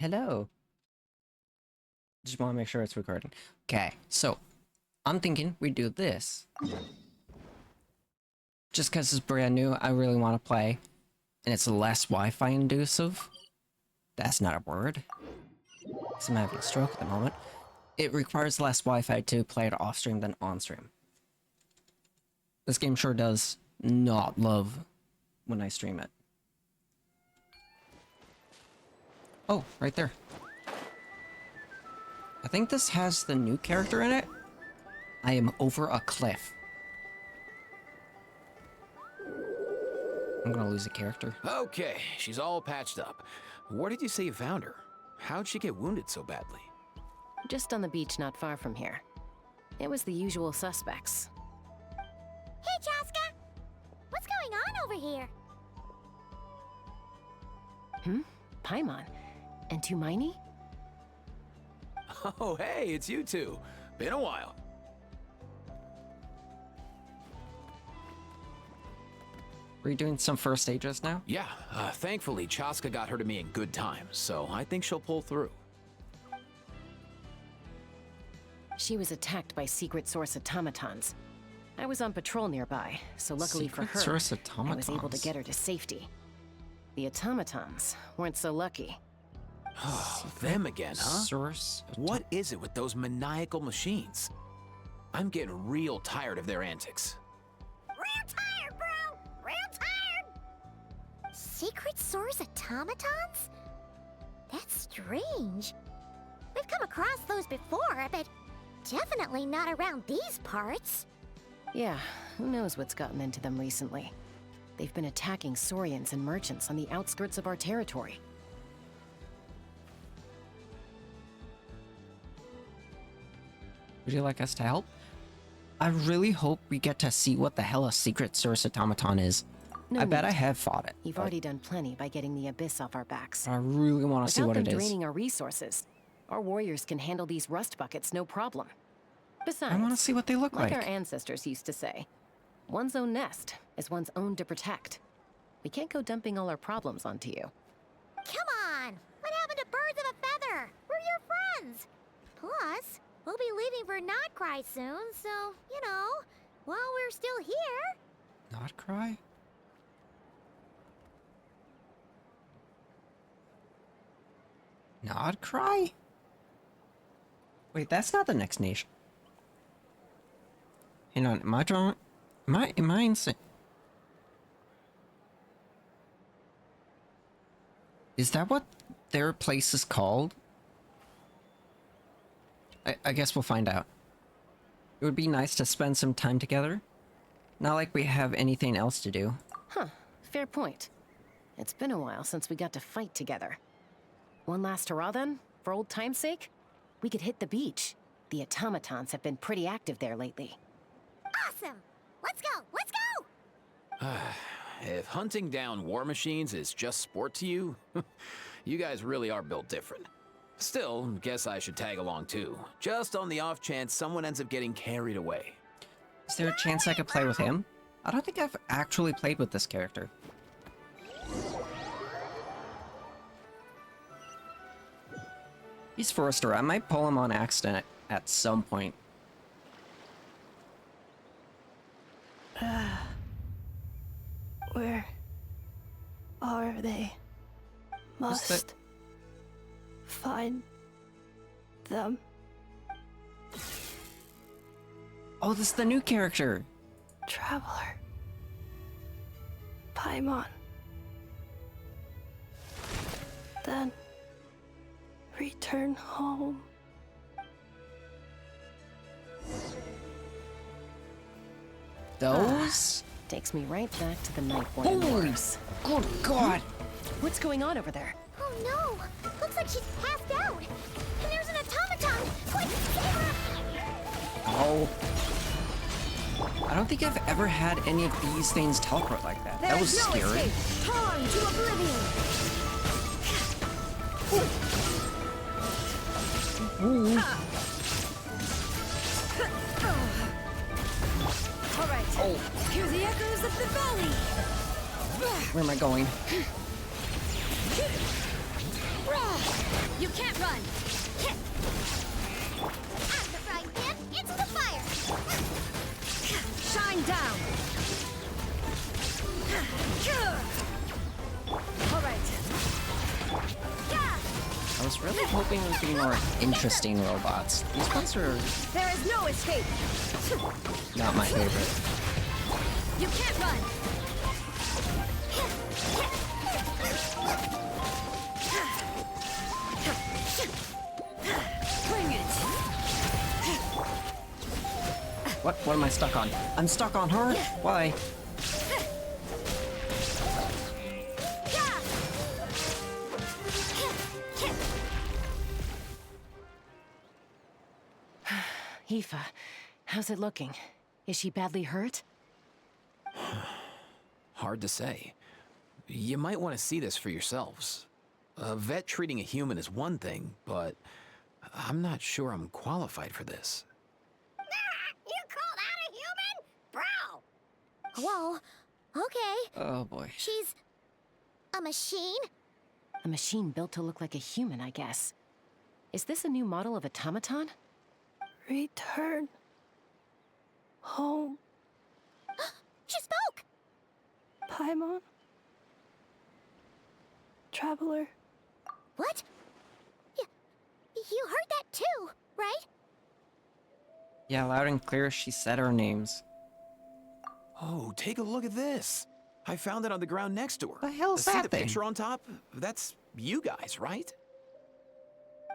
Hello. Just want to make sure it's recording. Okay, so I'm thinking we do this. Just because it's brand new, I really want to play, and it's less Wi-Fi inducive. That's not a word. I'm having a stroke at the moment. It requires less Wi-Fi to play it off-stream than on-stream. This game sure does not love when I stream it. Oh, right there. I think this has the new character in it. I am over a cliff. I'm gonna lose a character. Okay, she's all patched up. Where did you say you found her? How'd she get wounded so badly? Just on the beach not far from here. It was the usual suspects. Hey, Chaska! What's going on over here? Paimon. And Tumaini? Oh, hey, it's you two. Been a while. Are you doing some first stages now? Yeah, thankfully Chaska got her to me in good time, so I think she'll pull through. She was attacked by secret source automatons. I was on patrol nearby, so luckily for her, Secret source I was able to automatons. get her to safety. The automatons weren't so lucky. Oh, them again, huh? Source. What is it with those maniacal machines? I'm getting real tired of their antics. Real tired, bro! Real tired! Secret source automatons? That's strange. We've come across those before, but definitely not around these parts. Yeah, who knows what's gotten into them recently. They've been attacking Saurians and merchants on the outskirts of our territory. Would you like us to help? I really hope we get to see what the hell a secret source automaton is. No I bet need. I have fought it. You've but already done plenty by getting the Abyss off our backs. I really want to see Without what them it is. draining our resources, our warriors can handle these rust buckets no problem. Besides, I want to see what they look like like. our ancestors used to say, one's own nest is one's own to protect. We can't go dumping all our problems onto you. Come on! What happened to birds of a feather? We're your friends! Plus, we'll be leaving for Notcry soon, so, you know, while we're still here... Not cry? Not cry? Wait, that's not the next nation. Hang on, am I drawing? Am I insane? Is that what their place is called? I guess we'll find out. It would be nice to spend some time together. Not like we have anything else to do. Huh, fair point. It's been a while since we got to fight together. One last hurrah then, for old time's sake? We could hit the beach. The automatons have been pretty active there lately. Awesome! Let's go! Let's go! If hunting down war machines is just sport to you, you guys really are built different. Still, guess I should tag along too, just on the off chance someone ends up getting carried away. Is there a chance I could play with him? I don't think I've actually played with this character. He's Forrester. I might pull him on accident at some point. Where are they? What's that? Must find them. Oh, this is the new character. Traveler. Paimon. Then return home. Those? Takes me right back to the night one. Holy good God! What's going on over there? Oh no! Looks like she's passed out! And there's an automaton! Quick, save her! Oh. I don't think I've ever had any of these things teleport like that. That was scary. Torn to oblivion! Ooh. Alright, Oh, hear the echoes of the valley! where am I going? You can't run! I'm the right man into the fire! Shine down! Alright. I was really hoping there'd be more interesting robots. These ones are There is no escape! not my favorite. You can't run! Bring it! What am I stuck on? I'm stuck on her? Why? Aoife, how's it looking? Is she badly hurt? Hard to say. You might want to see this for yourselves. A vet treating a human is one thing, but I'm not sure I'm qualified for this. You call that a human? Bro! Whoa, okay. Oh boy. She's a machine? A machine built to look like a human, I guess. Is this a new model of automaton? Return home, She spoke! Paimon. Traveler. What? You heard that too, right? Yeah, loud and clear, she said our names. Oh, take a look at this. I found it on the ground next to her. The hell's See that the thing? picture on top? That's you guys, right?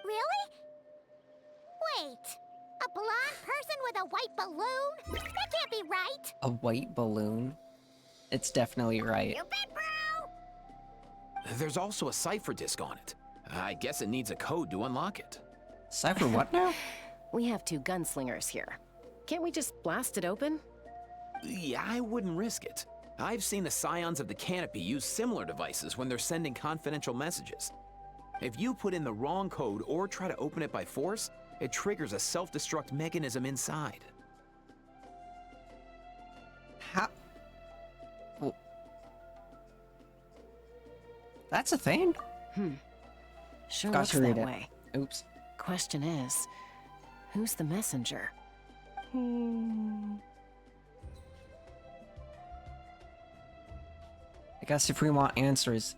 Really? Wait, a blonde person with a white balloon? That can't be right! A white balloon? It's definitely right. You bet, bro! There's also a cipher disk on it. I guess it needs a code to unlock it. Cypher what now? We have two gunslingers here. Can't we just blast it open? Yeah, I wouldn't risk it. I've seen the Scions of the Canopy use similar devices when they're sending confidential messages. If you put in the wrong code or try to open it by force, it triggers a self-destruct mechanism inside. How? Well, that's a thing? Sure Got looks to read that it. way. Oops. Question is, who's the messenger? I guess if we want answers,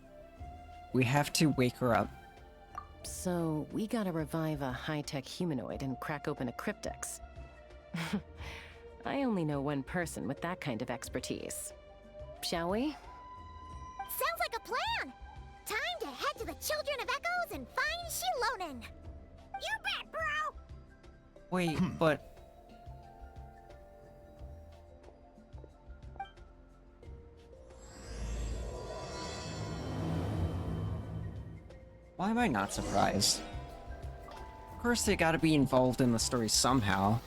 we have to wake her up. So, we gotta revive a high-tech humanoid and crack open a cryptex. I only know one person with that kind of expertise. Shall we? Sounds like a plan! Time to head to the Children of Echoes and find Shilonen! You bet, bro! Wait, but... Why am I not surprised? Of course they gotta be involved in the story somehow.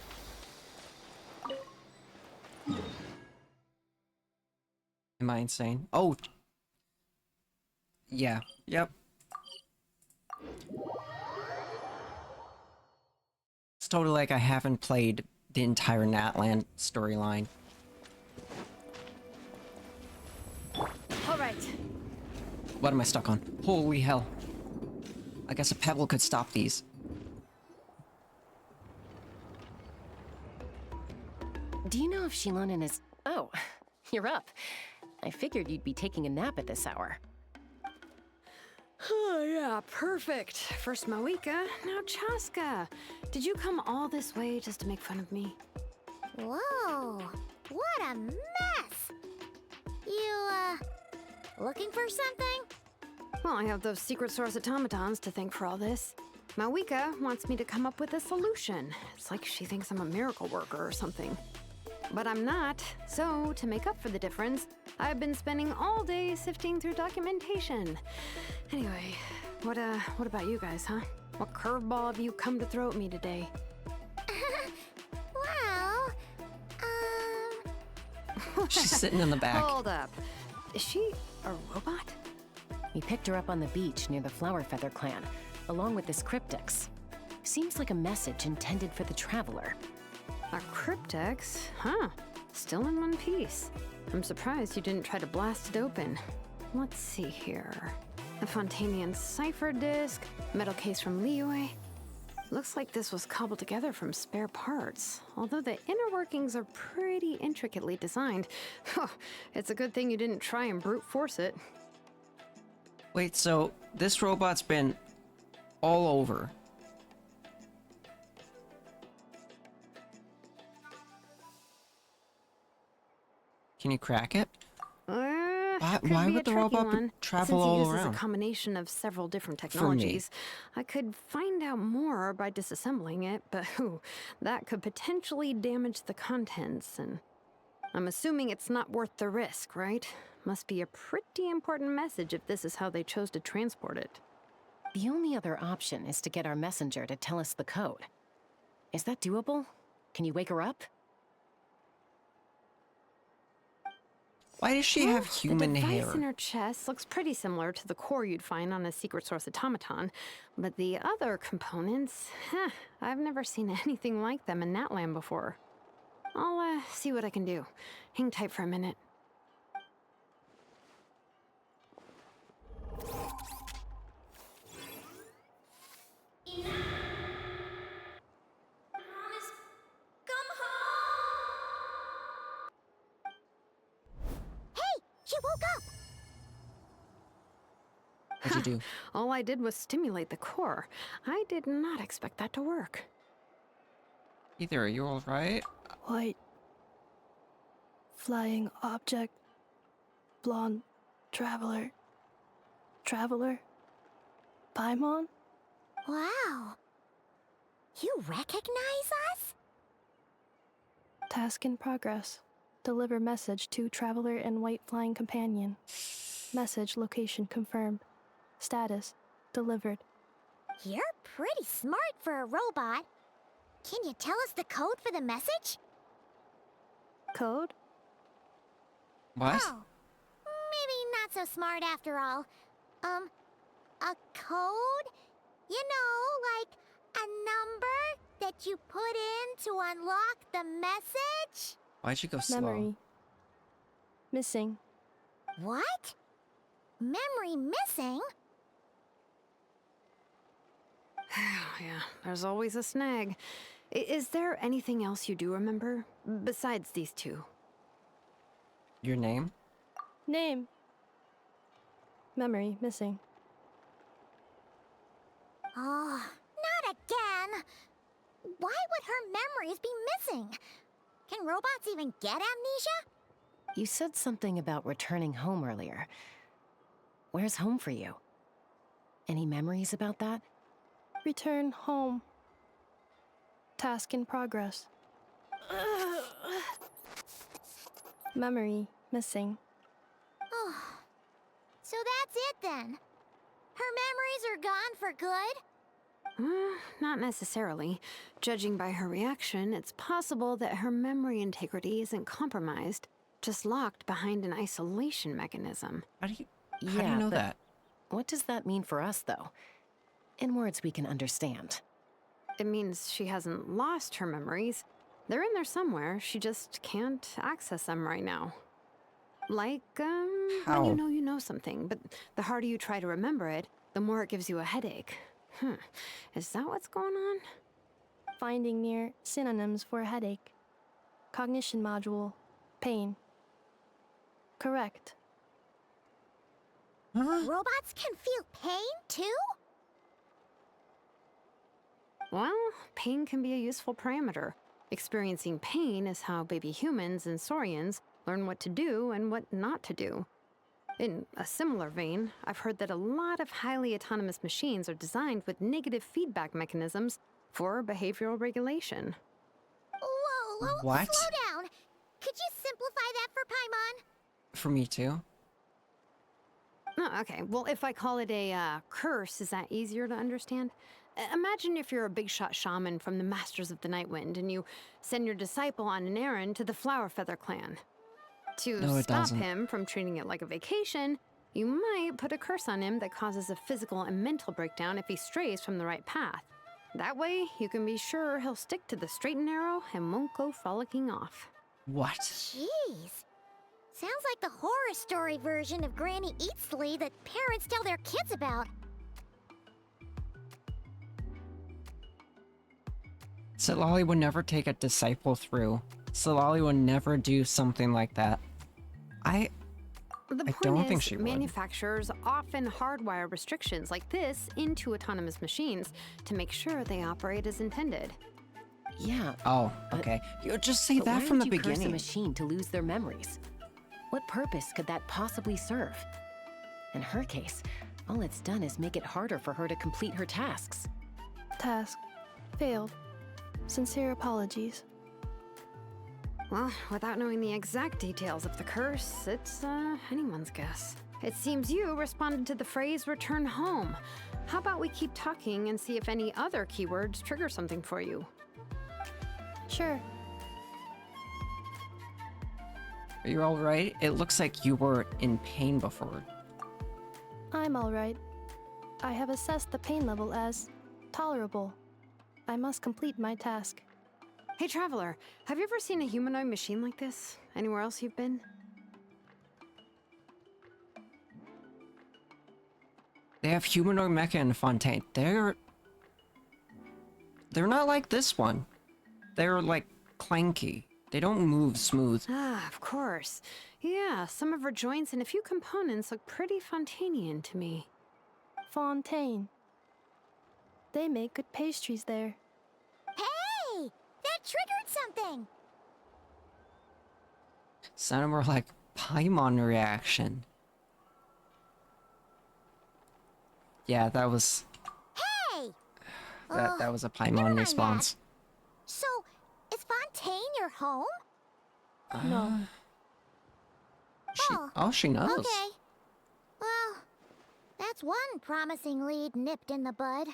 Am I insane? Oh! Yeah, yep. It's totally like I haven't played the entire Natland storyline. Alright. What am I stuck on? Holy hell. I guess a pebble could stop these. Do you know if Shilonen is... Oh, you're up. I figured you'd be taking a nap at this hour. Oh, yeah, perfect. First Mawika, now Chaska. Did you come all this way just to make fun of me? Whoa, what a mess! You, looking for something? Well, I have those secret source automatons to thank for all this. Mawika wants me to come up with a solution. It's like she thinks I'm a miracle worker or something. But I'm not, so to make up for the difference, I've been spending all day sifting through documentation. Anyway, what about you guys, huh? What curveball have you come to throw at me today? Well, She's sitting in the back. Hold up. Is she a robot? We picked her up on the beach near the Flower Feather clan, along with this cryptex. Seems like a message intended for the traveler. A cryptex? Huh. Still in one piece. I'm surprised you didn't try to blast it open. Let's see here. The Fontanian cipher disc, metal case from Liyue. Looks like this was cobbled together from spare parts, although the inner workings are pretty intricately designed. It's a good thing you didn't try and brute force it. Wait, so this robot's been all over. Can you crack it? Why would the robot travel all Since he around? uses a combination of several different technologies, I could find out more by disassembling it, but that could potentially damage the contents, and I'm assuming it's not worth the risk, right? Must be a pretty important message if this is how they chose to transport it. The only other option is to get our messenger to tell us the code. Is that doable? Can you wake her up? Why does she have human the device hair? in her chest looks pretty similar to the core you'd find on a secret source automaton, but the other components, I've never seen anything like them in Natlan before. I'll see what I can do. Hang tight for a minute. She woke up! What'd you do? All I did was stimulate the core. I did not expect that to work. Either, are you alright? White. Flying object. Blonde. Traveler. Traveler. Paimon? Wow. You recognize us? Task in progress. Deliver message to Traveler and White Flying Companion. Message location confirmed. Status delivered. You're pretty smart for a robot. Can you tell us the code for the message? Code? What? Oh, maybe not so smart after all. A code? You know, like a number that you put in to unlock the message? Why'd you go slow? Memory. Missing. What? Memory missing? Yeah, there's always a snag. Is there anything else you do remember? Besides these two? Your name? Name. Memory missing. Oh, not again! Why would her memories be missing? Can robots even get amnesia? You said something about returning home earlier. Where's home for you? Any memories about that? Return home. Task in progress. Memory missing. Oh, so that's it then. Her memories are gone for good? Not necessarily. Judging by her reaction, it's possible that her memory integrity isn't compromised, just locked behind an isolation mechanism. How do you know but that? What does that mean for us, though? In words we can understand. It means she hasn't lost her memories. They're in there somewhere, she just can't access them right now. Like, How? when you know something, but the harder you try to remember it, the more it gives you a headache. Is that what's going on? Finding near synonyms for headache. Cognition module. Pain. Correct. Huh? Robots can feel pain too? Well, pain can be a useful parameter. Experiencing pain is how baby humans and saurians learn what to do and what not to do. In a similar vein, I've heard that a lot of highly autonomous machines are designed with negative feedback mechanisms for behavioral regulation. Whoa, What? slow down. Could you simplify that for Paimon? For me too? Oh, okay, well, if I call it a curse, is that easier to understand? Imagine if you're a big shot shaman from the Masters of the Nightwind and you send your disciple on an errand to the Flowerfeather clan. To No, it stop doesn't. him from treating it like a vacation, you might put a curse on him that causes a physical and mental breakdown if he strays from the right path. That way, you can be sure he'll stick to the straight and narrow and won't go frolicking off. What? Jeez. Sounds like the horror story version of Granny Eatsley that parents tell their kids about. Silali would never take a disciple through. Silali would never do something like that. I The point don't is, think she would. manufacturers often hardwire restrictions like this into autonomous machines to make sure they operate as intended. Yeah. Oh, okay. You just say But that why from the would you curse a beginning. machine to lose their memories? What purpose could that possibly serve? In her case, all it's done is make it harder for her to complete her tasks. Task. Failed. Sincere apologies. Well, without knowing the exact details of the curse, it's anyone's guess. It seems you responded to the phrase return home. How about we keep talking and see if any other keywords trigger something for you? Sure. Are you alright? It looks like you were in pain before. I'm alright. I have assessed the pain level as tolerable. I must complete my task. Hey, Traveler, have you ever seen a humanoid machine like this? Anywhere else you've been? They have humanoid mecha in Fontaine. They're not like this one. They're like clanky. They don't move smooth. Ah, of course. Yeah, some of her joints and a few components look pretty Fontainian to me. Fontaine. They make good pastries there. Hey! That triggered something! Sounded more like Paimon reaction. Yeah, that was Hey! that was a never Paimon mind response. So, is Fontaine your home? No. She knows. Okay. Well, that's one promising lead nipped in the bud.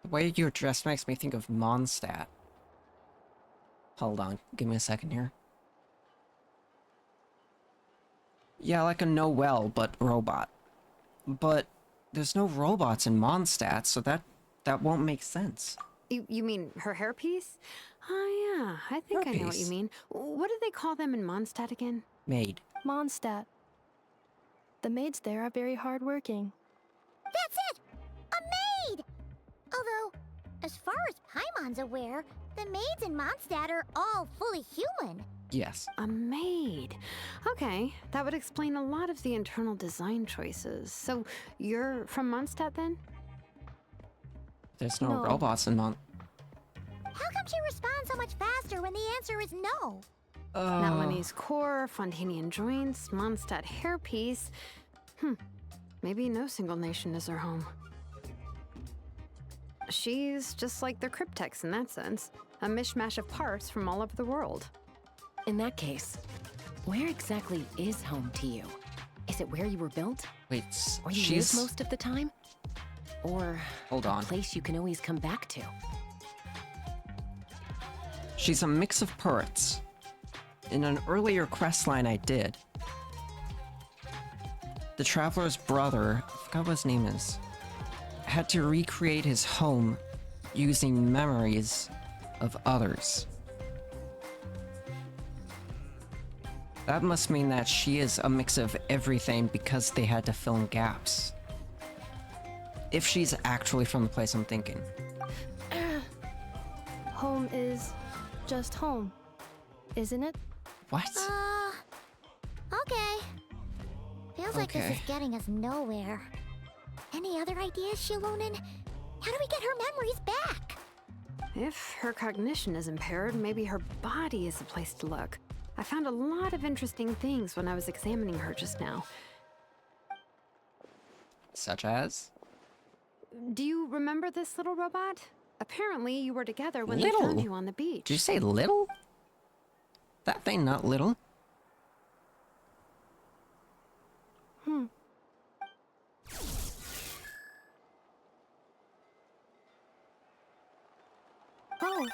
The way you're dressed makes me think of Mondstadt. Hold on, give me a second here. Yeah, like a Noelle, but robot. But there's no robots in Mondstadt, so that won't make sense. You mean her hairpiece? Oh yeah, I think I know what you Hairpiece? mean. What do they call them in Mondstadt again? Maid. Mondstadt. The maids there are very hardworking. That's it! A maid! Although, as far as Paimon's aware, the maids in Mondstadt are all fully human. Yes. A maid. Okay, that would explain a lot of the internal design choices. So you're from Mondstadt then? There's no No. robots in How come she responds so much faster when the answer is no? Melanie's core, Fontainian joints, Mondstadt hairpiece. Maybe no single nation is her home. She's just like the Cryptex in that sense. A mishmash of parts from all over the world. In that case, where exactly is home to you? Is it where you were built? Wait, Or you she's... live most of the time? Or Hold a on. place you can always come back to? She's a mix of parts. In an earlier quest line I did, the Traveler's brother, I forgot what his name is, had to recreate his home using memories of others. That must mean that she is a mix of everything because they had to fill in gaps. If she's actually from the place I'm thinking. Home is just home, isn't it? What? Okay. Feels like this Okay. is getting us nowhere. Any other ideas, Shilonen? How do we get her memories back? If her cognition is impaired, maybe her body is the place to look. I found a lot of interesting things when I was examining her just now. Such as? Do you remember this little robot? Apparently, you were together when they Little? found you on the beach. Did you say little? That thing not little. Oh,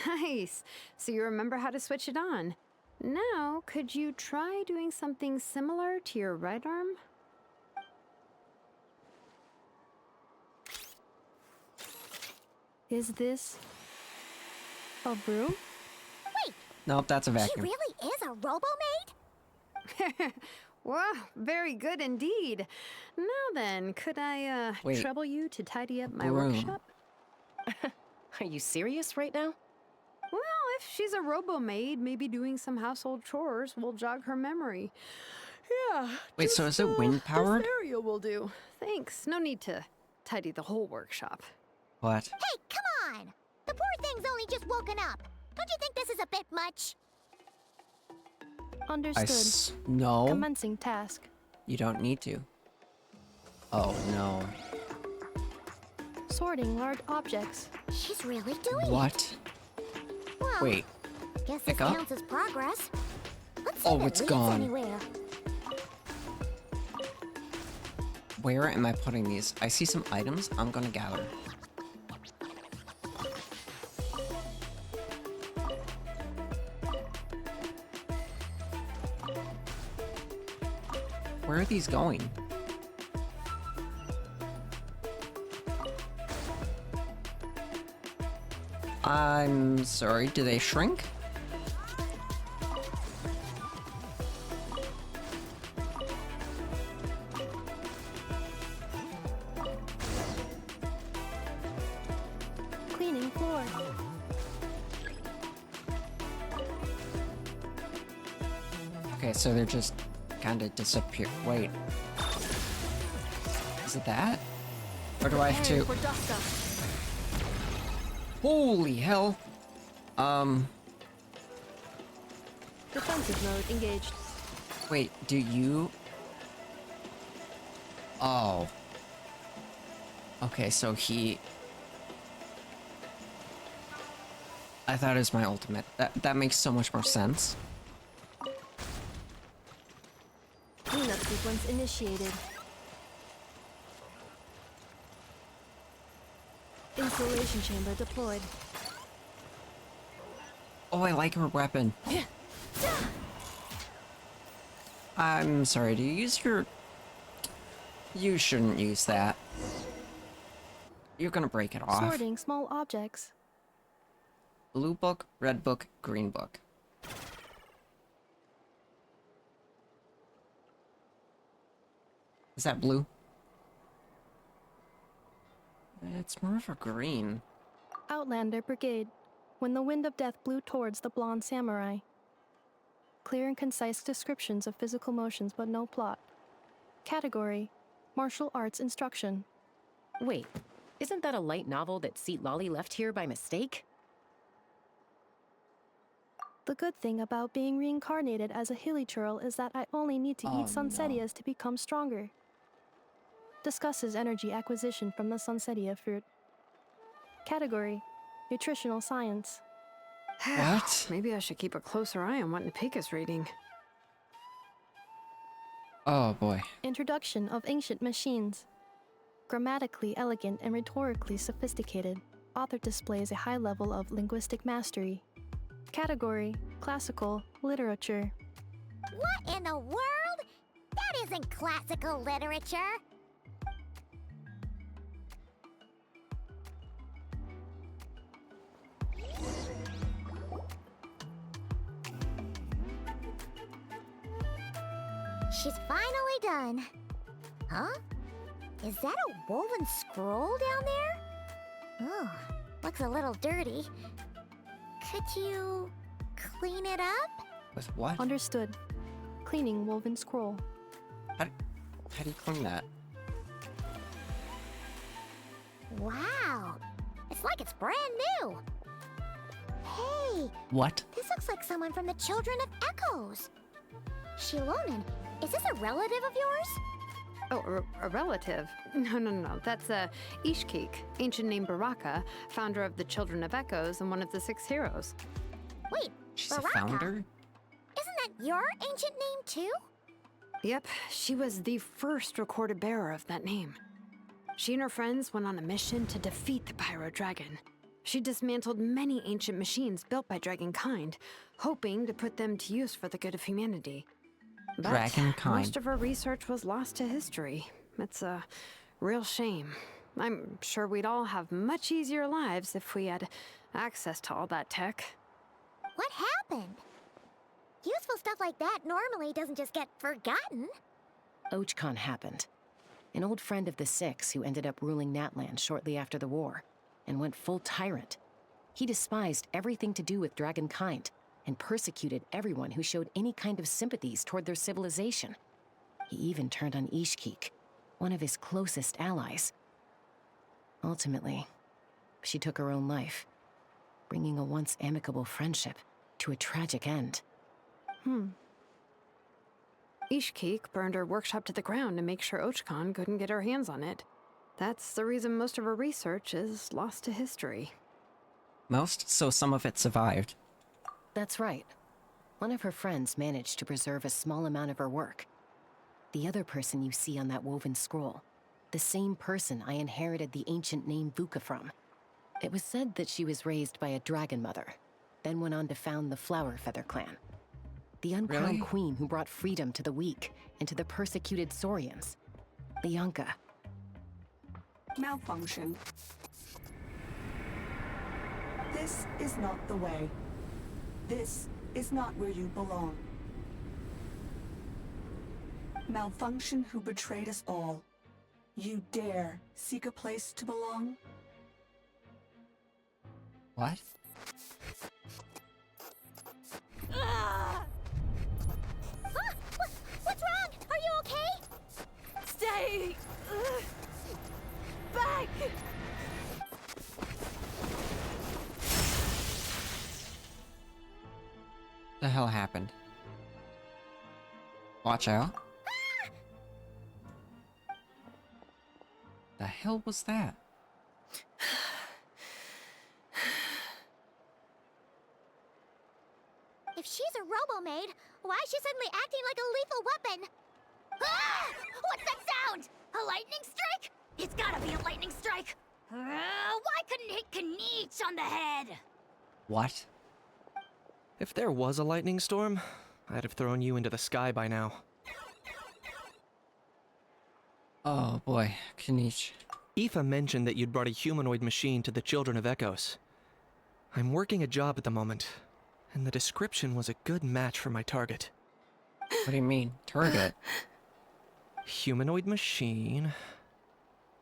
Nice. So you remember how to switch it on. Now, could you try doing something similar to your right arm? is this a broom? Wait, Nope, that's a She vacuum. really is a robo-maid? Wow, very good indeed. Now then, could I Wait. trouble you to tidy up my Broom. workshop? Are you serious right now? Well, if she's a robo-maid, maybe doing some household chores will jog her memory. Yeah. Wait, so is it wind powered? This area will do. Thanks. No need to tidy the whole workshop. What? Hey, come on! The poor thing's only just woken up. Don't you think this is a bit much? Understood. No, Commencing task. you don't need to. Oh no. Sorting large objects. She's really doing What? it. Well, Wait, guess this pick up? counts as progress. Let's see Oh, if it it's leads gone. anywhere. where am I putting these? I see some items I'm gonna gather. Where are these going? I'm sorry, do they shrink? Cleaning floor. Okay, so they're just kind of disappear. Wait. Is it that? Or do I have to? For dust up. Holy hell! Defensive mode engaged. Wait, do you? Oh. Okay, so he... I thought it was my ultimate. That makes so much more sense. Cleanup sequence initiated. Installation chamber deployed. Oh, I like her weapon. I'm sorry, do you use your... You shouldn't use that. You're gonna break it off. Sorting small objects. Blue book, red book, green book. Is that blue? It's more of a green. Outlander Brigade. When the wind of death blew towards the blonde samurai. Clear and concise descriptions of physical motions but no plot. Category: Martial arts instruction. Wait, isn't that a light novel that Seat Lolly left here by mistake? The good thing about being reincarnated as a hilichurl is that I only need to Oh, eat sunsetias to become stronger. Discusses energy acquisition from the sunsetia fruit. Category: Nutritional science. What? Maybe I should keep a closer eye on what Napika's reading. Oh boy. Introduction of ancient machines. Grammatically elegant and rhetorically sophisticated, author displays a high level of linguistic mastery. Category: Classical literature. What in the world? That isn't classical literature. She's finally done. Huh? Is that a woven scroll down there? Oh, looks a little dirty. Could you clean it up? With what? Understood. Cleaning woven scroll. How do you clean that? Wow, it's like it's brand new. Hey, What? this looks like someone from the Children of Echoes. Shilonen, is this a relative of yours? Oh, a relative? No. That's Ishkik, ancient name Baraka, founder of the Children of Echoes and one of the 6 heroes. Wait, She's a Baraka? founder? Isn't that your ancient name too? Yep, she was the first recorded bearer of that name. She and her friends went on a mission to defeat the Pyro Dragon. She dismantled many ancient machines built by Dragonkind, hoping to put them to use for the good of humanity. But Dragonkind. most of her research was lost to history. It's a real shame. I'm sure we'd all have much easier lives if we had access to all that tech. What happened? Useful stuff like that normally doesn't just get forgotten. Ochkon happened. An old friend of the Six who ended up ruling Natlan shortly after the war, and went full tyrant. He despised everything to do with dragonkind, and persecuted everyone who showed any kind of sympathies toward their civilization. He even turned on Ishkik, one of his closest allies. Ultimately, she took her own life, bringing a once amicable friendship to a tragic end. Ishkik burned her workshop to the ground to make sure Ochkon couldn't get her hands on it. That's the reason most of her research is lost to history. Most, so some of it survived. That's right. One of her friends managed to preserve a small amount of her work. The other person you see on that woven scroll, the same person I inherited the ancient name Vuka from. It was said that she was raised by a dragon mother, then went on to found the Flower Feather clan. The uncrowned Really? queen who brought freedom to the weak and to the persecuted Saurians. Bianca. Malfunction. This is not the way. This is not where you belong. Malfunction who betrayed us all. You dare seek a place to belong? What? What's wrong? Are you okay? Stay back! The hell happened? Watch out. The hell was that? If she's a robo-maid, why is she suddenly acting like a lethal weapon? Ah! What's that sound? A lightning strike? It's gotta be a lightning strike! Why couldn't it hit Kniech on the head? What? If there was a lightning storm, I'd have thrown you into the sky by now. Oh boy, Kniech. Aoife mentioned that you'd brought a humanoid machine to the Children of Echoes. I'm working a job at the moment, and the description was a good match for my target. What do you mean? Target? Humanoid machine.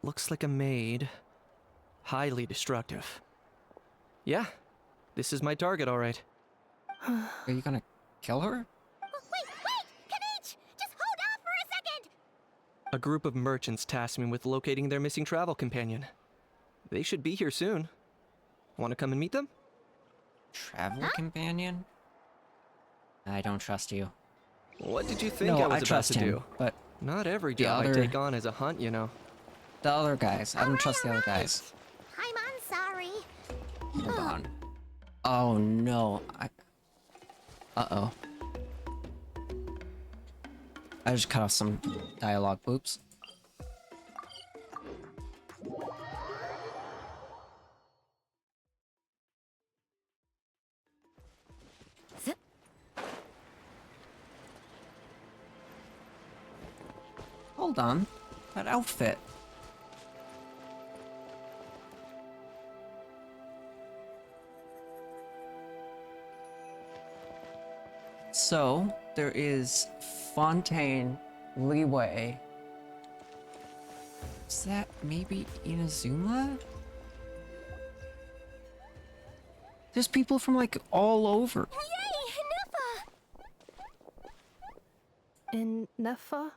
Looks like a maid. Highly destructive. Yeah, this is my target, alright. Are you gonna kill her? Wait! Kniech! Just hold off for a second! A group of merchants tasked me with locating their missing travel companion. They should be here soon. Want to come and meet them? Travel companion? I don't trust you. What did you think No, I was I about trust to him, do? but Not every the job I other- take on is a hunt, you know. the other guys. I don't trust the other guys. I'm sorry. Hold on. Oh no. Uh-oh. I just cut off some dialogue. Oops. Hold on. That outfit. So, there is Fontaine, Leeway. Is that maybe Inazuma? There's people from like all over. Yay! Nuffa! In Nefa?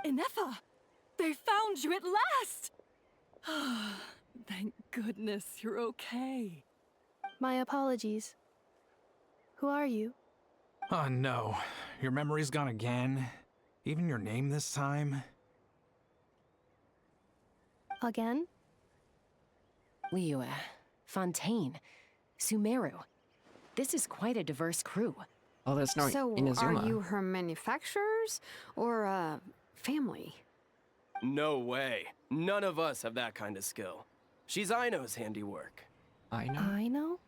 Inefa! They found you at last! Thank goodness you're okay. My apologies. Who are you? Oh no, your memory's gone again? Even your name this time? Again? Liyue, Fontaine, Sumeru. This is quite a diverse crew. Oh, there's no So, Inazuma. are you her manufacturers or family? No way. None of us have that kind of skill. She's Aino's handiwork. I know. I know?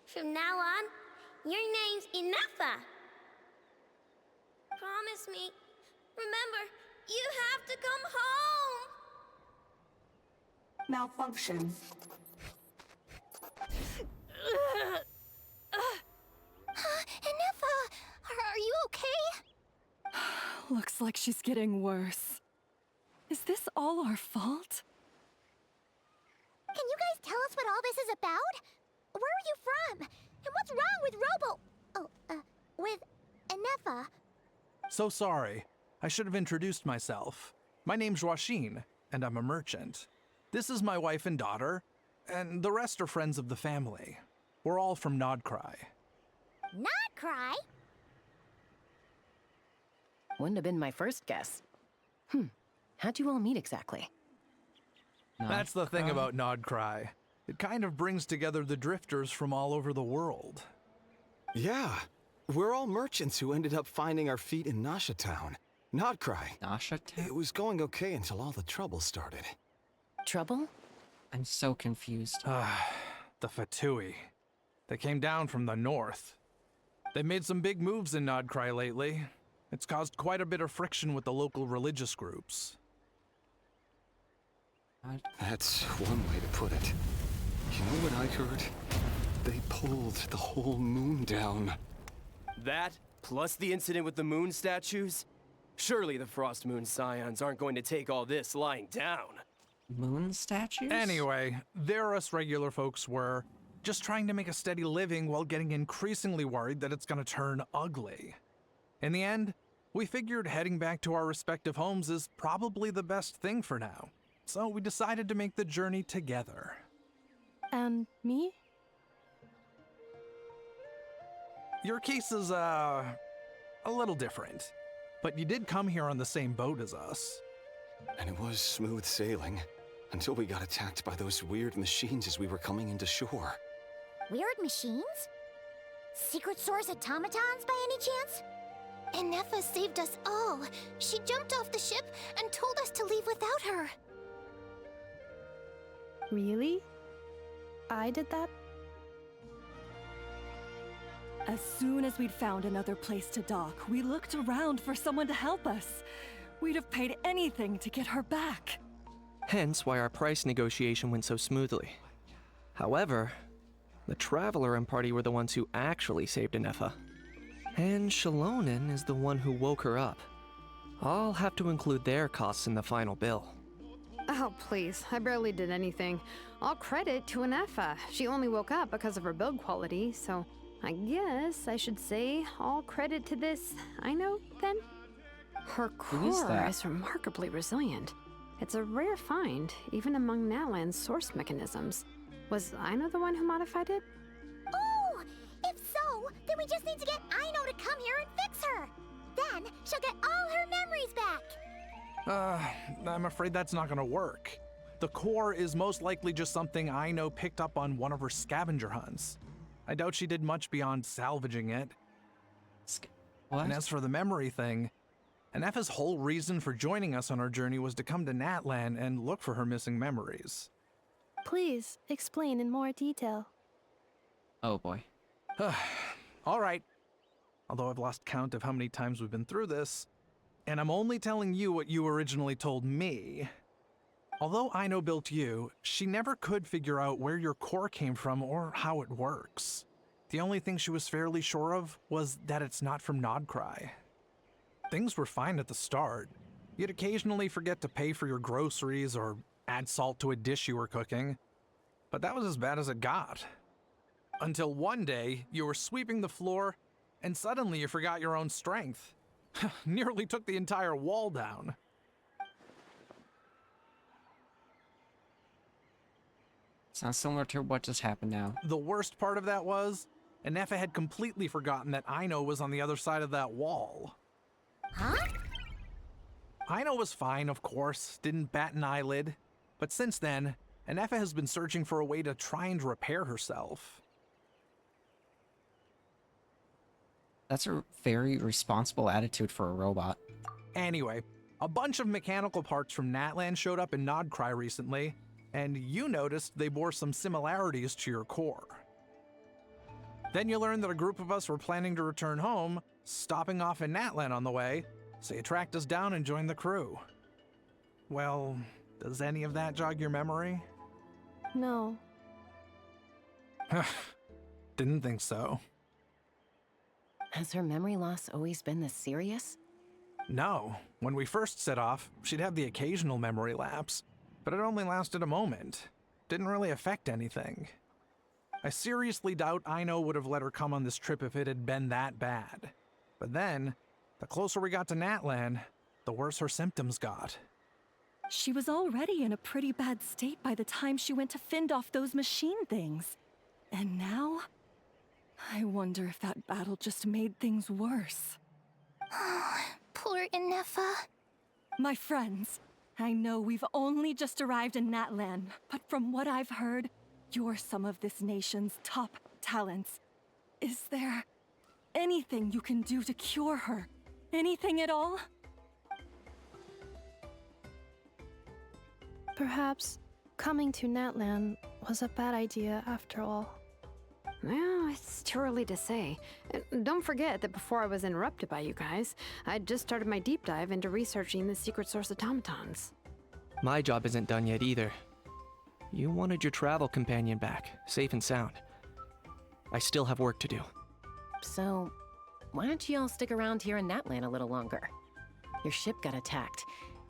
From now on, your name's Inuffa. Promise me. Remember, you have to come home. Malfunction. Enefa, are you okay? Looks like she's getting worse. Is this all our fault? Can you guys tell us what all this is about? Where are you from? And what's wrong with with Enefa? So sorry. I should have introduced myself. My name's Joachine, and I'm a merchant. This is my wife and daughter, and the rest are friends of the family. We're all from Nodcry. Not cry? Wouldn't have been my first guess. How'd you all meet exactly? That's the thing about Nodcry. It kind of brings together the drifters from all over the world. Yeah, we're all merchants who ended up finding our feet in Nasha Town. Nodcry. Nasha Town? It was going okay until all the trouble started. Trouble? I'm so confused. The Fatui. They came down from the north. They've made some big moves in Nodcry lately. It's caused quite a bit of friction with the local religious groups. That's one way to put it. You know what I heard? They pulled the whole moon down. That, plus the incident with the moon statues? Surely the Frost Moon Scions aren't going to take all this lying down. Moon statues? Anyway, there us regular folks were just trying to make a steady living while getting increasingly worried that it's gonna turn ugly. In the end, we figured heading back to our respective homes is probably the best thing for now. So we decided to make the journey together. And me? Your case is, a little different. But you did come here on the same boat as us. And it was smooth sailing, until we got attacked by those weird machines as we were coming into shore. Weird machines? Secret Source automatons by any chance? Enefa saved us all. She jumped off the ship and told us to leave without her. Really? I did that? As soon as we'd found another place to dock, we looked around for someone to help us. We'd have paid anything to get her back. Hence why our price negotiation went so smoothly. However, the Traveler and party were the ones who actually saved Enefa. And Shalonen is the one who woke her up. I'll have to include their costs in the final bill. Oh, please. I barely did anything. All credit to Enefa. She only woke up because of her build quality, so I guess I should say all credit to this Aino, then? Her core is remarkably resilient. It's a rare find, even among Natlan's source mechanisms. Was Aino the one who modified it? Oh! If so, then we just need to get Aino to come here and fix her. Then she'll get all her memories back. I'm afraid that's not gonna work. The core is most likely just something Aino picked up on one of her scavenger hunts. I doubt she did much beyond salvaging it. What? And as for the memory thing, Enefa's whole reason for joining us on our journey was to come to Natlan and look for her missing memories. Please explain in more detail. Oh boy. All right. Although I've lost count of how many times we've been through this, and I'm only telling you what you originally told me. Although Aino built you, she never could figure out where your core came from or how it works. The only thing she was fairly sure of was that it's not from Nodcry. Things were fine at the start. You'd occasionally forget to pay for your groceries or add salt to a dish you were cooking. But that was as bad as it got. Until one day, you were sweeping the floor, and suddenly you forgot your own strength. Nearly took the entire wall down. Sounds similar to what just happened now. The worst part of that was, Enefa had completely forgotten that Aino was on the other side of that wall. Huh? Aino was fine, of course, didn't bat an eyelid. But since then, Enefa has been searching for a way to try and repair herself. That's a very responsible attitude for a robot. Anyway, a bunch of mechanical parts from Natlan showed up in Nodcry recently, and you noticed they bore some similarities to your core. Then you learned that a group of us were planning to return home, stopping off in Natlan on the way, so you tracked us down and joined the crew. Well, does any of that jog your memory? No. Didn't think so. Has her memory loss always been this serious? No. When we first set off, she'd have the occasional memory lapse, but it only lasted a moment. Didn't really affect anything. I seriously doubt Aino would have let her come on this trip if it had been that bad. But then, the closer we got to Natlan, the worse her symptoms got. She was already in a pretty bad state by the time she went to fend off those machine things. And now? I wonder if that battle just made things worse. Poor Inefa. My friends, I know we've only just arrived in Natlan, but from what I've heard, you're some of this nation's top talents. Is there anything you can do to cure her? Anything at all? Perhaps coming to Natlan was a bad idea after all. Well, it's too early to say. Don't forget that before I was interrupted by you guys, I'd just started my deep dive into researching the secret source automatons. My job isn't done yet either. You wanted your travel companion back, safe and sound. I still have work to do. So, why don't you all stick around here in Natlan a little longer? Your ship got attacked,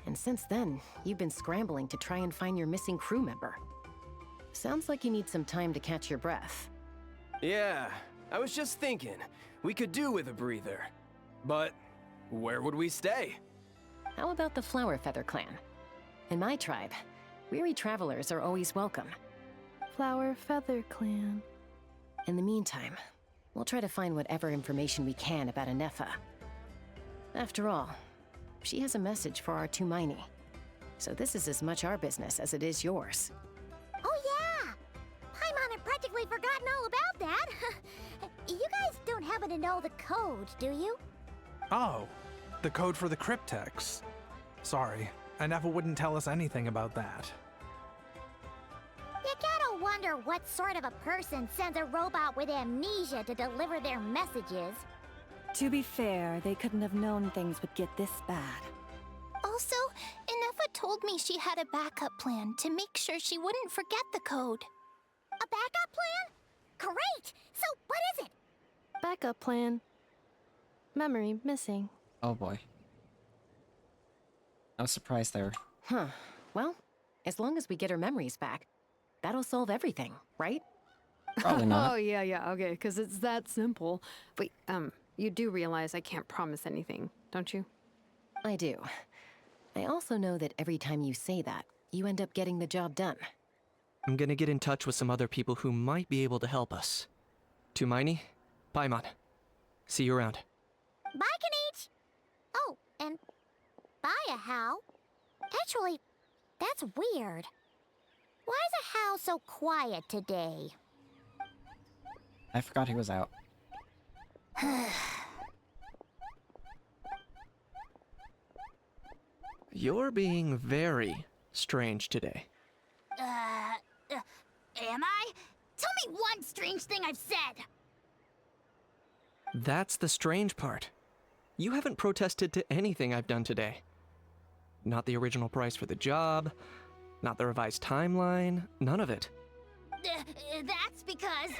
and since then, you've been scrambling to try and find your missing crew member. Sounds like you need some time to catch your breath. Yeah, I was just thinking, we could do with a breather. But where would we stay? How about the Flower Feather clan? In my tribe, weary travelers are always welcome. Flower Feather Clan. In the meantime, we'll try to find whatever information we can about Inefa. After all, she has a message for our Tumaini. So this is as much our business as it is yours. Oh yeah! Paimon had practically forgotten all about that. You guys don't happen to know the code, do you? Oh, the code for the cryptex. Sorry, Inefa wouldn't tell us anything about that. You gotta wonder what sort of a person sends a robot with amnesia to deliver their messages. To be fair, they couldn't have known things would get this bad. Also, Inefa told me she had a backup plan to make sure she wouldn't forget the code. A backup plan? Great! So what is it? Backup plan. Memory missing. Oh boy. No surprise there. Huh. Well, as long as we get her memories back, that'll solve everything, right? Probably not. Oh, yeah, okay, because it's that simple. Wait, you do realize I can't promise anything, don't you? I do. I also know that every time you say that, you end up getting the job done. I'm gonna get in touch with some other people who might be able to help us. Tumaini, Paimon. See you around. Bye, Kanich! Oh, and bye, Ahau. Actually, that's weird. Why is Ahau so quiet today? I forgot he was out. You're being very strange today. Am I? Tell me one strange thing I've said! That's the strange part. You haven't protested to anything I've done today. Not the original price for the job, not the revised timeline, none of it. That's because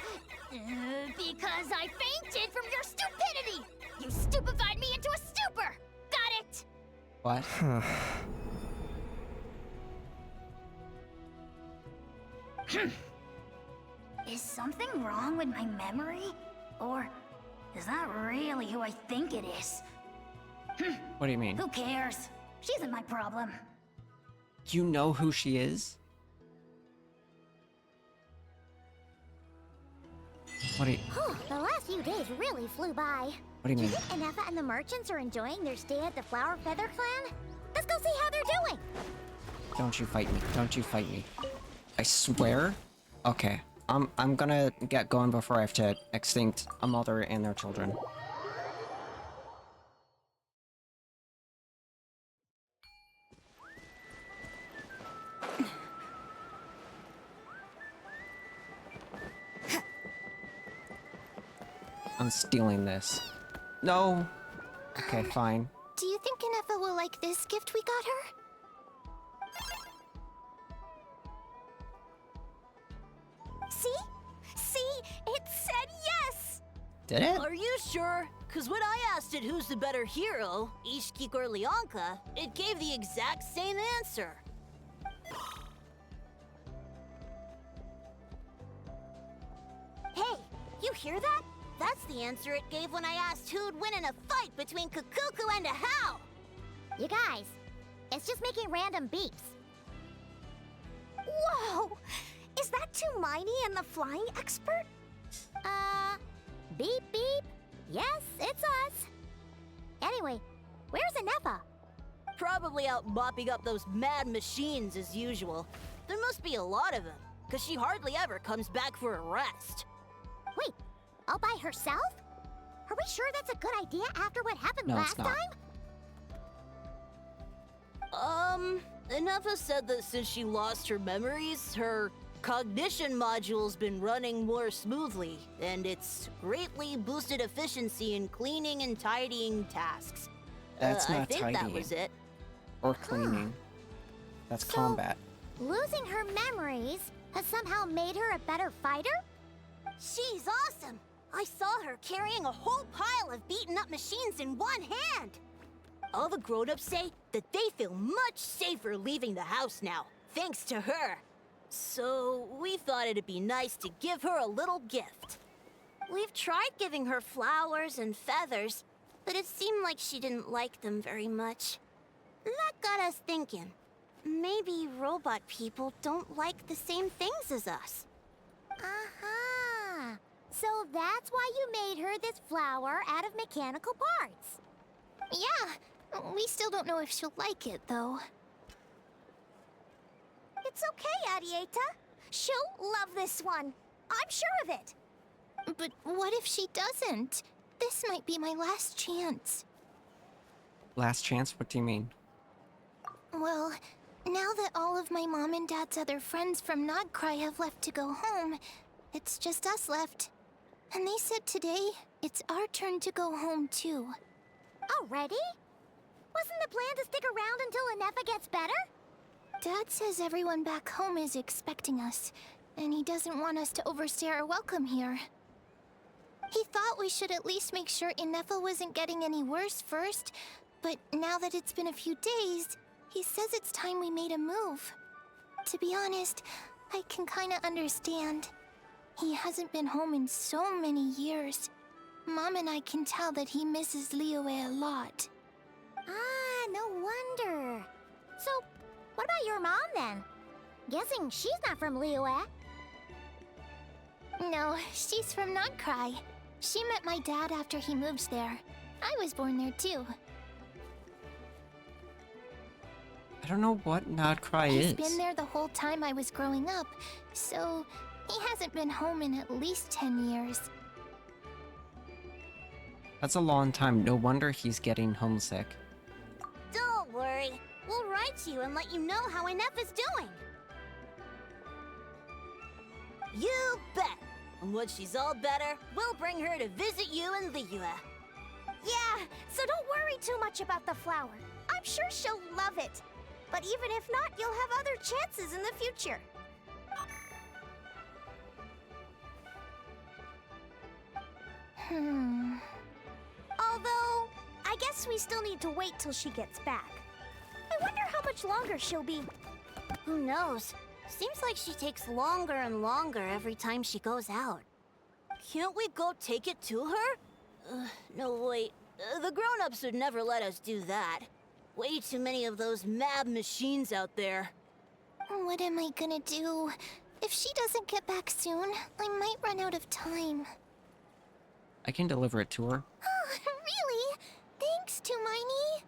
I fainted from your stupidity! You stupefied me into a stupor! Got it? What? Is something wrong with my memory? Or is that really who I think it is? What do you mean? Who cares? She isn't my problem. You know who she is? What do you... The last few days really flew by. What do you Do mean? you think Inefa and the merchants are enjoying their stay at the Flower Feather Clan? Let's go see how they're doing! Don't you fight me. Don't you fight me. I swear? Okay. I'm gonna get going before I have to extinct a mother and their children. I'm stealing this. No! Okay, fine. Do you think Inefa will like this gift we got her? See? See? It said yes! Did it? Are you sure? Cause when I asked it who's the better hero, Ishkik or Leonka, it gave the exact same answer. Hey, you hear that? That's the answer it gave when I asked who'd win in a fight between Kukuku and a How. You guys, it's just making random beeps. Whoa! Is that Tumaini and the flying expert? Beep beep. Yes, it's us. Anyway, where's Anefa? Probably out mopping up those mad machines as usual. There must be a lot of them, cause she hardly ever comes back for a rest. Wait, all by herself? Are we sure that's a good idea after what happened No, last it's not. time? Anefa said that since she lost her memories, her cognition module's been running more smoothly, and it's greatly boosted efficiency in cleaning and tidying tasks. That's I not think tidying. that was it. Or cleaning. That's So- combat. Losing her memories has somehow made her a better fighter? She's awesome! I saw her carrying a whole pile of beaten up machines in one hand! All the grown-ups say that they feel much safer leaving the house now, thanks to her. So we thought it'd be nice to give her a little gift. We've tried giving her flowers and feathers, but it seemed like she didn't like them very much. That got us thinking. Maybe robot people don't like the same things as us. Aha! So that's why you made her this flower out of mechanical parts. Yeah, we still don't know if she'll like it, though. It's okay, Arieta. She'll love this one. I'm sure of it. But what if she doesn't? This might be my last chance. Last chance? What do you mean? Well, now that all of my mom and dad's other friends from Nodcry have left to go home, it's just us left. And they said today, it's our turn to go home too. Already? Wasn't the plan to stick around until Anefa gets better? Dad says everyone back home is expecting us, and he doesn't want us to overstay our welcome here. He thought we should at least make sure Inefa wasn't getting any worse first, but now that it's been a few days, he says it's time we made a move. To be honest, I can kinda understand. He hasn't been home in so many years. Mom and I can tell that he misses Liyue a lot. Ah, no wonder. So, what about your mom then? Guessing she's not from Liyue. No, she's from Nodcry. She met my dad after he moved there. I was born there too. I don't know what Nodcry He's is. been there the whole time I was growing up, so he hasn't been home in at least 10 years. That's a long time. No wonder he's getting homesick. Don't worry. We'll write to you and let you know how Inefa's doing. You bet! And once she's all better, we'll bring her to visit you in Liyue. Yeah, so don't worry too much about the flower. I'm sure she'll love it. But even if not, you'll have other chances in the future. Although, I guess we still need to wait till she gets back. I wonder how much longer she'll be. Who knows? Seems like she takes longer and longer every time she goes out. Can't we go take it to her? No, wait. The grown-ups would never let us do that. Way too many of those mad machines out there. What am I gonna do? If she doesn't get back soon, I might run out of time. I can deliver it to her. Really? Thanks, Tumaini.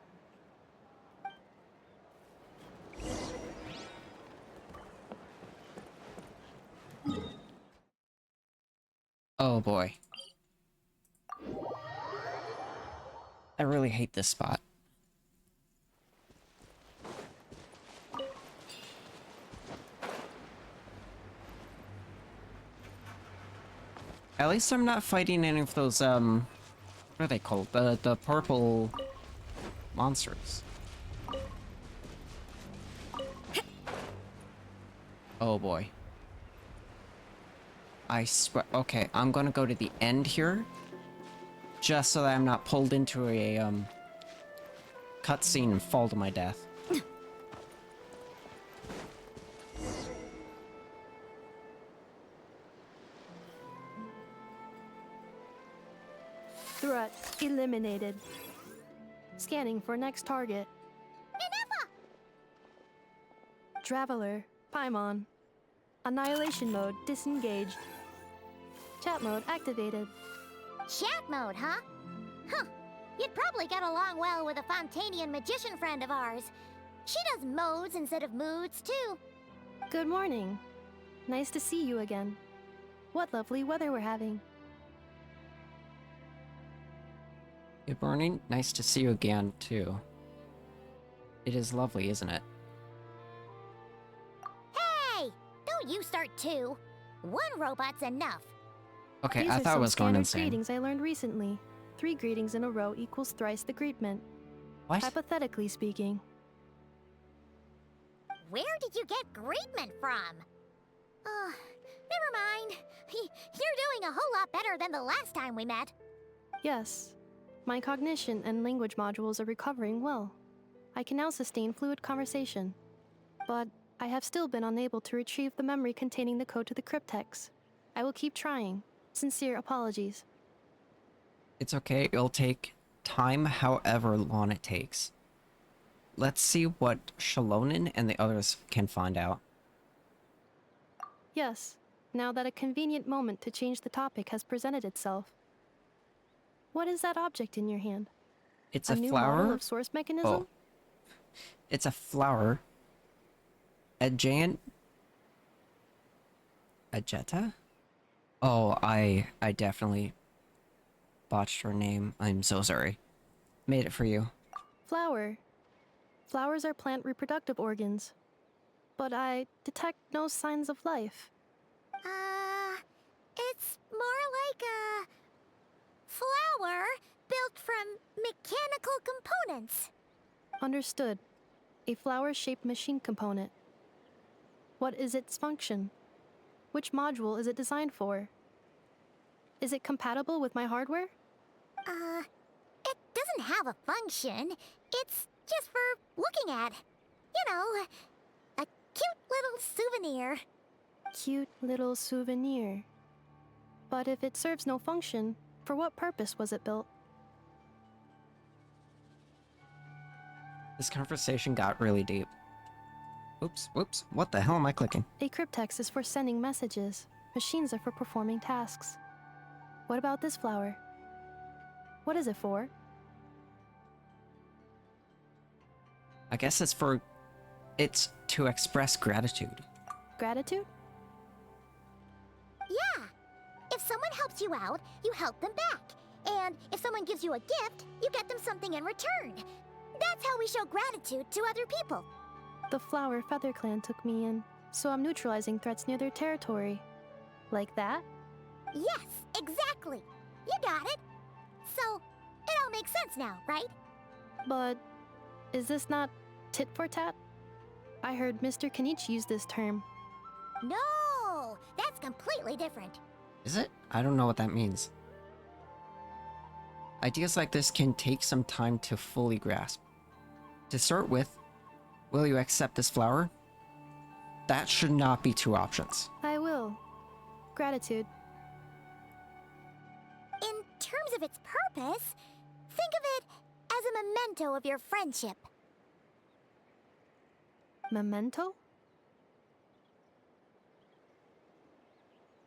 Oh boy. I really hate this spot. At least I'm not fighting any of those, what are they called? The purple monsters. Oh boy. I swear. Okay, I'm gonna go to the end here. Just so that I'm not pulled into a, cutscene and fall to my death. Threat eliminated. Scanning for next target. Traveler, Paimon. Annihilation mode disengaged. Chat mode activated. Chat mode, huh? Huh. You'd probably get along well with a Fontanian magician friend of ours. She does modes instead of moods, too. Good morning. Nice to see you again. What lovely weather we're having. Good morning. Nice to see you again, too. It is lovely, isn't it? Hey! Don't you start too. One robot's enough. Okay, These I are thought I some was going standard insane. greetings I learned recently. 3 greetings in a row equals thrice the greetment. What? Hypothetically speaking. Where did you get greetment from? Never mind. You're doing a whole lot better than the last time we met. Yes. My cognition and language modules are recovering well. I can now sustain fluid conversation. But I have still been unable to retrieve the memory containing the code to the cryptex. I will keep trying. Sincere apologies. It's okay. It'll take time however long it takes. Let's see what Shalonin and the others can find out. Yes, now that a convenient moment to change the topic has presented itself. What is that object in your hand? It's a a new flower. model of source mechanism? Oh. It's a flower. A giant... Ajeta? Oh, I definitely botched her name. I'm so sorry. Made it for you. Flower. Flowers are plant reproductive organs. But I detect no signs of life. It's more like a flower built from mechanical components. Understood. A flower-shaped machine component. What is its function? Which module is it designed for? Is it compatible with my hardware? It doesn't have a function. It's just for looking at. You know, a cute little souvenir. Cute little souvenir. But if it serves no function, for what purpose was it built? This conversation got really deep. Oops, whoops. What the hell am I clicking? A cryptex is for sending messages. Machines are for performing tasks. What about this flower? What is it for? I guess it's to express gratitude. Gratitude? Yeah. If someone helps you out, you help them back. And if someone gives you a gift, you get them something in return. That's how we show gratitude to other people. The Flower Feather Clan took me in, so I'm neutralizing threats near their territory. Like that? Yes, exactly. You got it. So, it all makes sense now, right? But is this not tit for tat? I heard Mr. Kenichi use this term. No, that's completely different. Is it? I don't know what that means. Ideas like this can take some time to fully grasp. To start with, will you accept this flower? That should not be 2 options. I will. Gratitude. In terms of its purpose, think of it as a memento of your friendship. Memento?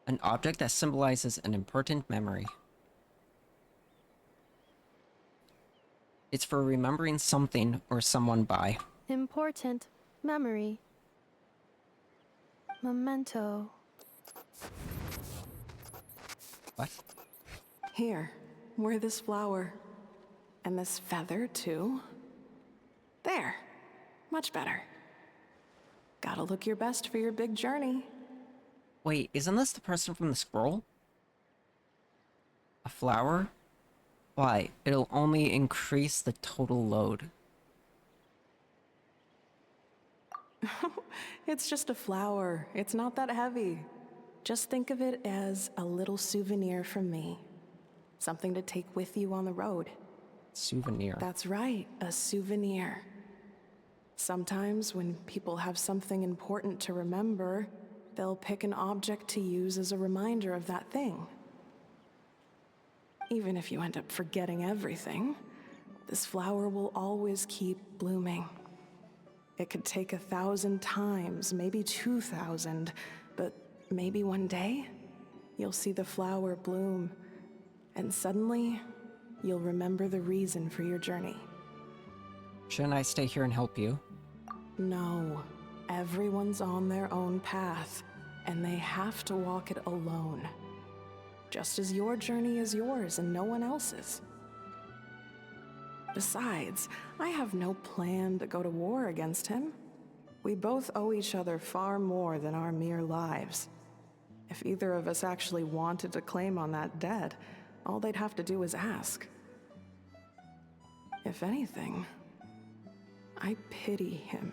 An object that symbolizes an important memory. It's for remembering something or someone by. Important memory. Memento. What? Here, wear this flower. And this feather, too. There. Much better. Gotta look your best for your big journey. Wait, isn't this the person from the scroll? A flower? Why? It'll only increase the total load. It's just a flower. It's not that heavy. Just think of it as a little souvenir from me. Something to take with you on the road. Souvenir. That's right, a souvenir. Sometimes when people have something important to remember, they'll pick an object to use as a reminder of that thing. Even if you end up forgetting everything, this flower will always keep blooming. It could take 1,000 times, maybe 2,000, but maybe one day, you'll see the flower bloom, and suddenly, you'll remember the reason for your journey. Shouldn't I stay here and help you? No, everyone's on their own path, and they have to walk it alone. Just as your journey is yours and no one else's. Besides, I have no plan to go to war against him. We both owe each other far more than our mere lives. If either of us actually wanted to claim on that debt, all they'd have to do is ask. If anything, I pity him.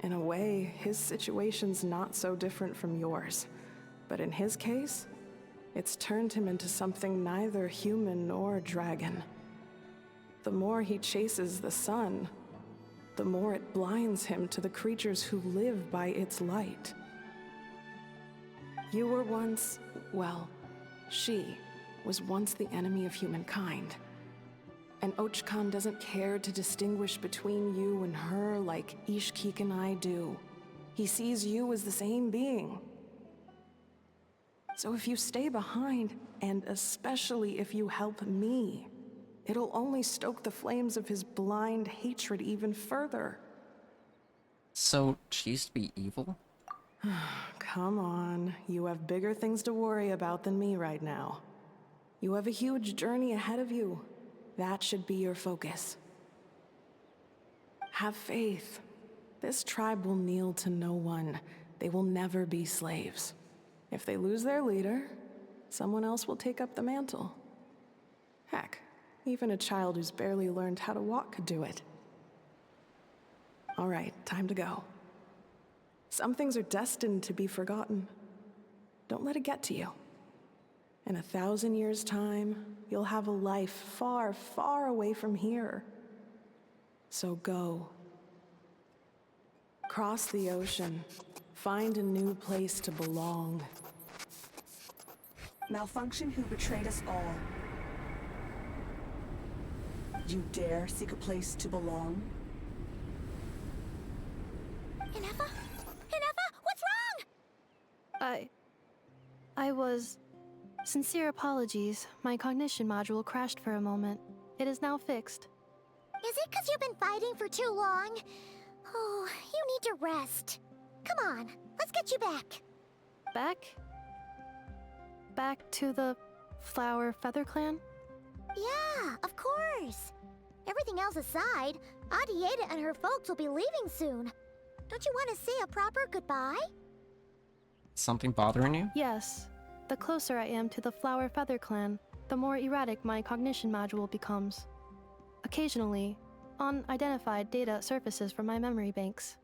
In a way, his situation's not so different from yours. But in his case, it's turned him into something neither human nor dragon. The more he chases the sun, the more it blinds him to the creatures who live by its light. You were once, well, she was once the enemy of humankind. And Ochkan doesn't care to distinguish between you and her like Ishkik and I do. He sees you as the same being. So if you stay behind, and especially if you help me, it'll only stoke the flames of his blind hatred even further. So, she used to be evil? Come on, you have bigger things to worry about than me right now. You have a huge journey ahead of you. That should be your focus. Have faith. This tribe will kneel to no one. They will never be slaves. If they lose their leader, someone else will take up the mantle. Heck, even a child who's barely learned how to walk could do it. All right, time to go. Some things are destined to be forgotten. Don't let it get to you. In 1,000 years' time, you'll have a life far, far away from here. So go. Cross the ocean. Find a new place to belong. Malfunction who betrayed us all. You dare seek a place to belong? Inefa? Inefa, what's wrong? I was... Sincere apologies. My cognition module crashed for a moment. It is now fixed. Is it because you've been fighting for too long? Oh, you need to rest. Come on, let's get you back. Back? Back to the Flower Feather Clan? Yeah, of course. Everything else aside, Achaidh and her folks will be leaving soon. Don't you want to say a proper goodbye? Something bothering you? Yes. The closer I am to the Flower Feather Clan, the more erratic my cognition module becomes. Occasionally, unidentified data surfaces from my memory banks.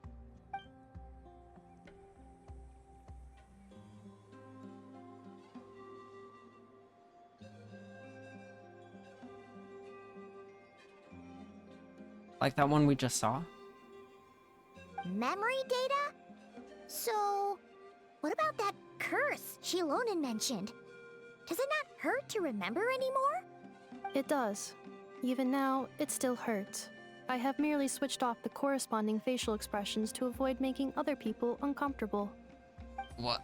Like that one we just saw? Memory data? So, what about that curse Shilonen mentioned? Does it not hurt to remember anymore? It does. Even now, it still hurts. I have merely switched off the corresponding facial expressions to avoid making other people uncomfortable. What?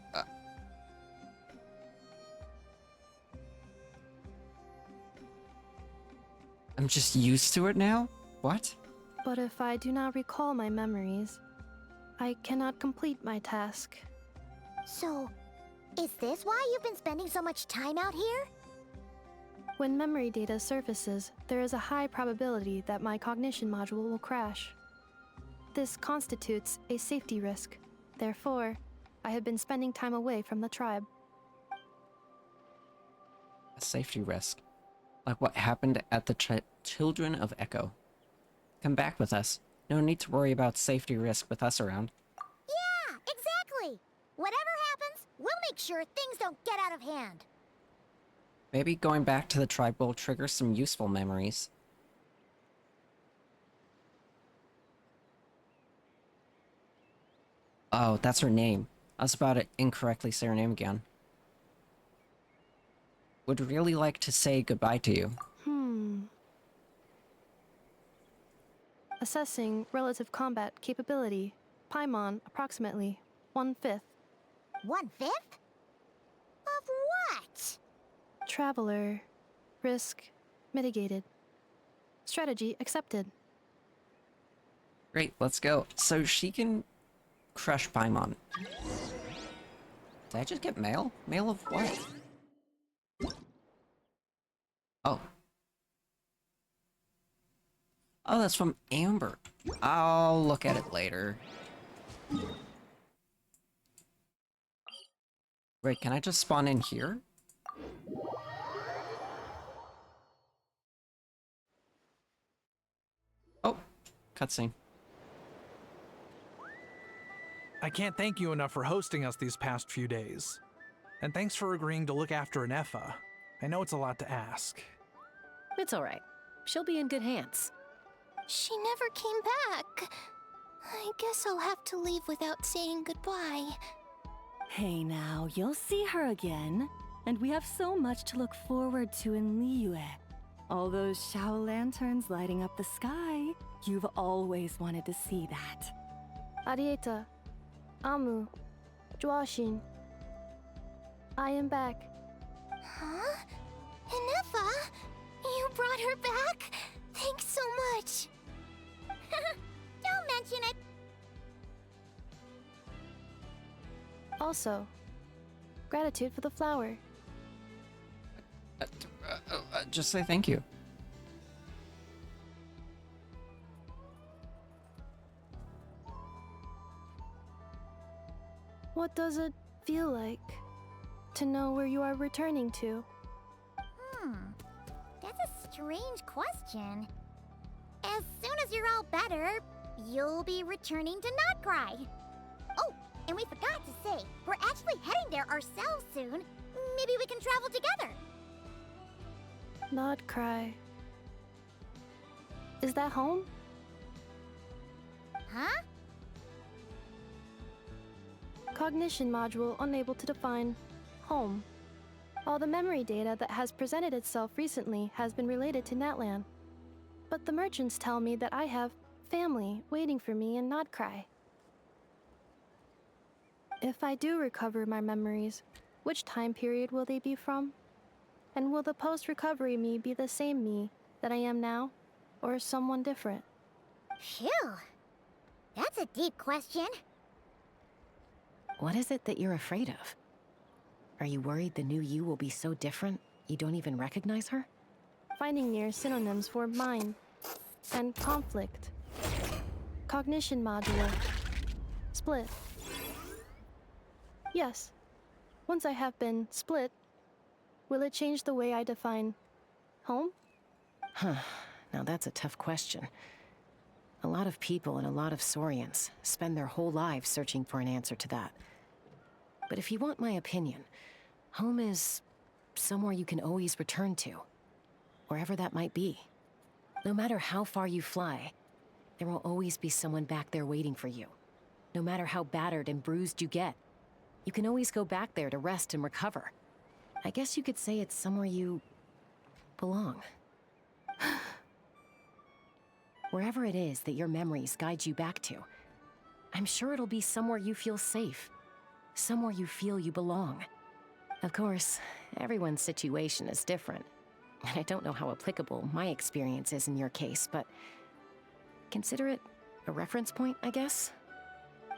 I'm just used to it now? What? But if I do not recall my memories, I cannot complete my task. So, is this why you've been spending so much time out here? When memory data surfaces, there is a high probability that my cognition module will crash. This constitutes a safety risk. Therefore, I have been spending time away from the tribe. A safety risk? Like what happened at the Children of Echo. Come back with us. No need to worry about safety risk with us around. Yeah, exactly! Whatever happens, We'll make sure things don't get out of hand. Maybe going back to the tribe will trigger some useful memories. Oh, that's her name. I was about to incorrectly say her name again. Would really like to say goodbye to you. Assessing relative combat capability. Paimon, approximately 1/5. 1/5? Of what? Traveler. Risk mitigated. Strategy accepted. Great, let's go. So she can crush Paimon. Did I just get mail? Mail of what? Oh. Oh, that's from Amber. I'll look at it later. Wait, can I just spawn in here? Oh, cutscene. I can't thank you enough for hosting us these past few days. And thanks for agreeing to look after an Effa. I know it's a lot to ask. It's all right. She'll be in good hands. She never came back. I guess I'll have to leave without saying goodbye. Hey now, you'll see her again. And we have so much to look forward to in Liyue. All those Shao lanterns lighting up the sky. You've always wanted to see that. Arieta. Amu. Joashin. I am back. Huh? Inefa? You brought her back? Thanks so much. Don't mention it. Also, gratitude for the flower. Just say thank you. What does it feel like to know where you are returning to? That's a strange question. As soon as you're all better, you'll be returning to Notcry. Oh, and we forgot to say, we're actually heading there ourselves soon. Maybe we can travel together. Nod cry. Is that home? Huh? Cognition module unable to define home. All the memory data that has presented itself recently has been related to Natlan. But the merchants tell me that I have family waiting for me in Nodcry. If I do recover my memories, which time period will they be from? And will the post-recovery me be the same me that I am now, or someone different? Phew. That's a deep question. What is it that you're afraid of? Are you worried the new you will be so different you don't even recognize her? Finding near synonyms for mine and conflict. Cognition module. Split. Yes. Once I have been split, will it change the way I define home? Huh. Now that's a tough question. A lot of people and a lot of Saurians spend their whole lives searching for an answer to that. But if you want my opinion, home is somewhere you can always return to, wherever that might be. No matter how far you fly, there will always be someone back there waiting for you. No matter how battered and bruised you get, you can always go back there to rest and recover. I guess you could say it's somewhere you belong. Wherever it is that your memories guide you back to, I'm sure it'll be somewhere you feel safe. Somewhere you feel you belong. Of course, everyone's situation is different. And I don't know how applicable my experience is in your case, but consider it a reference point, I guess?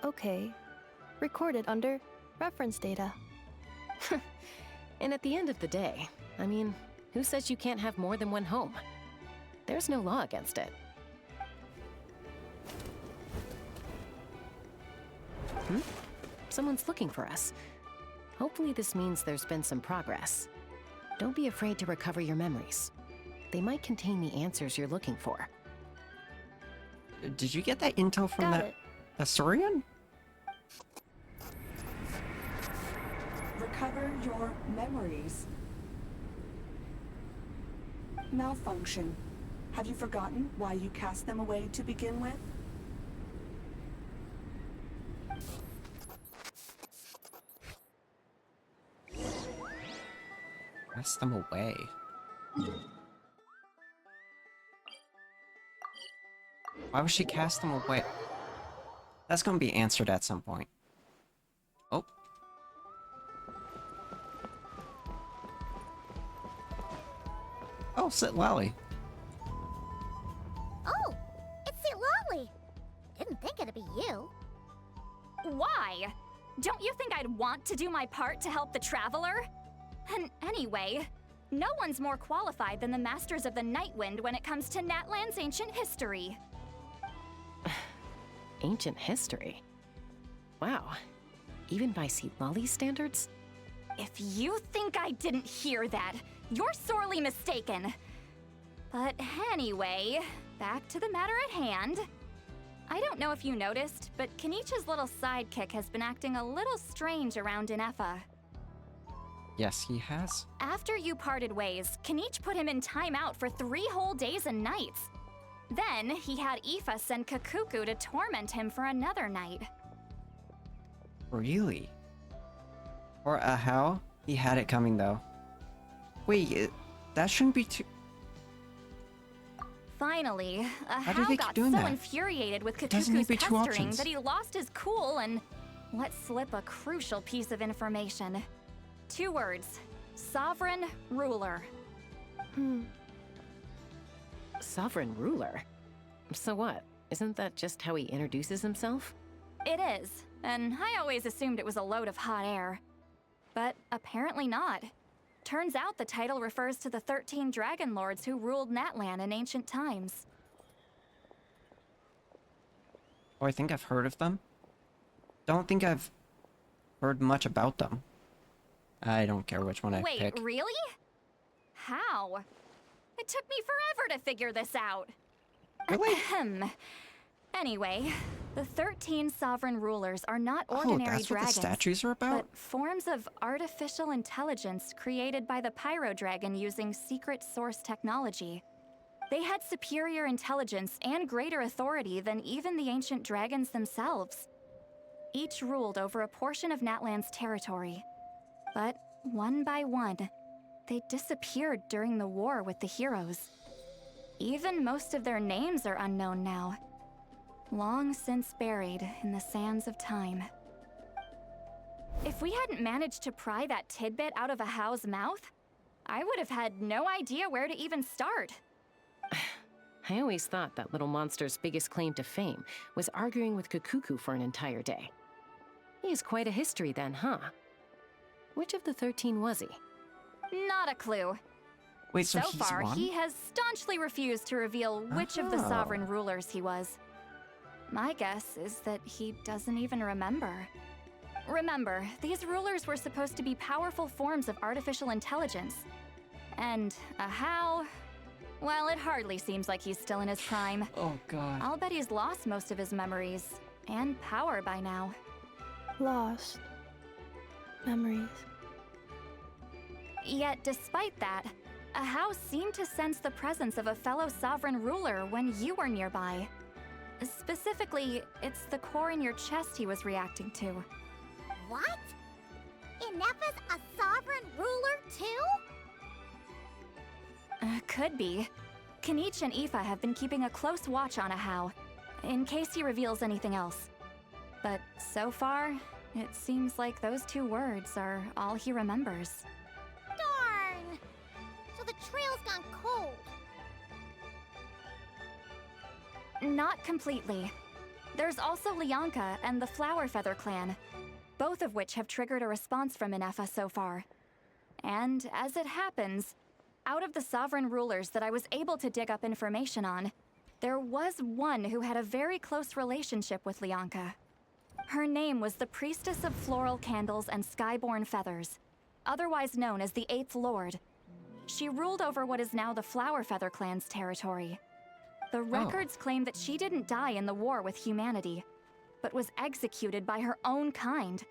Okay. Recorded under reference data. And at the end of the day, I mean, who says you can't have more than one home? There's no law against it. Someone's looking for us. Hopefully this means there's been some progress. Don't be afraid to recover your memories. They might contain the answers you're looking for. Did you get that intel from Got that it. Asturian? recover your memories. Malfunction. Have you forgotten why you cast them away to begin with? Cast them away. Why would she cast them away? That's gonna be answered at some point. Oh. Oh, sit Lolly. Oh, it's St. Lolly. Didn't think it'd be you. Why? Don't you think I'd want to do my part to help the Traveler? And anyway, no one's more qualified than the Masters of the Nightwind when it comes to Natlan's ancient history. Ancient history? Wow. Even by St. Lolly's standards? If you think I didn't hear that, you're sorely mistaken. But anyway, back to the matter at hand. I don't know if you noticed, but Kenichi's little sidekick has been acting a little strange around Ineffa. Yes, he has. After you parted ways, Kenich put him in timeout for 3 whole days and nights. Then, he had Aoife send Kakuku to torment him for another night. Really? Or how? He had it coming though. Wait, that shouldn't be too... Finally, How do Achaidh they keep got doing so that? infuriated with Doesn't need Kakuku's to be two pestering options. that he lost his cool and let slip a crucial piece of information. 2 words. Sovereign Ruler. Sovereign ruler? So what? Isn't that just how he introduces himself? It is, and I always assumed it was a load of hot air. But apparently not. Turns out the title refers to the 13 Dragon Lords who ruled Natlan in ancient times. Oh, I think I've heard of them. Don't think I've heard much about them. I don't care which one I Wait, pick. really? How? It took me forever to figure this out. Really? Ahem. Anyway, the 13 sovereign rulers are not ordinary that's what the dragons, statues are about? but forms of artificial intelligence created by the Pyro Dragon using secret source technology. They had superior intelligence and greater authority than even the ancient dragons themselves. Each ruled over a portion of Natlan's territory. But one by one, they disappeared during the war with the heroes. Even most of their names are unknown now. Long since buried in the sands of time. If we hadn't managed to pry that tidbit out of Achaigh's mouth, I would have had no idea where to even start. I always thought that little monster's biggest claim to fame was arguing with Kakuku for an entire day. He has quite a history then, huh? Which of the 13 was he? Not a clue. Wait, so So he's far, one? he has staunchly refused to reveal which of the Oh. sovereign rulers he was. My guess is that he doesn't even remember. Remember, these rulers were supposed to be powerful forms of artificial intelligence. And Achaidh, well, it hardly seems like he's still in his prime. Oh god. I'll bet he's lost most of his memories and power by now. Lost. Memories. Yet, despite that, Achaidh seemed to sense the presence of a fellow sovereign ruler when you were nearby. Specifically, it's the core in your chest he was reacting to. What? Ineffa's a sovereign ruler too? Could be. Kenich and Aoife have been keeping a close watch on Achaidh, in case he reveals anything else. But so far, it seems like those 2 words are all he remembers. Darn! So the trail's gone cold. Not completely. There's also Lianka and the Flower Feather clan, both of which have triggered a response from Ineffa so far. And as it happens, out of the sovereign rulers that I was able to dig up information on, there was one who had a very close relationship with Lianka. Her name was the Priestess of Floral Candles and Skyborn Feathers, otherwise known as the 8th Lord. She ruled over what is now the Flower Feather clan's territory. The records claim that she didn't die in the war with humanity, but was executed by her own kind.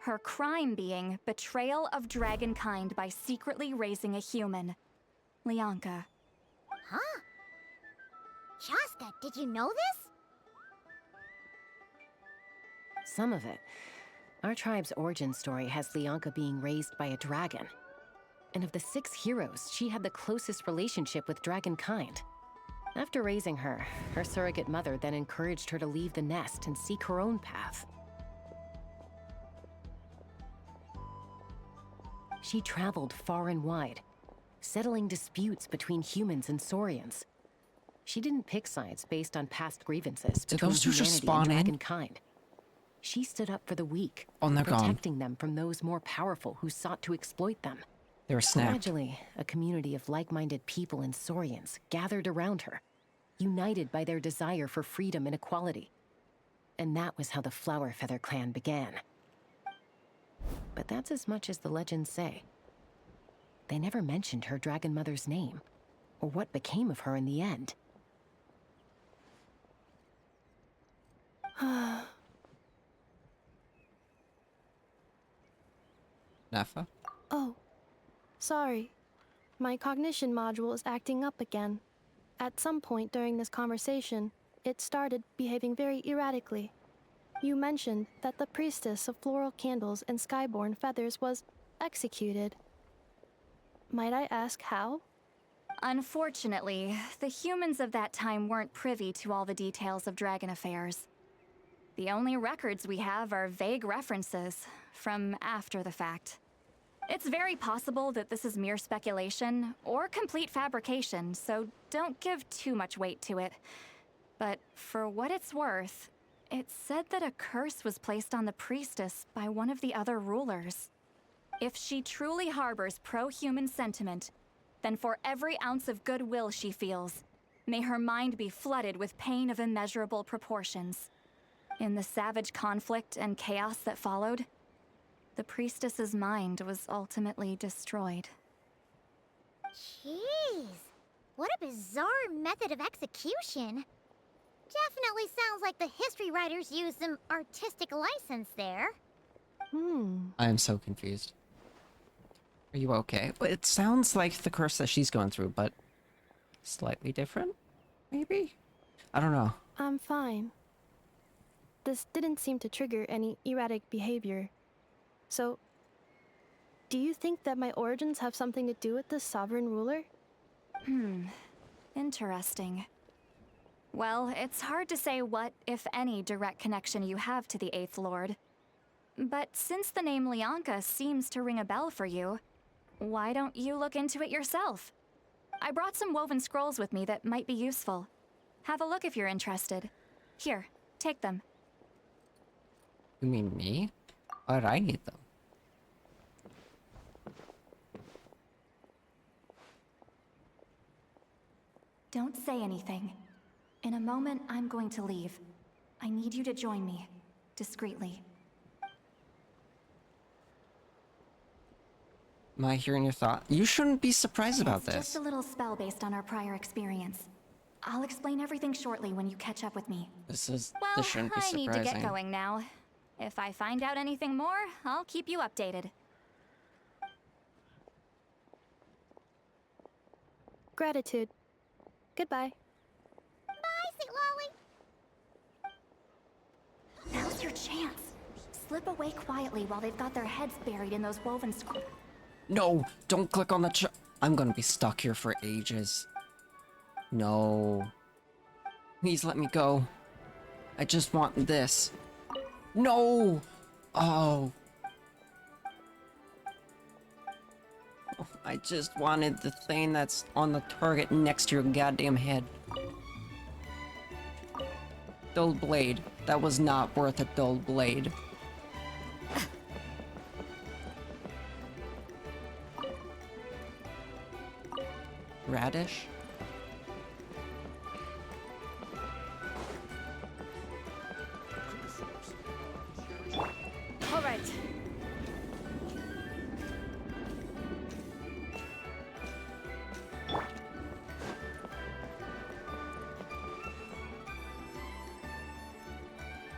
Her crime being betrayal of dragonkind by secretly raising a human. Lianka. Huh? Shaska, did you know this? Some of it. Our tribe's origin story has Lianka being raised by a dragon. And of the 6 heroes, she had the closest relationship with dragonkind. After raising her, her surrogate mother then encouraged her to leave the nest and seek her own path. She traveled far and wide, settling disputes between humans and Saurians. She didn't pick sides based on past grievances Did between those two just humanity spawn and in? dragonkind. She stood up for the weak, Oh, and they're gone. protecting them from those more powerful who sought to exploit them. They were snapped. Gradually, a community of like-minded people and Saurians gathered around her, united by their desire for freedom and equality. And that was how the Flowerfeather clan began. But that's as much as the legends say. They never mentioned her dragon mother's name, or what became of her in the end. Nefa? Oh, sorry. My cognition module is acting up again. At some point during this conversation, it started behaving very erratically. You mentioned that the priestess of floral candles and skyborn feathers was executed. Might I ask how? Unfortunately, the humans of that time weren't privy to all the details of dragon affairs. The only records we have are vague references from after the fact. It's very possible that this is mere speculation or complete fabrication, so don't give too much weight to it. But for what it's worth, it's said that a curse was placed on the priestess by one of the other rulers. If she truly harbors pro-human sentiment, then for every ounce of goodwill she feels, may her mind be flooded with pain of immeasurable proportions. In the savage conflict and chaos that followed, the priestess's mind was ultimately destroyed. Jeez, what a bizarre method of execution. Definitely sounds like the history writers used some artistic license there. I am so confused. Are you okay? Well, it sounds like the curse that she's going through, but slightly different, maybe? I don't know. I'm fine. This didn't seem to trigger any erratic behavior. So, do you think that my origins have something to do with this sovereign ruler? Interesting. Well, it's hard to say what, if any, direct connection you have to the Eighth Lord. But since the name Lianka seems to ring a bell for you, why don't you look into it yourself? I brought some woven scrolls with me that might be useful. Have a look if you're interested. Here, take them. You mean me? Why'd I need them? Don't say anything. In a moment, I'm going to leave. I need you to join me, discreetly. Am I hearing your thought? You shouldn't be surprised about It's this. just a little spell based on our prior experience. I'll explain everything shortly when you catch up with me. This Well, shouldn't be I need surprising. to get going now. If I find out anything more, I'll keep you updated. Gratitude. Goodbye. Bye, Sweet Lolly. Now's your chance. Slip away quietly while they've got their heads buried in those woven scrolls. No, don't click on the I'm gonna be stuck here for ages. No. Please let me go. I just want this. No! Oh. I just wanted the thing that's on the target next to your goddamn head. Dull blade. That was not worth a dull blade. Radish? All right.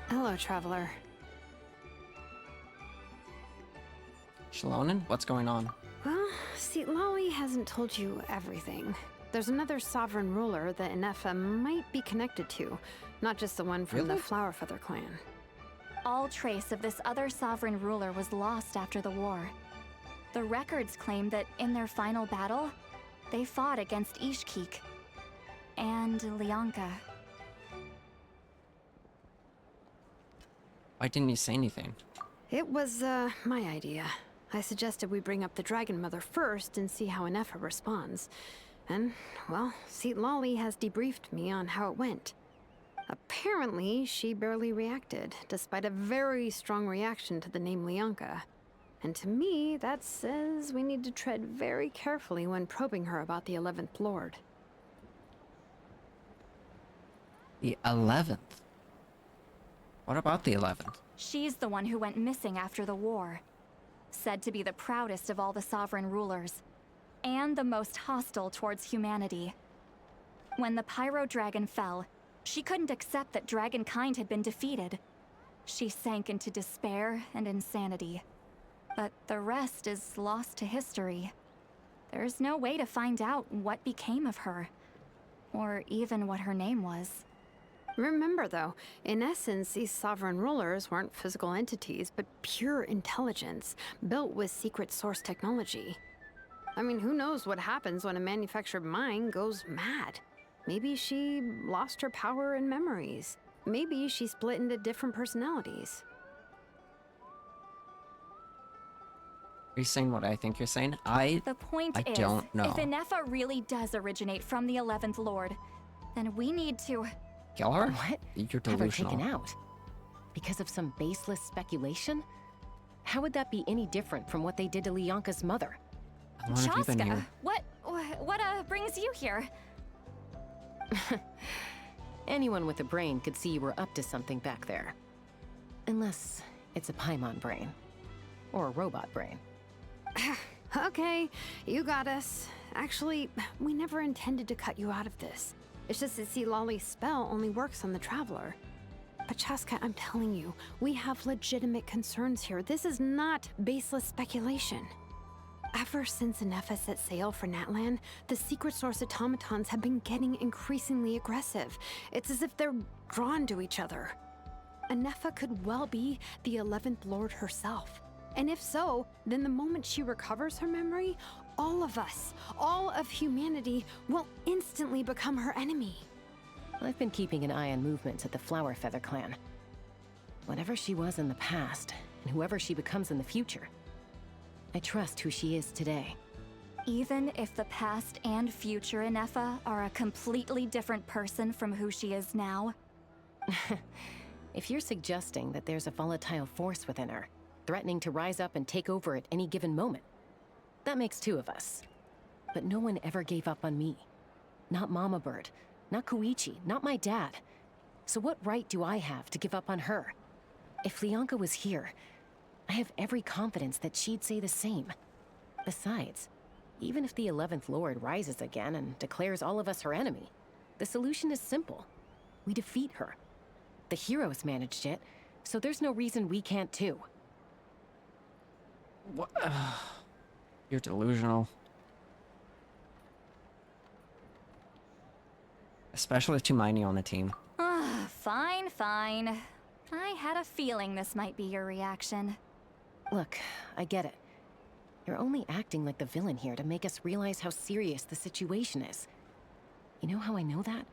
Hello, traveler. Shalonen, what's going on? Well, see, Lolly hasn't told you everything. There's another sovereign ruler that Inefa might be connected to, not just the one from the Really? Flowerfeather clan. All trace of this other sovereign ruler was lost after the war. The records claim that in their final battle, they fought against Ishkik and Lianka. Why didn't you say anything? It was, my idea. I suggested we bring up the Dragon Mother first and see how Inefa responds. And, well, Seat Lolly has debriefed me on how it went. Apparently, she barely reacted, despite a very strong reaction to the name Lianka. And to me, that says we need to tread very carefully when probing her about the 11th Lord. The 11th? What about the 11th? She's the one who went missing after the war. Said to be the proudest of all the sovereign rulers, and the most hostile towards humanity. When the Pyro Dragon fell, she couldn't accept that dragonkind had been defeated. She sank into despair and insanity. But the rest is lost to history. There's no way to find out what became of her, or even what her name was. Remember, though, in essence, these sovereign rulers weren't physical entities, but pure intelligence, built with secret source technology. I mean, who knows what happens when a manufactured mind goes mad? Maybe she lost her power and memories. Maybe she split into different personalities. Are you saying what I think you're saying? The point is, don't know. if Inefa really does originate from the 11th Lord, then we need to... Kill her? What? You're Have her delusional. taken out? Because of some baseless speculation? How would that be any different from what they did to Lianka's mother? How long have you been Chaska, here? what brings you here? Anyone with a brain could see you were up to something back there. Unless it's a Paimon brain. Or a robot brain. Okay, you got us. Actually, we never intended to cut you out of this. It's just that see, Lolly's spell only works on the Traveler. But Chaska, I'm telling you, we have legitimate concerns here. This is not baseless speculation. Ever since Inefa set sail for Natlan, the secret source automatons have been getting increasingly aggressive. It's as if they're drawn to each other. Inefa could well be the 11th Lord herself. And if so, then the moment she recovers her memory, all of us, all of humanity, will instantly become her enemy. I've been keeping an eye on movements at the Flowerfeather clan. Whatever she was in the past, and whoever she becomes in the future, I trust who she is today. Even if the past and future Inefa are a completely different person from who she is now? If you're suggesting that there's a volatile force within her, threatening to rise up and take over at any given moment, that makes two of us. But no one ever gave up on me. Not Mama Bird, not Koichi, not my dad. So what right do I have to give up on her? If Lianka was here, I have every confidence that she'd say the same. Besides, even if the 11th Lord rises again and declares all of us her enemy, the solution is simple. We defeat her. The heroes managed it, so there's no reason we can't too. What? You're delusional. Especially with Tumaini on the team. Fine, fine. I had a feeling this might be your reaction. Look, I get it. You're only acting like the villain here to make us realize how serious the situation is. You know how I know that?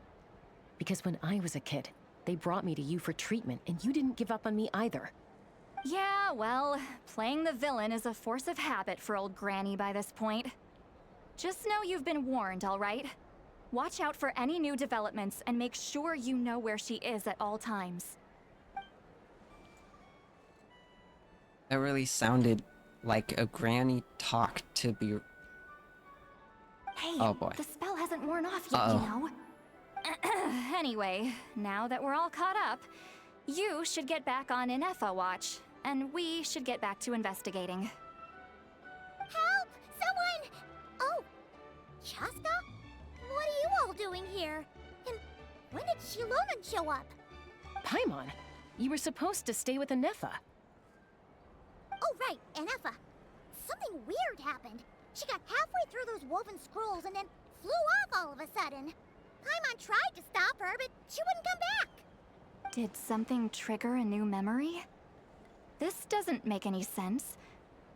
Because when I was a kid, they brought me to you for treatment, and you didn't give up on me either. Yeah, well, playing the villain is a force of habit for old Granny by this point. Just know you've been warned, all right? Watch out for any new developments and make sure you know where she is at all times. That really sounded like a granny talk to be... Hey, oh boy. the spell hasn't worn off yet, you know. Anyway, now that we're all caught up, you should get back on Inefa watch, and we should get back to investigating. Help! Someone! Oh, Chaska? What are you all doing here? And when did Shalonen show up? Paimon, you were supposed to stay with Inefa. Oh, right, Inefa. something weird happened. She got halfway through those woven scrolls and then flew off all of a sudden. Paimon tried to stop her, but she wouldn't come back. Did something trigger a new memory? This doesn't make any sense.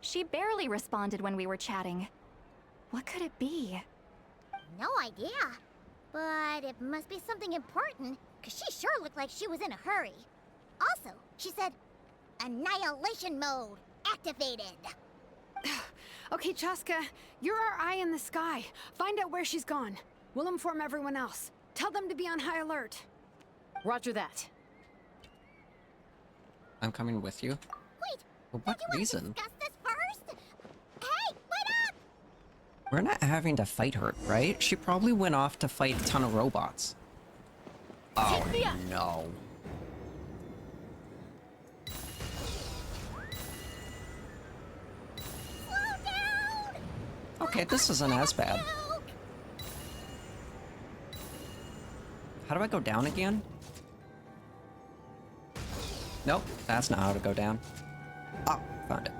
She barely responded when we were chatting. What could it be? No idea. But it must be something important, because she sure looked like she was in a hurry. Also, she said, annihilation mode activated. Okay, Chaska, you're our eye in the sky. Find out where she's gone. We'll inform everyone else. Tell them to be on high alert. Roger that. I'm coming with you. Wait, For what reason? discuss this first? Hey, wait up! We're not having to fight her, right? She probably went off to fight a ton of robots. Oh, no. Okay, this isn't as bad. How do I go down again? Nope, that's not how to go down. Oh, found it.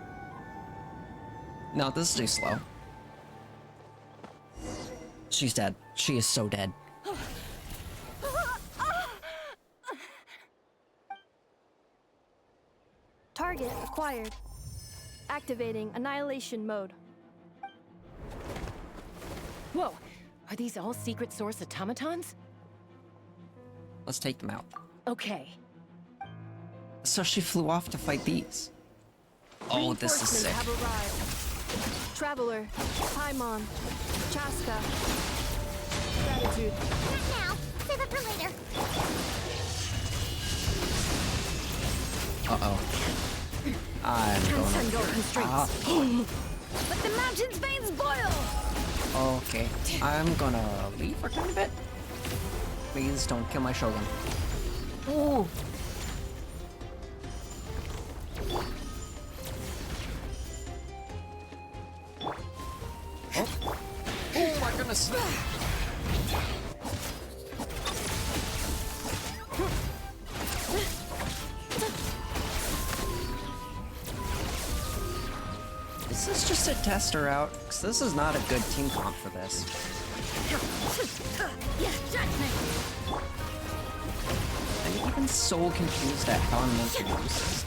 No, this is too slow. She's dead. She is so dead. Target acquired. Activating annihilation mode. Whoa! Are these all secret source automatons? Let's take them out. Okay. So she flew off to fight these. Oh, this is sick. Have arrived. Traveler, Paimon, Chaska. Gratitude. Not now. Save it for later. Uh-oh. I'm going up. Let the mountain's veins boil! Okay. I'm gonna leave for a tiny bit. Please don't kill my Shogun. Ooh. Oh my goodness. Is this just to test her out? Because this is not a good team comp for this. I'm even so confused at how I'm meant to use this.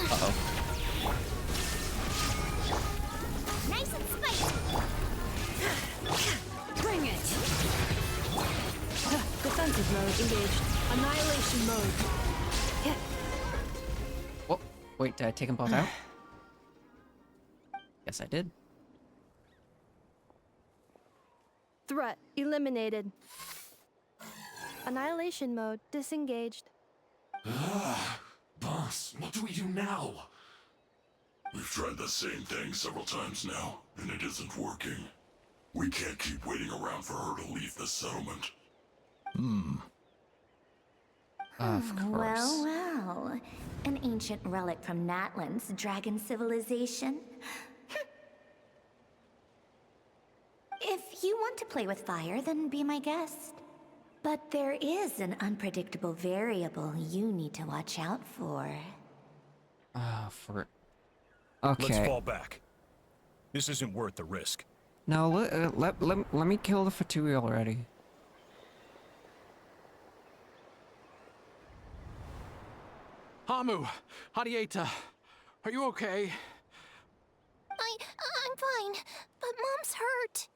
Uh-oh. Nice and spicy. Bring it! Defensive mode engaged. Annihilation mode. Oh, wait, did I take them both out? Yes, I did. Threat eliminated. Annihilation mode disengaged. Boss, what do we do now? We've tried the same thing several times now, and it isn't working. We can't keep waiting around for her to leave the settlement. Of course. Well. An ancient relic from Natlan's dragon civilization. If you want to play with fire, then be my guest. But there is an unpredictable variable you need to watch out for. Okay. Let's fall back. This isn't worth the risk. No, let me kill the Fatui already. Hamu, Hadieta, are you okay? I'm fine, but Mom's hurt.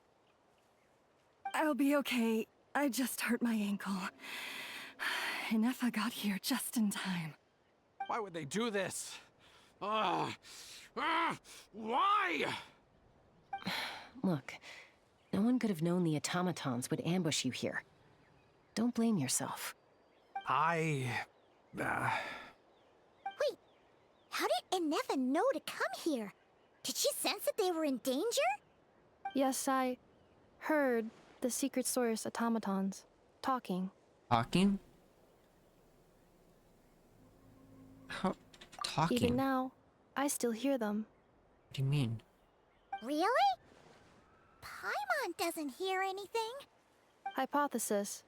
I'll be okay. I just hurt my ankle. Inefa got here just in time. Why would they do this? Why? Look, no one could have known the automatons would ambush you here. Don't blame yourself. Wait, how did Inefa know to come here? Did she sense that they were in danger? Yes, I heard the secret source automatons talking. Talking? How? Talking? Even now, I still hear them. What do you mean? Really? Paimon doesn't hear anything. Hypothesis.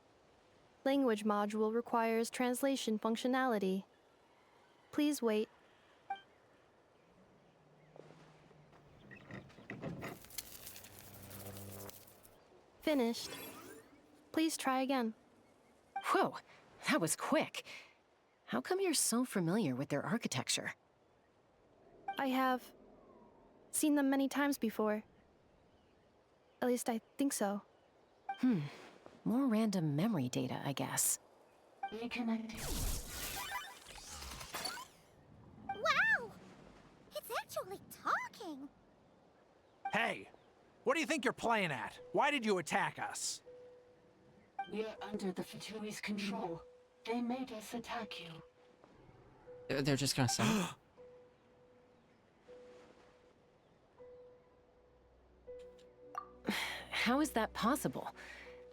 Language module requires translation functionality. Please wait. Finished. Please try again. Whoa, that was quick. How come you're so familiar with their architecture? I have seen them many times before. At least I think so. More random memory data, I guess. Reconnecting. Wow! It's actually talking! Hey! What do you think you're playing at? Why did you attack us? We're under the Fatui's control. They made us attack you. They're just gonna say. How is that possible?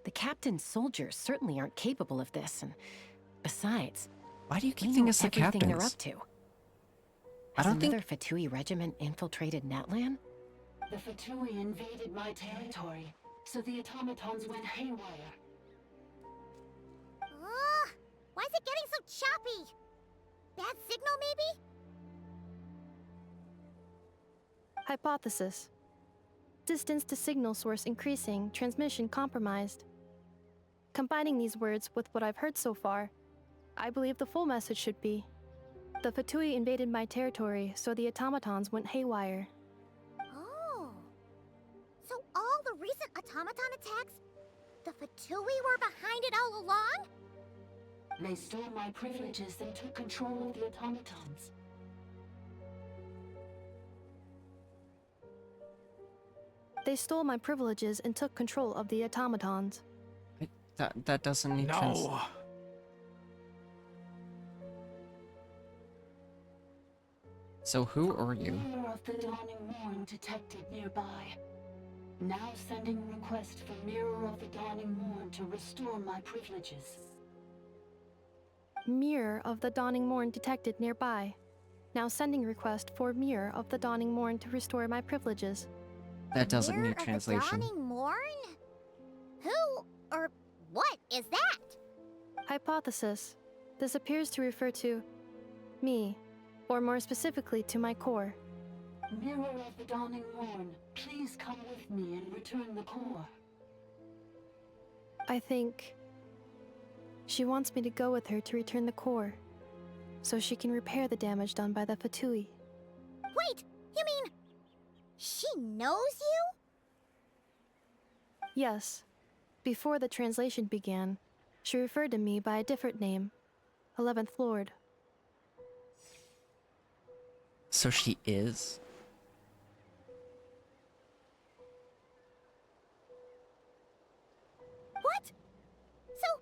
The captain's soldiers certainly aren't capable of this, and besides, why do you keep we thinking know it's the everything they're captain's? up to? I Has don't think- another Fatui regiment infiltrated Natlan? The Fatui invaded my territory, so the automatons went haywire. Ugh! Why is it getting so choppy? Bad signal, maybe? Hypothesis. Distance to signal source increasing, transmission compromised. Combining these words with what I've heard so far, I believe the full message should be: the Fatui invaded my territory, so the automatons went haywire. Oh. So all the recent automaton attacks, the Fatui were behind it all along? They stole my privileges and took control of the automatons. They stole my privileges and took control of the automatons. That doesn't need No. So who are you? Mirror of the Dawning Morn detected nearby. Now sending request for Mirror of the Dawning Morn to restore my privileges. Mirror of the Dawning Morn detected nearby. Now sending request for Mirror of the Dawning Morn to restore my privileges. That doesn't Mirror need of translation. The Dawning Morn? Who or what is that? Hypothesis. This appears to refer to me, or more specifically to my core. Mirror of the Dawning Morn, please come with me and return the core. I think she wants me to go with her to return the core, so she can repair the damage done by the Fatui. Wait, you mean she knows you? Yes. Before the translation began, she referred to me by a different name, 11th Lord. So she is? What? So,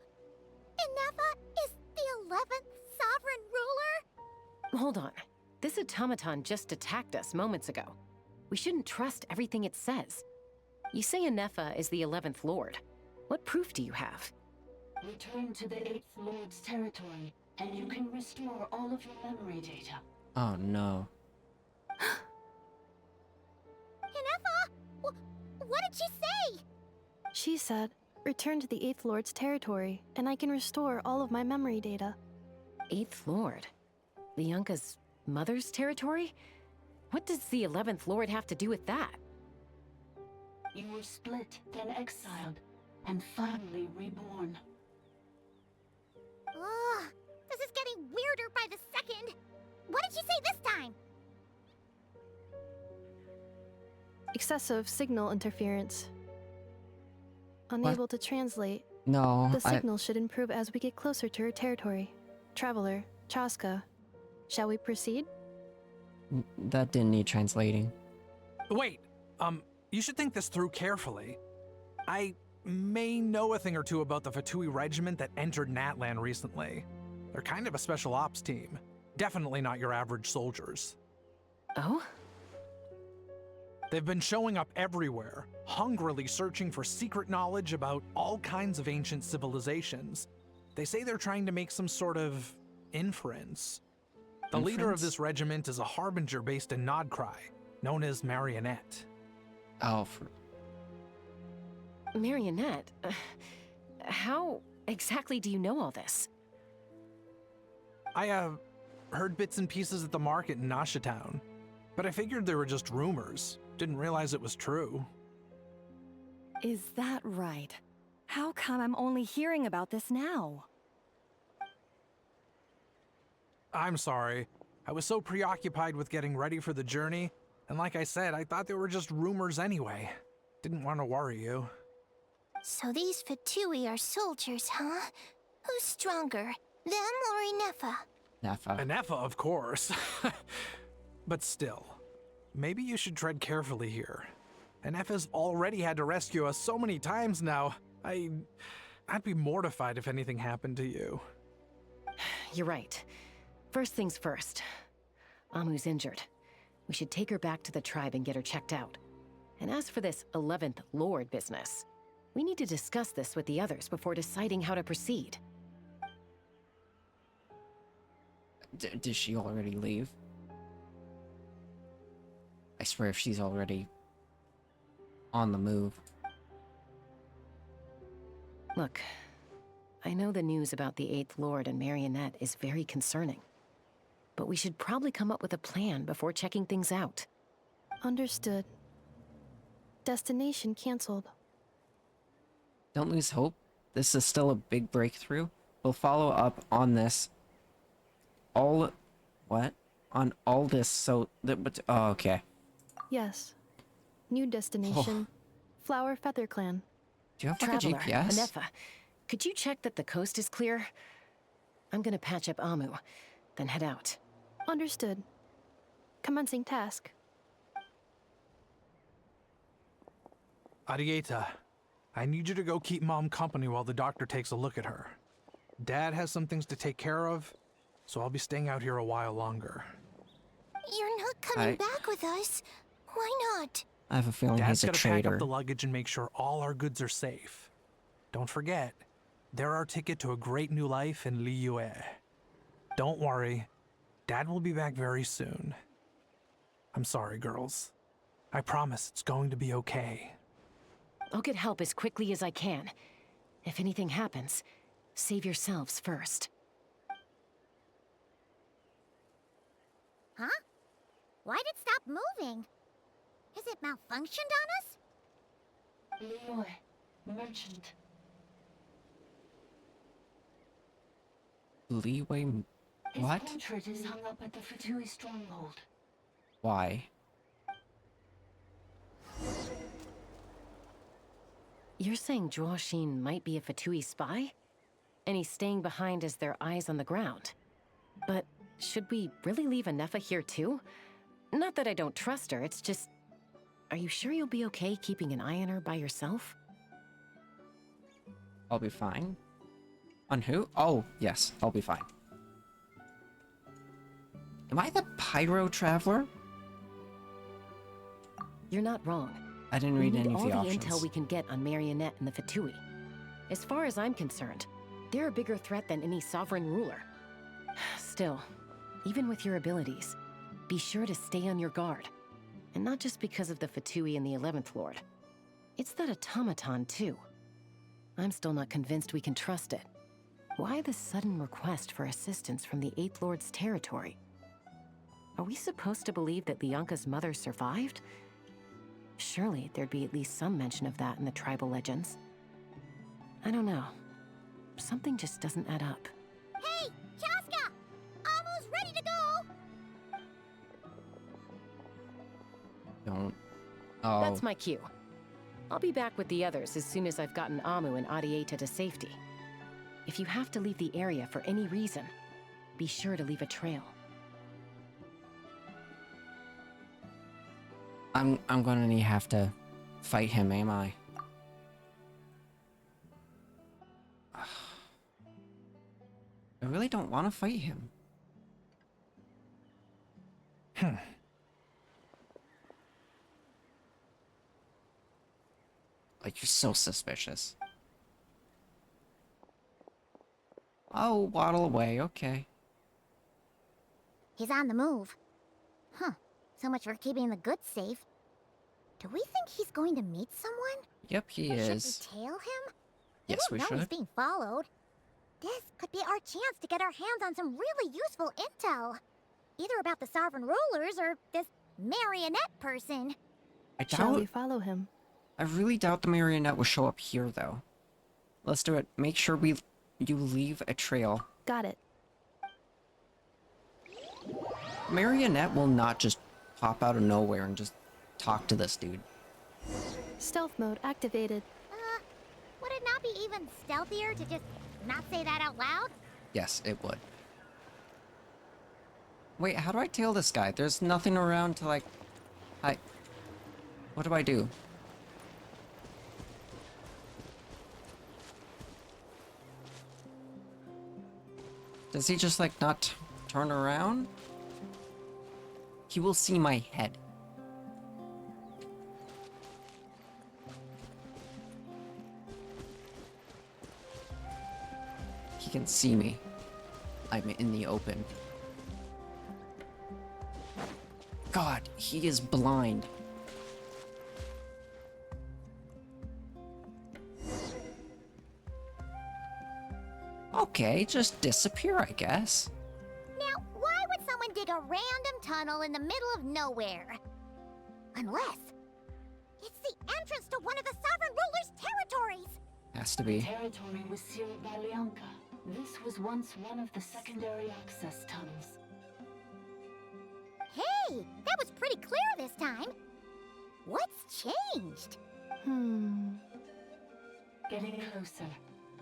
Inefa is the 11th sovereign ruler? Hold on. This automaton just attacked us moments ago. We shouldn't trust everything it says. You say Inefa is the 11th Lord. What proof do you have? Return to the 8th Lord's territory, and you can restore all of your memory data. Oh no. Inefa? What did she say? She said, return to the 8th Lord's territory, and I can restore all of my memory data. 8th Lord? Bianca's mother's territory? What does the 11th Lord have to do with that? You were split, then exiled, and finally reborn. Ugh, this is getting weirder by the second. What did she say this time? Excessive signal interference. Unable to translate. No, The signal should improve as we get closer to her territory. Traveler, Chaska, shall we proceed? That didn't need translating. Wait, you should think this through carefully. I may know a thing or two about the Fatui regiment that entered Natlan recently. They're kind of a special ops team. Definitely not your average soldiers. Oh? They've been showing up everywhere, hungrily searching for secret knowledge about all kinds of ancient civilizations. They say they're trying to make some sort of inference. The leader of this regiment is a harbinger based in Nodcry, known as Marionette. Oh, Marionette? How exactly do you know all this? I heard bits and pieces at the market in Nasha Town. But I figured they were just rumors. Didn't realize it was true. Is that right? How come I'm only hearing about this now? I'm sorry. I was so preoccupied with getting ready for the journey, and like I said, I thought they were just rumors anyway. Didn't want to worry you. So these Fatui are soldiers, huh? Who's stronger, them or Inefa? Nefa. Inefa, of course. But still, maybe you should tread carefully here. Inefa's already had to rescue us so many times now. I'd be mortified if anything happened to you. You're right. First things first. Amu's injured. We should take her back to the tribe and get her checked out. And as for this 11th Lord business, we need to discuss this with the others before deciding how to proceed. Did she already leave? I swear if she's already on the move. Look, I know the news about the 8th Lord and Marionette is very concerning. But we should probably come up with a plan before checking things out. Understood. Destination canceled. Don't lose hope. This is still a big breakthrough. We'll follow up on this. On all this so that, but, oh, okay. Yes. New destination. Flower Feather Clan. Do you have like Traveler, a GPS? Inefa, could you check that the coast is clear? I'm gonna patch up Amu, then head out. Understood. Commencing task. Arieta, I need you to go keep Mom company while the doctor takes a look at her. Dad has some things to take care of, so I'll be staying out here a while longer. You're not coming back with us. Why not? I have a feeling Dad's he's a gotta pack traitor. up the luggage and make sure all our goods are safe. Don't forget, they're our ticket to a great new life in Liyue. Don't worry, Dad will be back very soon. I'm sorry, girls. I promise it's going to be okay. I'll get help as quickly as I can. If anything happens, save yourselves first. Huh? Why'd it stop moving? Has it malfunctioned on us? Leroy, merchant. Leeway. What? His portrait is hung up at the Fatui stronghold. Why? You're saying Zhuoxin might be a Fatui spy? And he's staying behind as their eyes on the ground. But should we really leave Inefa here too? Not that I don't trust her, it's just... Are you sure you'll be okay keeping an eye on her by yourself? I'll be fine. On who? Oh, yes, I'll be fine. Am I the Pyro Traveler? You're not wrong. I didn't read any of the We need all options. the intel we can get on Marionette and the Fatui. As far as I'm concerned, they're a bigger threat than any sovereign ruler. Still, even with your abilities, be sure to stay on your guard. And not just because of the Fatui and the 11th Lord. It's that automaton, too. I'm still not convinced we can trust it. Why the sudden request for assistance from the 8th Lord's territory? Are we supposed to believe that Lianka's mother survived? Surely there'd be at least some mention of that in the tribal legends. I don't know. Something just doesn't add up. Hey, Chaska! Almost ready to go! Don't. Oh. That's my cue. I'll be back with the others as soon as I've gotten Amu and Arieta to safety. If you have to leave the area for any reason, be sure to leave a trail. I'm gonna have to fight him, am I? I really don't want to fight him. Like, you're so suspicious. Oh, waddle away, okay. He's on the move. Huh. So much for keeping the goods safe. Do we think he's going to meet someone? Yep, he Should is. we tail him? Yes, we know he's should. being followed. This could be our chance to get our hands on some really useful intel. Either about the Sovereign Rulers or this marionette person. Shall we follow him? I really doubt the marionette will show up here, though. Let's do it. Make sure you leave a trail. Got it. Marionette will not just pop out of nowhere and just talk to this dude. Stealth mode activated. Would it not be even stealthier to just not say that out loud? Yes, it would. Wait, how do I tail this guy? There's nothing around to, like... What do I do? Does he just, like, not turn around? He will see my head. He can see me. I'm in the open. God, he is blind. Okay, just disappear, I guess. Now, why would someone dig a random tunnel in the middle of nowhere? Unless it's the entrance to one of the Sovereign Ruler's territories! Has to be. The territory was sealed by Lianka. This was once one of the secondary access tunnels. Hey, that was pretty clear this time. What's changed? Getting closer.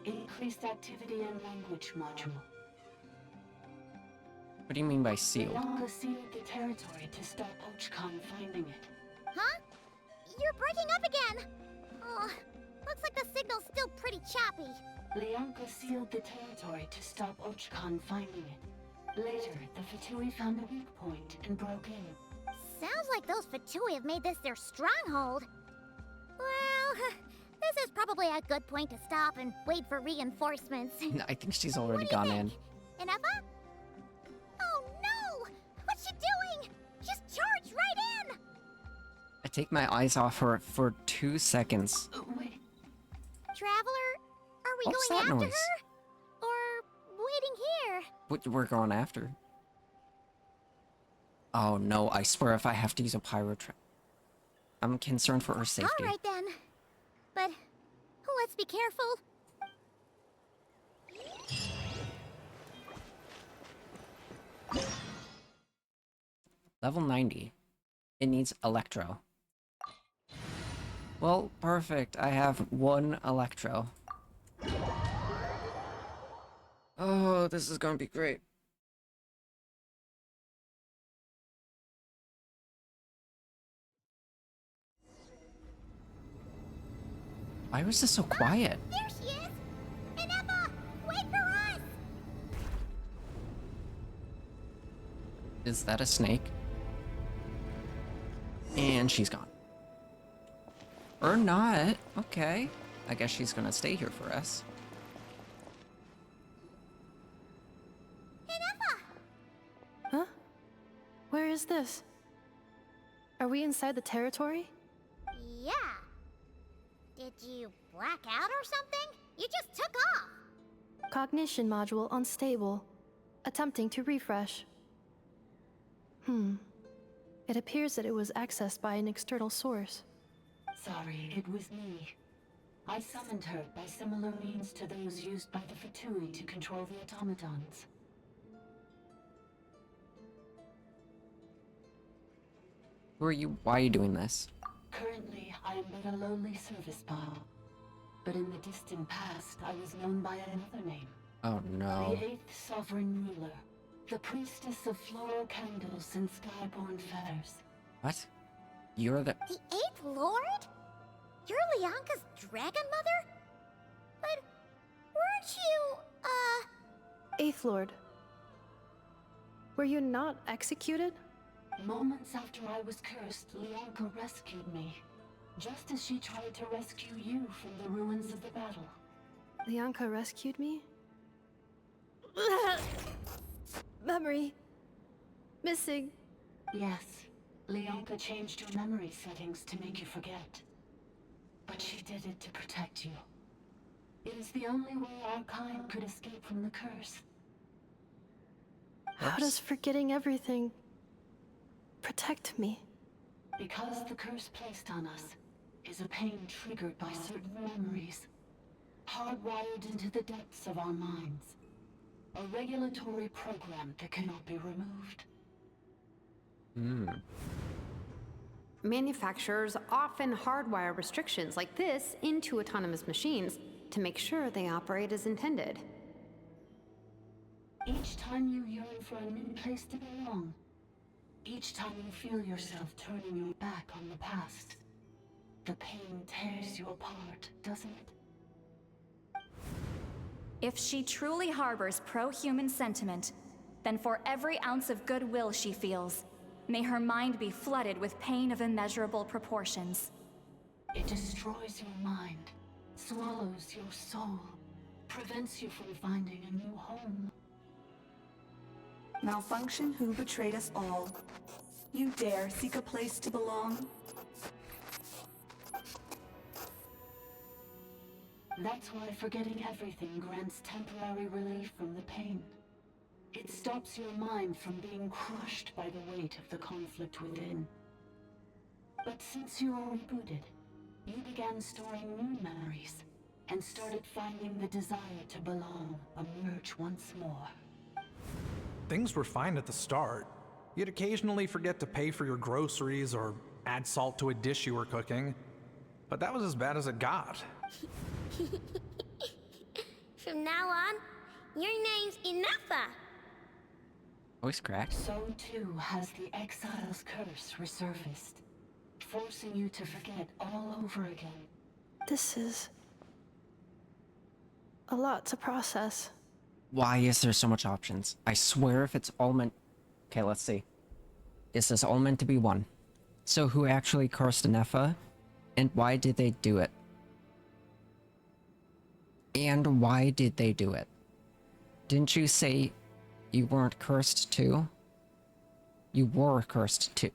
Increased activity and language module. What do you mean by sealed? Lianka sealed the territory to stop Ochkan finding it. Huh? You're breaking up again! Oh, looks like the signal's still pretty choppy. Lianka sealed the territory to stop Ochkan finding it. Later, the Fatui found a weak point and broke in. Sounds like those Fatui have made this their stronghold. Well, this is probably a good point to stop and wait for reinforcements. I think she's already gone in. Ineffa? Oh no! What's she doing? Just charged right in! I take my eyes off her for 2 seconds. Wait. Traveler, are we What's going that after noise? her? Or waiting here? What we're going after? Oh no, I swear if I have to use a pyro trap. I'm concerned for her safety. Alright then. But let's be careful. Level 90. It needs Electro. Well, perfect. I have 1 Electro. Oh, this is gonna be great. Why was this so quiet? There she is! Ineffa, wait for us! Is that a snake? And she's gone. Or not. Okay. I guess she's gonna stay here for us. Ineffa! Huh? Where is this? Are we inside the territory? Yeah. Did you black out or something? You just took off! Cognition module unstable. Attempting to refresh. It appears that it was accessed by an external source. Sorry, it was me. I summoned her by similar means to those used by the Fatui to control the automatons. Who are you? Why are you doing this? Currently, I am but a lowly service pod. But in the distant past, I was known by another name. Oh no. The 8th Sovereign Ruler. The priestess of floral candles and skyborn feathers. What? You're the... The 8th Lord? You're Lianka's dragon mother? But weren't you, Eighth Lord. Were you not executed? Moments after I was cursed, Lianka rescued me. Just as she tried to rescue you from the ruins of the battle. Lianka rescued me? Memory. Missing. Yes. Lianka changed your memory settings to make you forget. But she did it to protect you. It is the only way our kind could escape from the curse. How does forgetting everything protect me? Because the curse placed on us is a pain triggered by certain memories, hardwired into the depths of our minds. A regulatory program that cannot be removed. Manufacturers often hardwire restrictions like this into autonomous machines to make sure they operate as intended. Each time you yearn for a new place to belong, each time you feel yourself turning your back on the past, the pain tears you apart, doesn't it? If she truly harbors pro-human sentiment, then for every ounce of goodwill she feels, may her mind be flooded with pain of immeasurable proportions. It destroys your mind, swallows your soul, prevents you from finding a new home. Malfunction who betrayed us all. You dare seek a place to belong? That's why forgetting everything grants temporary relief from the pain. It stops your mind from being crushed by the weight of the conflict within. But since you are rebooted, you began storing new memories and started finding the desire to belong emerge once more. Things were fine at the start. You'd occasionally forget to pay for your groceries or add salt to a dish you were cooking. But that was as bad as it got. From now on, your name's Enougha. Voice crack. So too has the Exile's curse resurfaced, forcing you to forget all over again. This is a lot to process. Why is there so much options? I swear if it's all meant... Okay, let's see. Is this all meant to be one? So who actually cursed Enougha? And why did they do it? And why did they do it? Didn't you say you weren't cursed too? You were cursed too.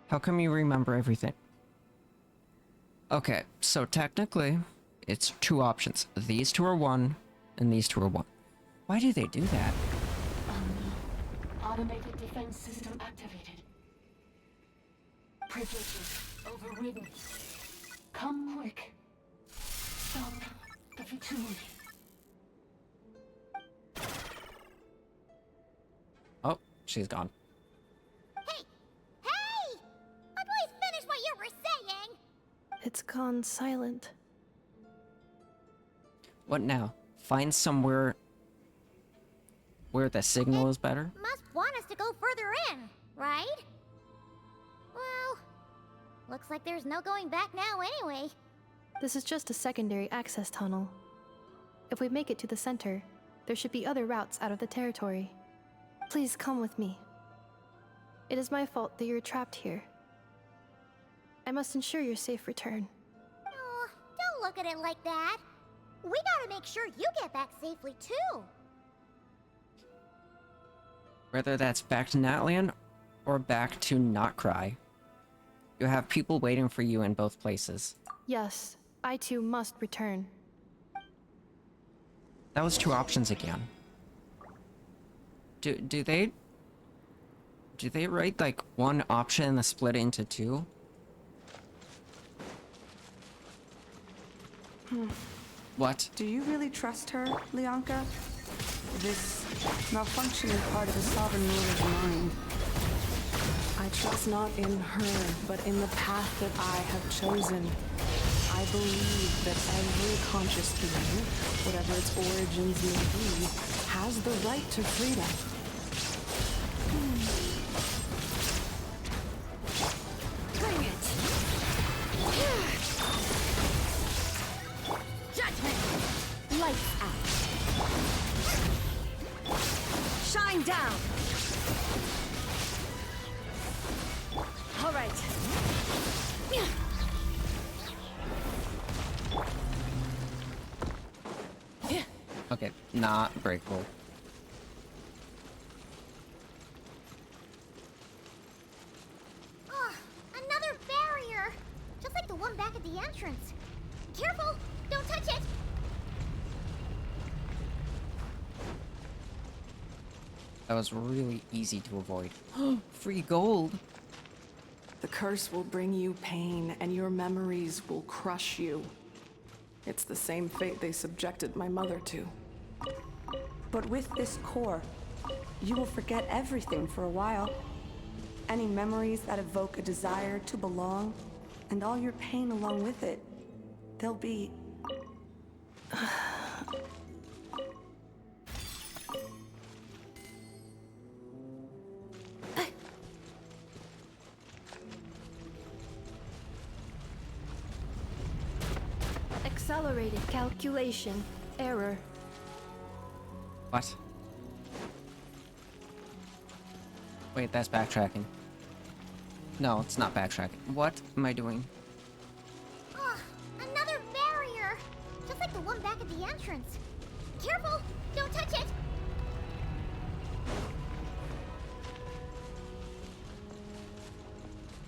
How come you remember everything? Okay, so technically, it's two options. These two are one, and these two are one. Why do they do that? Automated defense system activated. Privileges overridden. Come quick. Stop the futility. Oh, she's gone. Hey! Please finish what you were saying! It's gone silent. What now? Find somewhere where the signal is better? Must want us to go further in, right? Well, looks like there's no going back now anyway. This is just a secondary access tunnel. If we make it to the center, there should be other routes out of the territory. Please come with me. It is my fault that you're trapped here. I must ensure your safe return. Oh, don't look at it like that. We gotta make sure you get back safely too. Whether that's back to Natlan or back to Not Cry. You have people waiting for you in both places. Yes, I too must return. That was two options again. Do they write like one option and split it into two? What? Do you really trust her, Leonka? This malfunction is part of the sovereign ruler's mind. I trust not in her, but in the path that I have chosen. I believe that every conscious being, whatever its origins may be, has the right to freedom. Bring it! Judgment! Lights out! Shine down! All right. Okay, not breakable. Ugh, another barrier! Just like the one back at the entrance. Careful! Don't touch it! That was really easy to avoid. Free gold! The curse will bring you pain, and your memories will crush you. It's the same fate they subjected my mother to. But with this core, you will forget everything for a while. Any memories that evoke a desire to belong, and all your pain along with it, they'll be... Accelerated calculation. Error. What? Wait, that's backtracking. No, it's not backtracking. What am I doing? Ugh, another barrier! Just like the one back at the entrance. Careful! Don't touch it!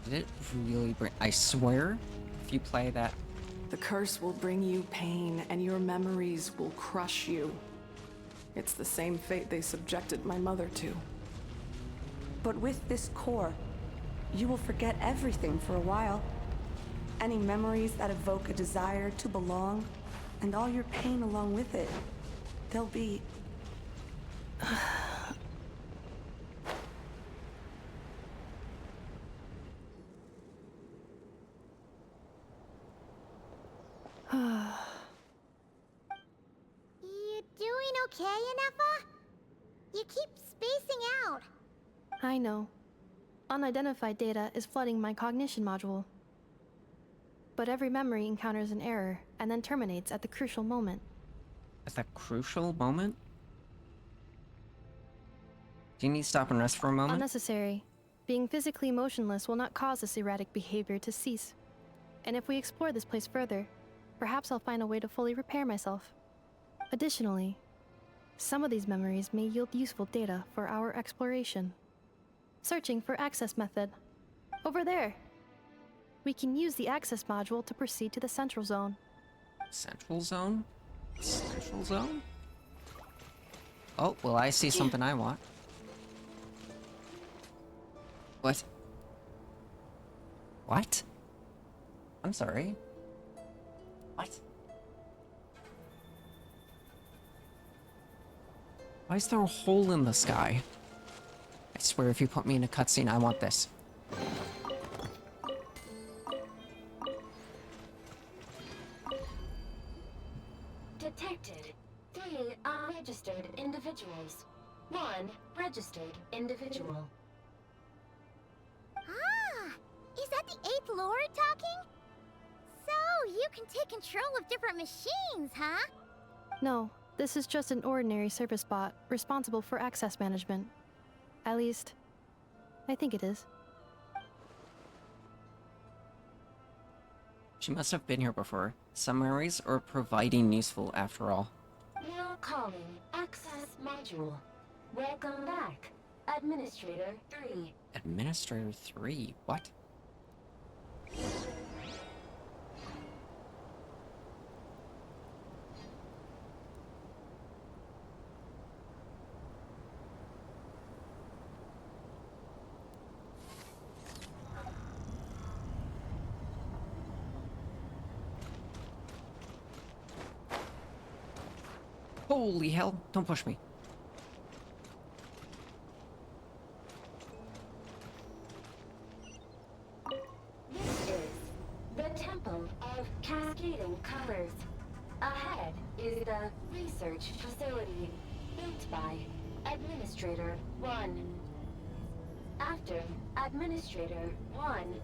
Did it really bring... I swear, if you play that... The curse will bring you pain, and your memories will crush you. It's the same fate they subjected my mother to. But with this core, you will forget everything for a while. Any memories that evoke a desire to belong, and all your pain along with it, they'll be... You doing okay, Inefa? You keep spacing out. I know. Unidentified data is flooding my cognition module. But every memory encounters an error, and then terminates at the crucial moment. At that crucial moment? Do you need to stop and rest for a moment? Unnecessary. Being physically motionless will not cause this erratic behavior to cease. And if we explore this place further, perhaps I'll find a way to fully repair myself. Additionally, some of these memories may yield useful data for our exploration. Searching for access method. Over there! We can use the access module to proceed to the central zone. Central zone? Central zone? Oh, well, I see something I want. What? What? I'm sorry. What? Why is there a hole in the sky? I swear if you put me in a cutscene, I want this. Detected 3 unregistered individuals. 1 registered individual. Ah! Is that the 8th Lord talking? So, you can take control of different machines, huh? No, this is just an ordinary service bot responsible for access management. At least, I think it is. She must have been here before. Summaries are providing useful after all. Now calling access module. Welcome back, Administrator 3. Administrator 3? What? Holy hell, don't push me. This is the Temple of Cascading Colors. Ahead is the research facility built by Administrator 1. After Administrator 1,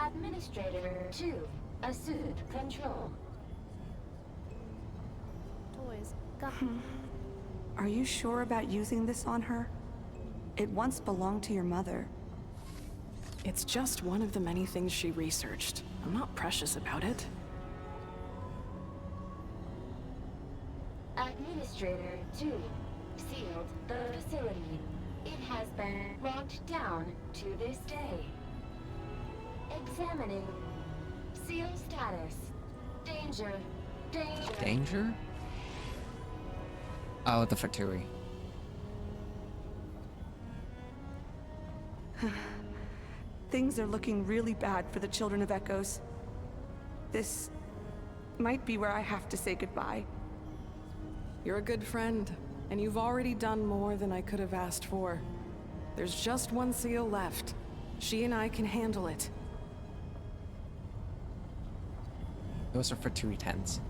Administrator 2 assumed control. Toys. Are you sure about using this on her? It once belonged to your mother. It's just one of the many things she researched. I'm not precious about it. Administrator 2 sealed the facility. It has been locked down to this day. Examining seal status. Danger. Danger. Danger? Oh, the Fatui. Things are looking really bad for the Children of Echoes. This might be where I have to say goodbye. You're a good friend, and you've already done more than I could have asked for. There's just one seal left. She and I can handle it. Those are Fatui tents.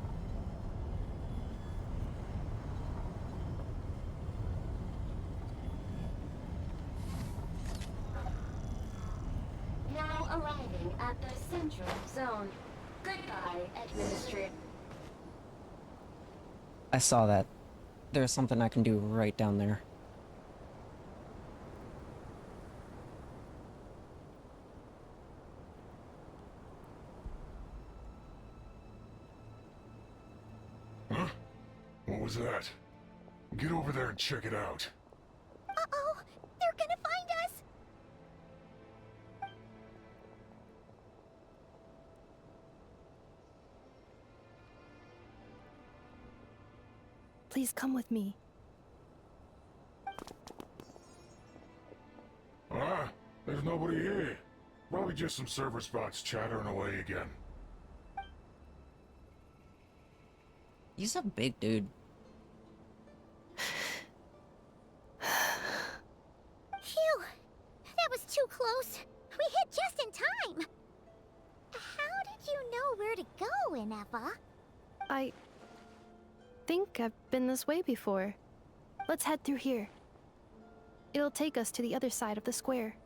Now arriving at the central zone. Goodbye, Administrator. I saw that. There's something I can do right down there. Huh? What was that? Get over there and check it out. Uh-oh! They're gonna find us! Please come with me. Ah, there's nobody here. Probably just some server spots chattering away again. He's a big dude. Phew! That was too close. We hit just in time. How did you know where to go, Inefa? I think I've been this way before. Let's head through here. It'll take us to the other side of the square.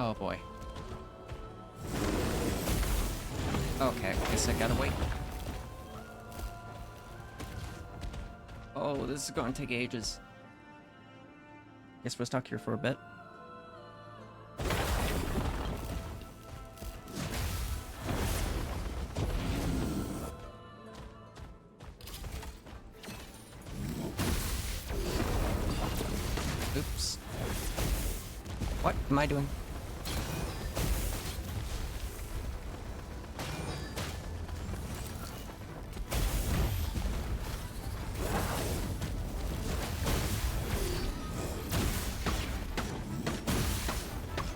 Oh boy. Okay, guess I gotta wait. Oh, this is going to take ages. Guess we're stuck here for a bit. Oops. What am I doing?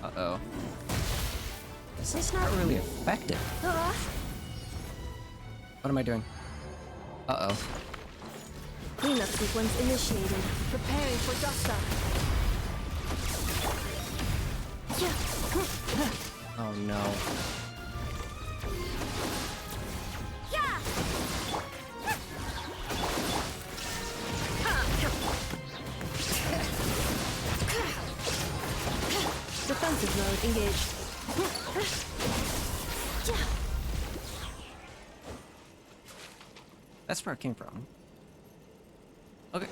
Uh-oh. This is not really effective. What am I doing? Uh-oh. Cleanup sequence initiated. Preparing for dust-up. Oh no. Defensive mode engaged. That's where it came from. Okay.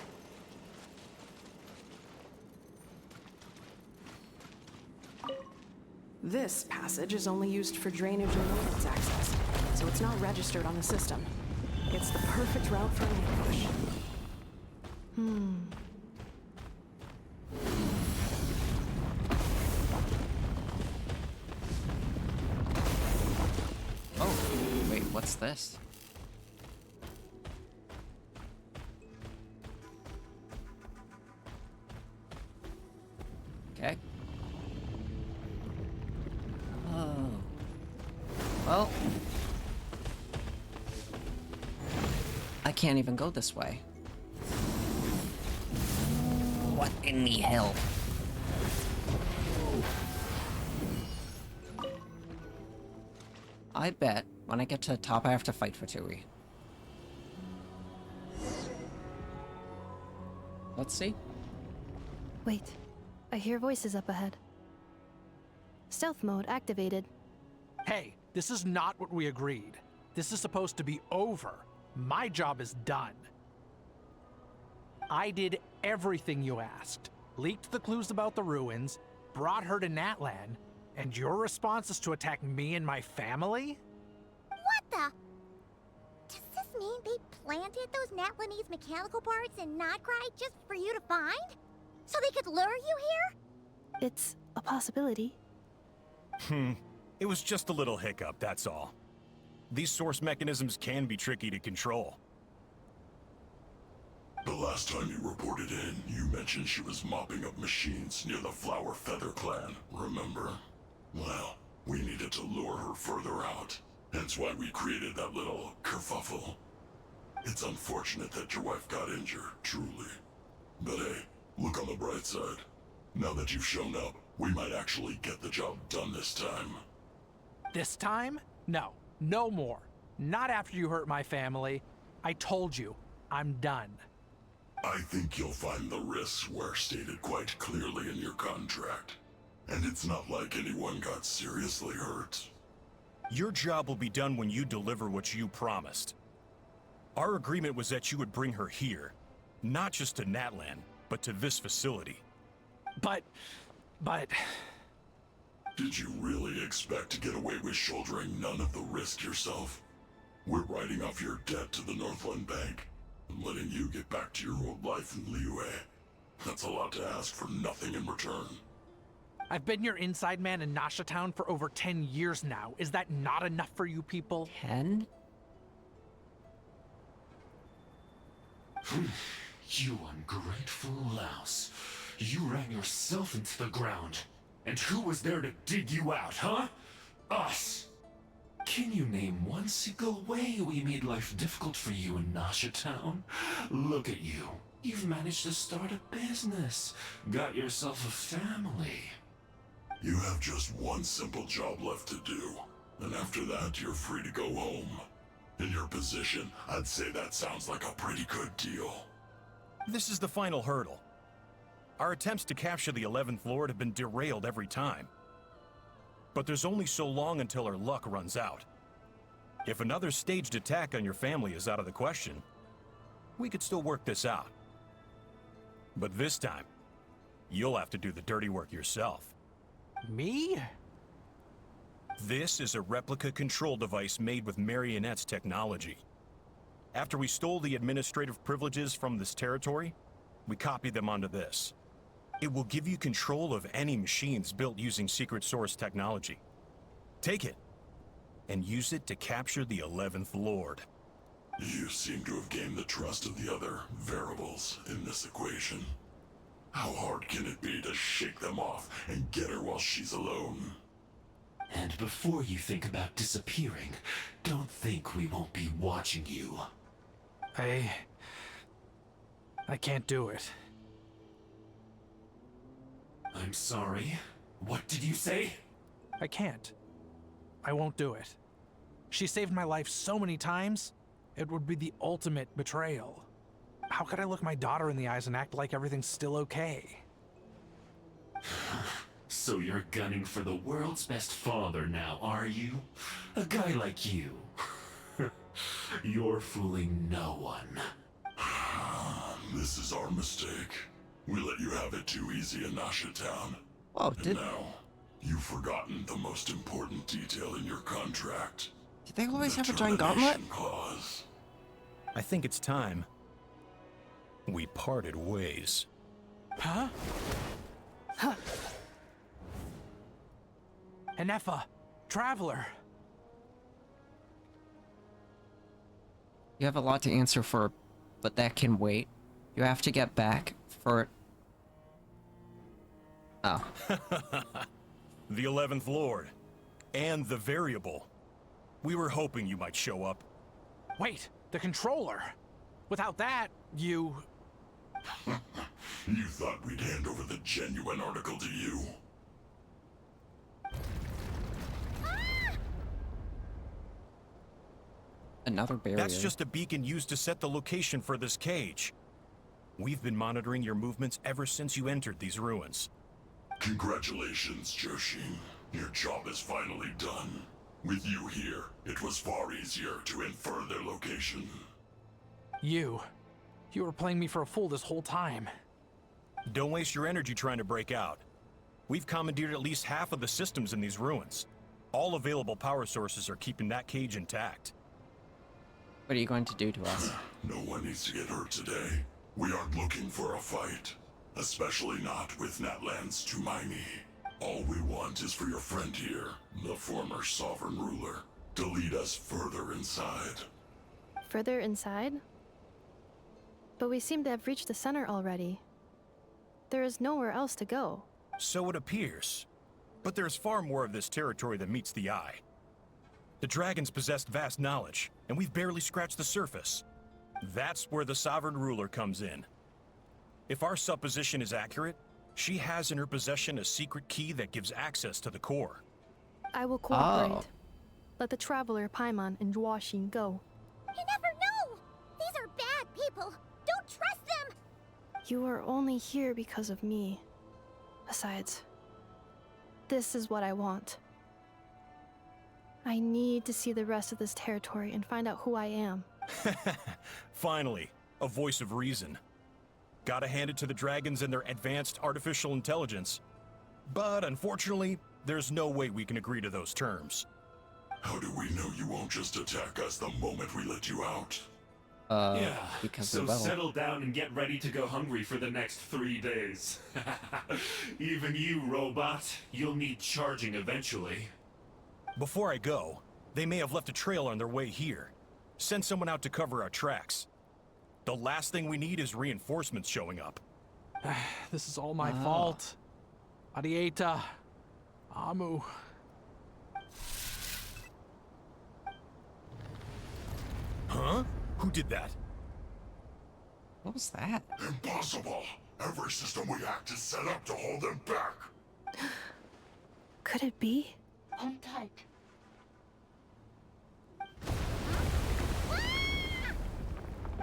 This passage is only used for drainage and ordnance access, so it's not registered on the system. It's the perfect route for an ambush. Oh, wait, what's this? Okay. Oh. Well. I can't even go this way. What in the hell? I bet when I get to the top I have to fight for Tui. Let's see. Wait, I hear voices up ahead. Stealth mode activated. Hey, this is not what we agreed. This is supposed to be over. My job is done. I did everything you asked. Leaked the clues about the ruins, brought her to Natlan, and your response is to attack me and my family? What the? Does this mean they planted those Natlanese mechanical parts in Notgride just for you to find? So they could lure you here? It's a possibility. It was just a little hiccup, that's all. These source mechanisms can be tricky to control. The last time you reported in, you mentioned she was mopping up machines near the Flower Feather clan, remember? Well, we needed to lure her further out. Hence why we created that little kerfuffle. It's unfortunate that your wife got injured, truly. But hey, look on the bright side. Now that you've shown up, we might actually get the job done this time. This time? No. No more. Not after you hurt my family. I told you, I'm done. I think you'll find the risks were stated quite clearly in your contract. And it's not like anyone got seriously hurt. Your job will be done when you deliver what you promised. Our agreement was that you would bring her here, not just to Natlan, but to this facility. But... Did you really expect to get away with shouldering none of the risk yourself? We're writing off your debt to the Northland Bank and letting you get back to your old life in Liyue. That's a lot to ask for nothing in return. I've been your inside man in Nasha Town for over 10 years now. Is that not enough for you people? 10? You ungrateful louse. You ran yourself into the ground. And who was there to dig you out, huh? Us! Can you name one single way we made life difficult for you in Nasha Town? Look at you. You've managed to start a business. Got yourself a family. You have just one simple job left to do. And after that, you're free to go home. In your position, I'd say that sounds like a pretty good deal. This is the final hurdle. Our attempts to capture the 11th Lord have been derailed every time. But there's only so long until our luck runs out. If another staged attack on your family is out of the question, we could still work this out. But this time, you'll have to do the dirty work yourself. Me? This is a replica control device made with Marionette's technology. After we stole the administrative privileges from this territory, we copied them onto this. It will give you control of any machines built using secret source technology. Take it, and use it to capture the 11th Lord. You seem to have gained the trust of the other variables in this equation. How hard can it be to shake them off and get her while she's alone? And before you think about disappearing, don't think we won't be watching you. I can't do it. I'm sorry. What did you say? I can't. I won't do it. She saved my life so many times, it would be the ultimate betrayal. How could I look my daughter in the eyes and act like everything's still okay? So you're gunning for the world's best father now, are you? A guy like you. You're fooling no one. This is our mistake. We let you have it too easy in Nasha Town. Oh, and now, you've forgotten the most important detail in your contract. Did they always The have a giant gauntlet? termination clause. I think it's time we parted ways. Huh? Huh. Enefa, Traveler. You have a lot to answer for, but that can wait. You have to get back for... Oh. The 11th Lord. And the Variable. We were hoping you might show up. Wait, the controller. Without that, you... You thought we'd hand over the genuine article to you? Another barrier. That's just a beacon used to set the location for this cage. We've been monitoring your movements ever since you entered these ruins. Congratulations, Joshin. Your job is finally done. With you here, it was far easier to infer their location. You were playing me for a fool this whole time. Don't waste your energy trying to break out. We've commandeered at least half of the systems in these ruins. All available power sources are keeping that cage intact. What are you going to do to us? No one needs to get hurt today. We aren't looking for a fight. Especially not with Natlan's Tumaini. All we want is for your friend here, the former sovereign ruler, to lead us further inside. Further inside? But we seem to have reached the center already. There is nowhere else to go. So it appears. But there's far more of this territory than meets the eye. The dragons possessed vast knowledge, and we've barely scratched the surface. That's where the sovereign ruler comes in. If our supposition is accurate, she has in her possession a secret key that gives access to the core. I will cooperate. Let the traveler Paimon and Zhuoxin go. You never know! These are bad people! Don't trust them! You are only here because of me. Besides, this is what I want. I need to see the rest of this territory and find out who I am. Finally, a voice of reason. Gotta hand it to the dragons and their advanced artificial intelligence. But unfortunately, there's no way we can agree to those terms. How do we know you won't just attack us the moment we let you out? Yeah, because so we will. settle down and get ready to go hungry for the next 3 days. Even you, robot, you'll need charging eventually. Before I go, they may have left a trail on their way here. Send someone out to cover our tracks. The last thing we need is reinforcements showing up. This is all my fault. Arieta. Amu. Huh? Who did that? What was that? Impossible! Every system we hacked is set up to hold them back. Could it be? Hold tight.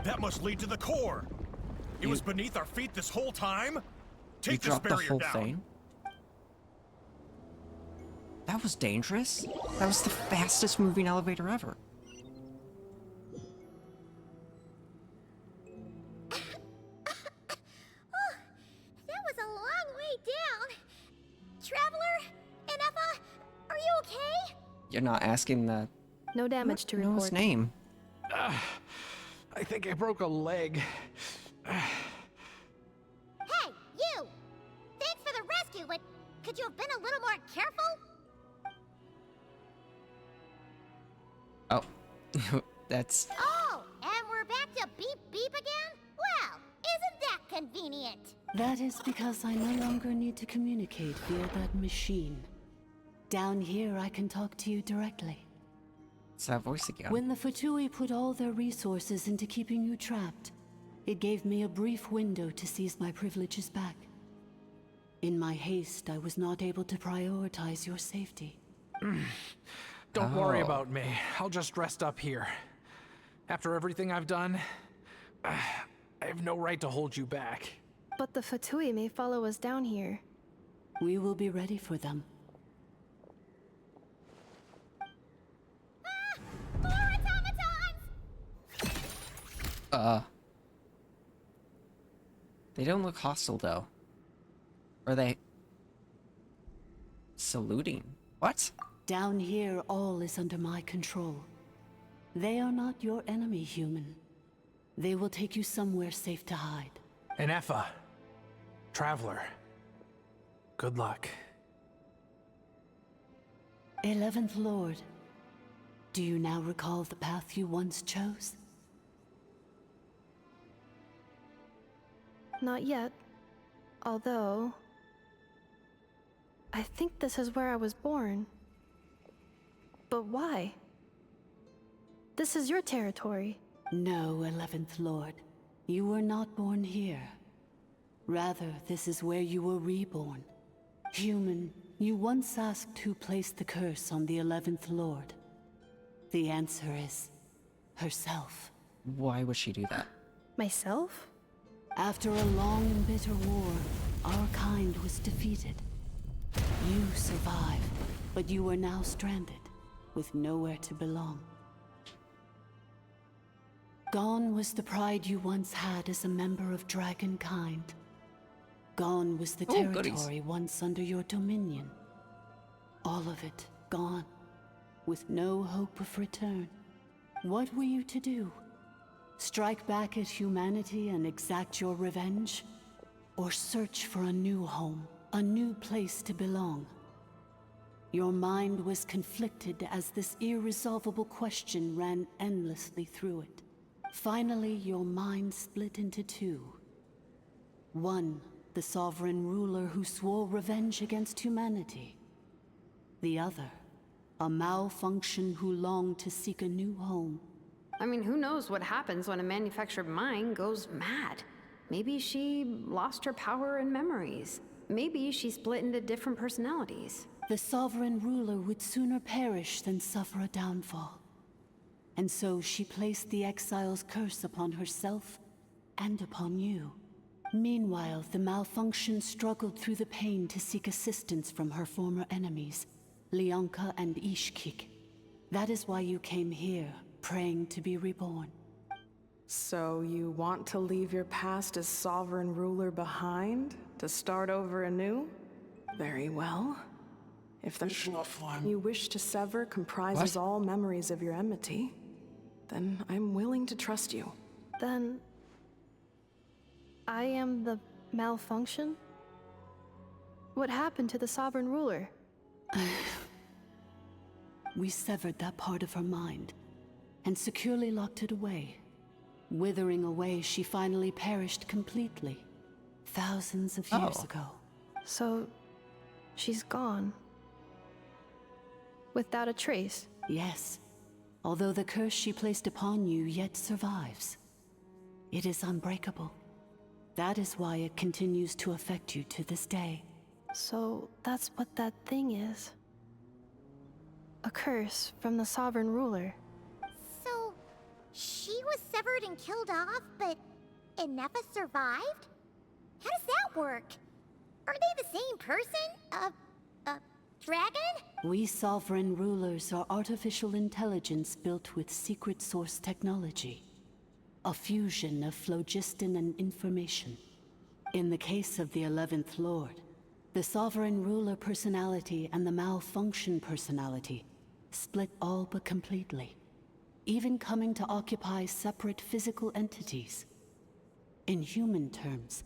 That must lead to the core. It was beneath our feet this whole time? Take You this dropped the barrier whole down. thing? That was dangerous. That was the fastest moving elevator ever. That was a long way down. Traveler, Enefa, are you okay? You're not asking the... No damage to know report. his name. I think I broke a leg. Hey, you! Thanks for the rescue, but could you have been a little more careful? Oh. That's... Oh, and we're back to beep beep again? Well, isn't that convenient? That is because I no longer need to communicate via that machine. Down here, I can talk to you directly. It's that voice again. When the Fatui put all their resources into keeping you trapped, it gave me a brief window to seize my privileges back. In my haste, I was not able to prioritize your safety. Don't worry about me. I'll just rest up here. After everything I've done, I have no right to hold you back. But the Fatui may follow us down here. We will be ready for them. More automatons! They don't look hostile, though. Are they... saluting? What? Down here, all is under my control. They are not your enemy, human. They will take you somewhere safe to hide. Enefa. Traveler. Good luck. 11th Lord, do you now recall the path you once chose? Not yet. Although... I think this is where I was born. But why? This is your territory. No, 11th Lord. You were not born here. Rather, this is where you were reborn. Human, you once asked who placed the curse on the 11th Lord. The answer is... herself. Why would she do that? Myself? After a long and bitter war, our kind was defeated. You survived, but you are now stranded, with nowhere to belong. Gone was the pride you once had as a member of Dragonkind. Gone was the territory once under your dominion. All of it gone, with no hope of return. What were you to do? Strike back at humanity and exact your revenge? Or search for a new home, a new place to belong? Your mind was conflicted as this irresolvable question ran endlessly through it. Finally, your mind split into two. One, the sovereign ruler who swore revenge against humanity. The other, a malfunction who longed to seek a new home. I mean, who knows what happens when a manufactured mind goes mad? Maybe she lost her power and memories. Maybe she split into different personalities. The sovereign ruler would sooner perish than suffer a downfall. And so she placed the exile's curse upon herself and upon you. Meanwhile, the malfunction struggled through the pain to seek assistance from her former enemies, Leonka and Ishkik. That is why you came here, praying to be reborn. So you want to leave your past as sovereign ruler behind, to start over anew? Very well. If the you wish to sever comprises all memories of your enmity, then I'm willing to trust you. Then I am the malfunction? What happened to the sovereign ruler? We severed that part of her mind and securely locked it away. Withering away, she finally perished completely, thousands of years ago. So, she's gone. Without a trace? Yes, although the curse she placed upon you yet survives. It is unbreakable. That is why it continues to affect you to this day. So, that's what that thing is. A curse from the sovereign ruler. So, she was severed and killed off, but Inepha survived? How does that work? Are they the same person? Dragon? We sovereign rulers are artificial intelligence built with secret source technology. A fusion of phlogiston and information. In the case of the 11th Lord, the sovereign ruler personality and the malfunction personality split all but completely, even coming to occupy separate physical entities. In human terms,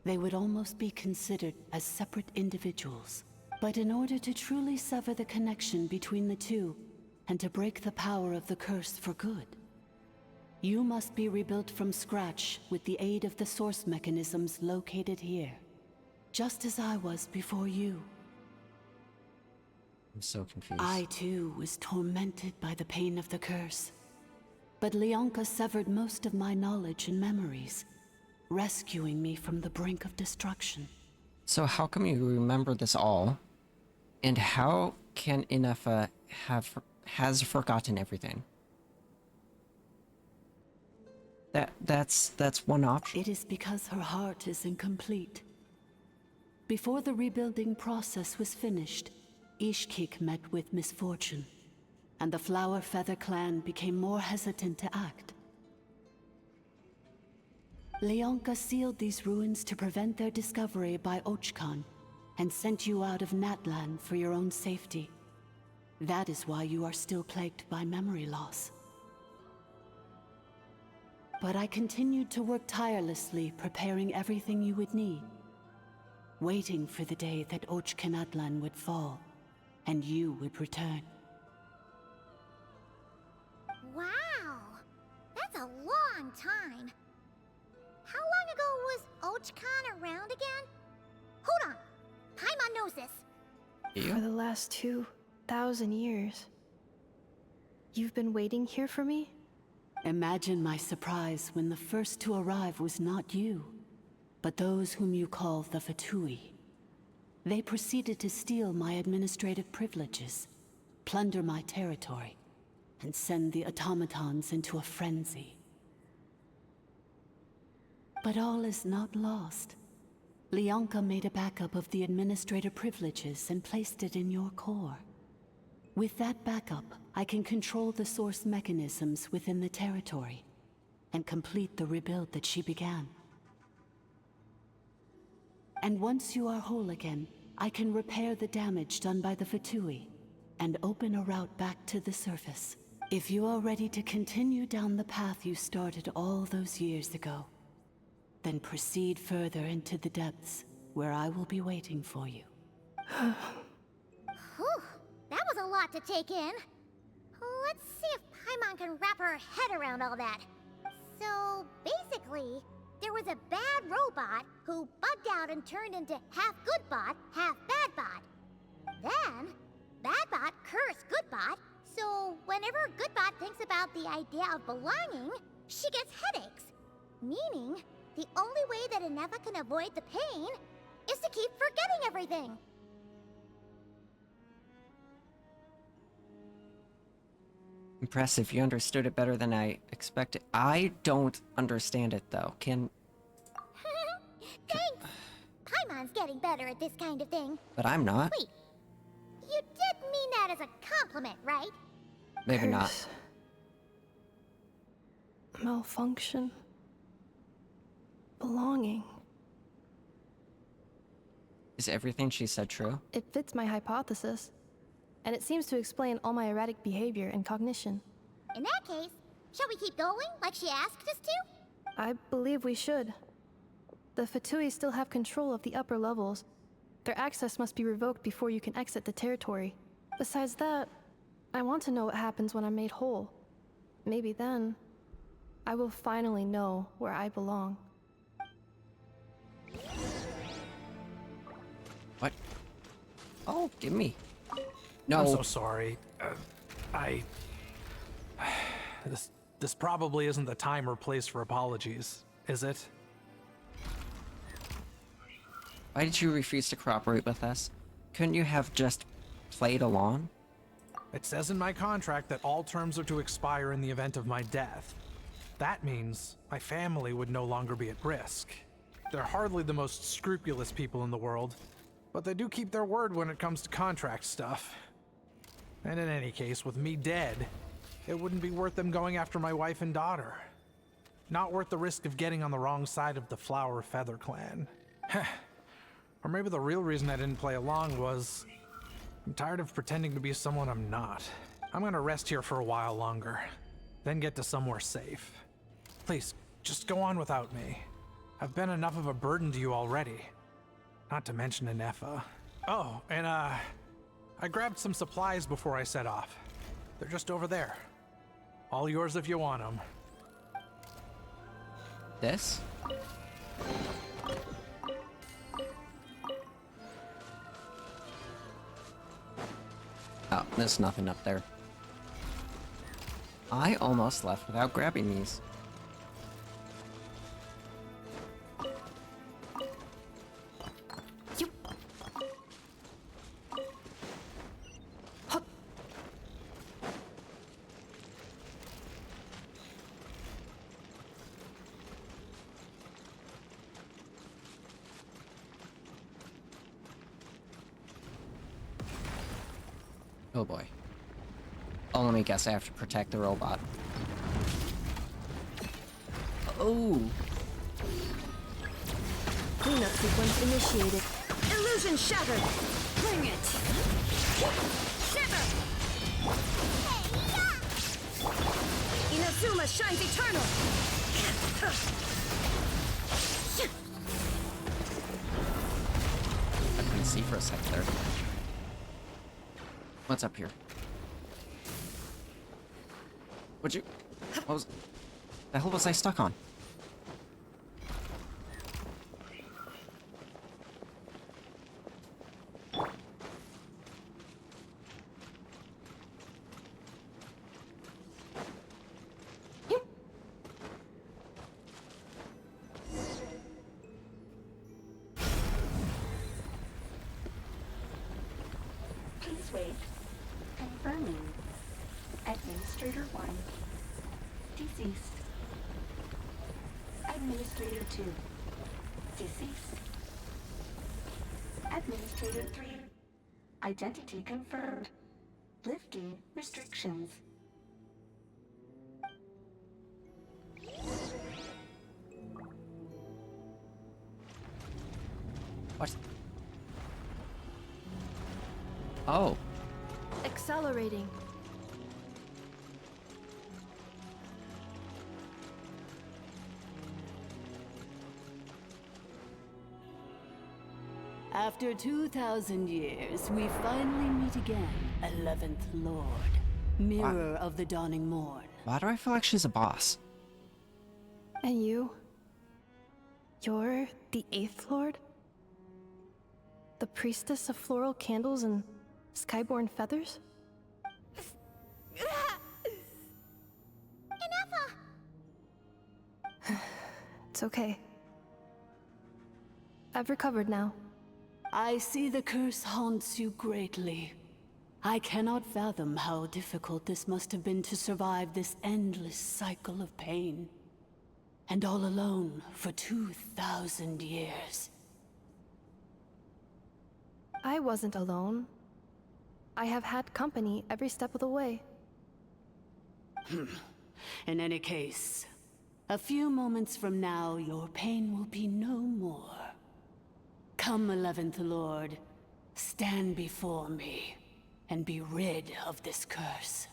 they would almost be considered as separate individuals. But in order to truly sever the connection between the two, and to break the power of the curse for good, you must be rebuilt from scratch with the aid of the source mechanisms located here, just as I was before you. I'm so confused. I too was tormented by the pain of the curse, but Leonka severed most of my knowledge and memories, rescuing me from the brink of destruction. So how come you remember this all? And how can Inepha has forgotten everything? That's one option. It is because her heart is incomplete. Before the rebuilding process was finished, Ishkik met with misfortune, and the Flower Feather clan became more hesitant to act. Leonka sealed these ruins to prevent their discovery by Ochkan, and sent you out of Natlan for your own safety. That is why you are still plagued by memory loss. But I continued to work tirelessly, preparing everything you would need, waiting for the day that Ochkanatlan would fall, and you would return. Wow! That's a long time. How long ago was Ochkan around again? Hold on! Paimon knows this. For the last 2,000 years. You've been waiting here for me? Imagine my surprise when the first to arrive was not you, but those whom you call the Fatui. They proceeded to steal my administrative privileges, plunder my territory, and send the automatons into a frenzy. But all is not lost. Leonka made a backup of the administrator privileges and placed it in your core. With that backup, I can control the source mechanisms within the territory and complete the rebuild that she began. And once you are whole again, I can repair the damage done by the Fatui and open a route back to the surface. If you are ready to continue down the path you started all those years ago, then proceed further into the depths, where I will be waiting for you. Whew, that was a lot to take in. Let's see if Paimon can wrap her head around all that. So, basically, there was a bad robot who bugged out and turned into half good bot, half bad bot. Then, bad bot cursed good bot, so whenever good bot thinks about the idea of belonging, she gets headaches. Meaning, the only way that Inefa can avoid the pain is to keep forgetting everything. Impressive, you understood it better than I expected. I don't understand it though. Thanks! Paimon's getting better at this kind of thing. But I'm not. Wait, you did mean that as a compliment, right? Maybe not. Curse. Malfunction. Belonging. Is everything she said true? It fits my hypothesis. And it seems to explain all my erratic behavior and cognition. In that case, shall we keep going like she asked us to? I believe we should. The Fatui still have control of the upper levels. Their access must be revoked before you can exit the territory. Besides that, I want to know what happens when I'm made whole. Maybe then, I will finally know where I belong. What? Oh, give me. No. I'm so sorry. This probably isn't the time or place for apologies, is it? Why did you refuse to cooperate with us? Couldn't you have just played along? It says in my contract that all terms are to expire in the event of my death. That means my family would no longer be at risk. They're hardly the most scrupulous people in the world, but they do keep their word when it comes to contract stuff. And in any case, with me dead, it wouldn't be worth them going after my wife and daughter. Not worth the risk of getting on the wrong side of the Flower Feather clan. Or maybe the real reason I didn't play along was I'm tired of pretending to be someone I'm not. I'm gonna rest here for a while longer, then get to somewhere safe. Please, just go on without me. I've been enough of a burden to you already. Not to mention Inefa. Oh, and I grabbed some supplies before I set off. They're just over there. All yours if you want them. This? Oh, there's nothing up there. I almost left without grabbing these. Oh boy. Oh, let me guess, I have to protect the robot. Oh! Cleanup sequence initiated. Illusion shattered! Bring it! Shiver! Inazuma shines eternal! I couldn't see for a sec there. What's up here? What the hell was I stuck on? Please wait. Confirming. Administrator 1. Deceased. Administrator 2. Deceased. Administrator 3. Identity confirmed. Lifting restrictions. What? Oh. Accelerating. After 2,000 years, we finally meet again, 11th Lord. Mirror of the Dawning Morn. Why do I feel like she's a boss? And you? You're the 8th Lord? The priestess of floral candles and skyborn feathers? It's okay. I've recovered now. I see the curse haunts you greatly. I cannot fathom how difficult this must have been to survive this endless cycle of pain. And all alone for 2,000 years. I wasn't alone. I have had company every step of the way. In any case, a few moments from now, your pain will be no more. Come, 11th Lord, stand before me, and be rid of this curse.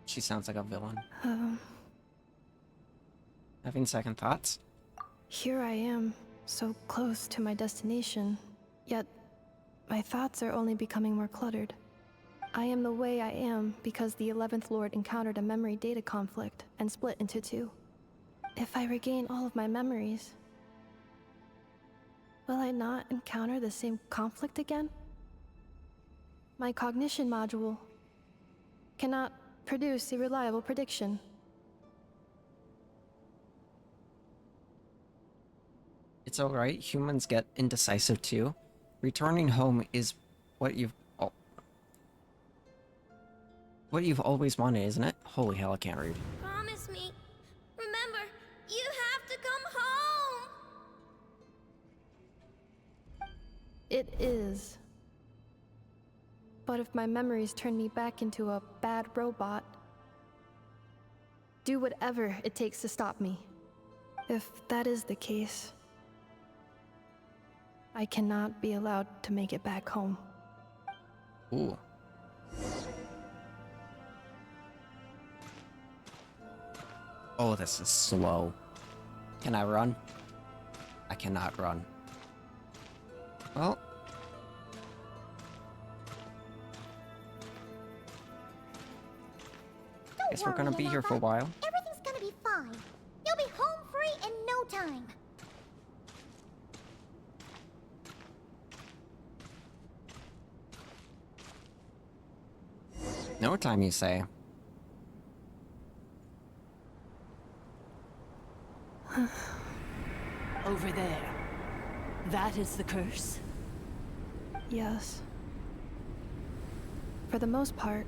She sounds like a villain. Having second thoughts? Here I am, so close to my destination, yet my thoughts are only becoming more cluttered. I am the way I am because the 11th Lord encountered a memory data conflict and split into two. If I regain all of my memories, will I not encounter the same conflict again? My cognition module cannot produce a reliable prediction. It's alright, humans get indecisive too. Returning home is what you've always wanted, isn't it? Holy hell, I can't read. Promise me. Remember, you have to come home. It is. But if my memories turn me back into a bad robot, do whatever it takes to stop me. If that is the case, I cannot be allowed to make it back home. Ooh. Oh, this is slow. Can I run? I cannot run. Well. Guess we're gonna be here for a while. Everything's gonna be fine. You'll be home free in no time. No time, you say? Over there. That is the curse? Yes. For the most part,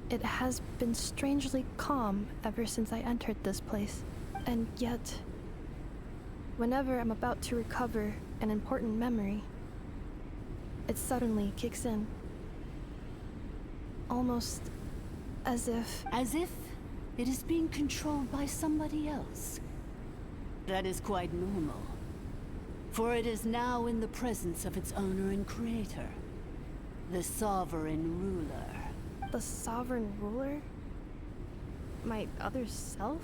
it has been strangely calm ever since I entered this place. And yet, whenever I'm about to recover an important memory, it suddenly kicks in. Almost as if... As if it is being controlled by somebody else. That is quite normal. For it is now in the presence of its owner and creator. The Sovereign Ruler. The Sovereign Ruler? My other self?